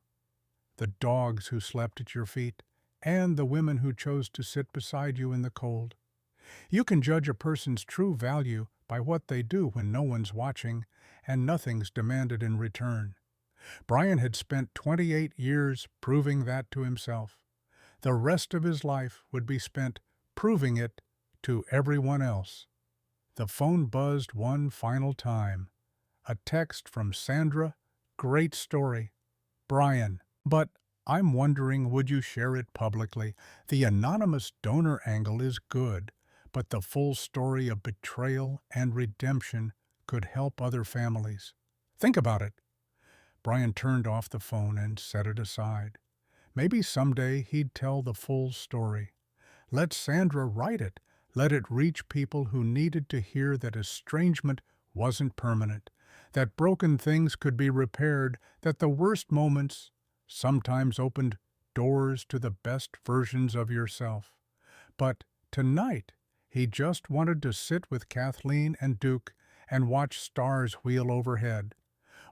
the dogs who slept at your feet, and the women who chose to sit beside you in the cold. You can judge a person's true value by what they do when no one's watching and nothing's demanded in return. Brian had spent 28 years proving that to himself. The rest of his life would be spent proving it to everyone else. The phone buzzed one final time. A text from Sandra. Great story, Brian. But I'm wondering, would you share it publicly? The anonymous donor angle is good, but the full story of betrayal and redemption could help other families. Think about it. Brian turned off the phone and set it aside. Maybe someday he'd tell the full story. Let Sandra write it. Let it reach people who needed to hear that estrangement wasn't permanent, that broken things could be repaired, that the worst moments sometimes opened doors to the best versions of yourself. But tonight, he just wanted to sit with Kathleen and Duke and watch stars wheel overhead.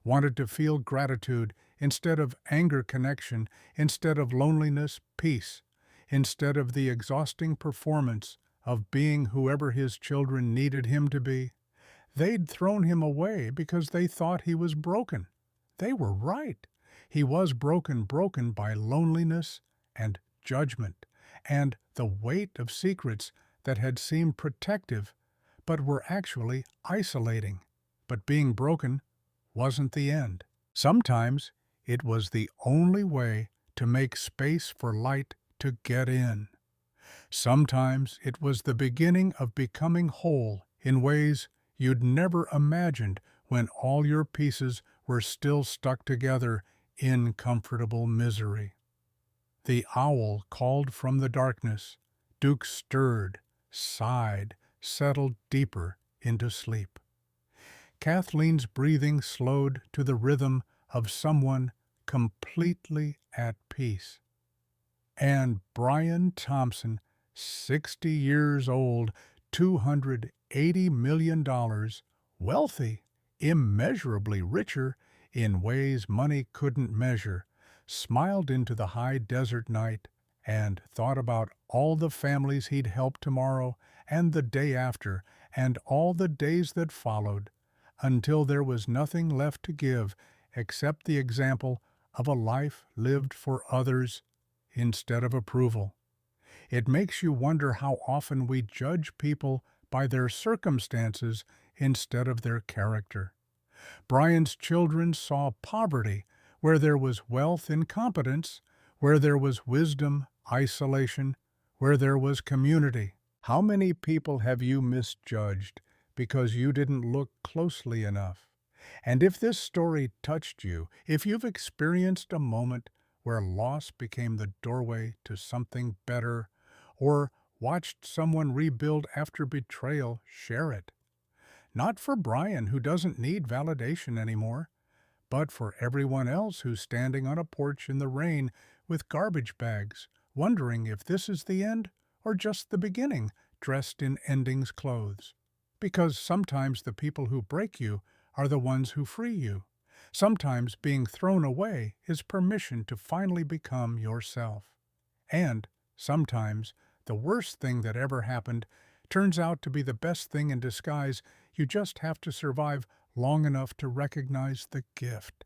Wanted to feel gratitude instead of anger, connection instead of loneliness, peace, instead of the exhausting performance of being whoever his children needed him to be. They'd thrown him away because they thought he was broken. They were right. He was broken by loneliness and judgment, and the weight of secrets that had seemed protective but were actually isolating. But being broken wasn't the end. Sometimes it was the only way to make space for light to get in. Sometimes it was the beginning of becoming whole in ways you'd never imagined when all your pieces were still stuck together in comfortable misery. The owl called from the darkness. Duke stirred, sighed, settled deeper into sleep. Kathleen's breathing slowed to the rhythm of someone completely at peace. And Brian Thompson, 60 years old, $280 million, wealthy, immeasurably richer in ways money couldn't measure, smiled into the high desert night and thought about all the families he'd help tomorrow and the day after and all the days that followed, until there was nothing left to give except the example of a life lived for others instead of approval. It makes you wonder how often we judge people by their circumstances instead of their character. Brian's children saw poverty where there was wealth, incompetence, where there was wisdom, isolation, where there was community. How many people have you misjudged because you didn't look closely enough? And if this story touched you, if you've experienced a moment where loss became the doorway to something better, or watched someone rebuild after betrayal, share it. Not for Brian, who doesn't need validation anymore, but for everyone else who's standing on a porch in the rain with garbage bags, wondering if this is the end or just the beginning, dressed in endings clothes. Because sometimes the people who break you are the ones who free you. Sometimes being thrown away is permission to finally become yourself. And sometimes the worst thing that ever happened turns out to be the best thing in disguise. You just have to survive long enough to recognize the gift.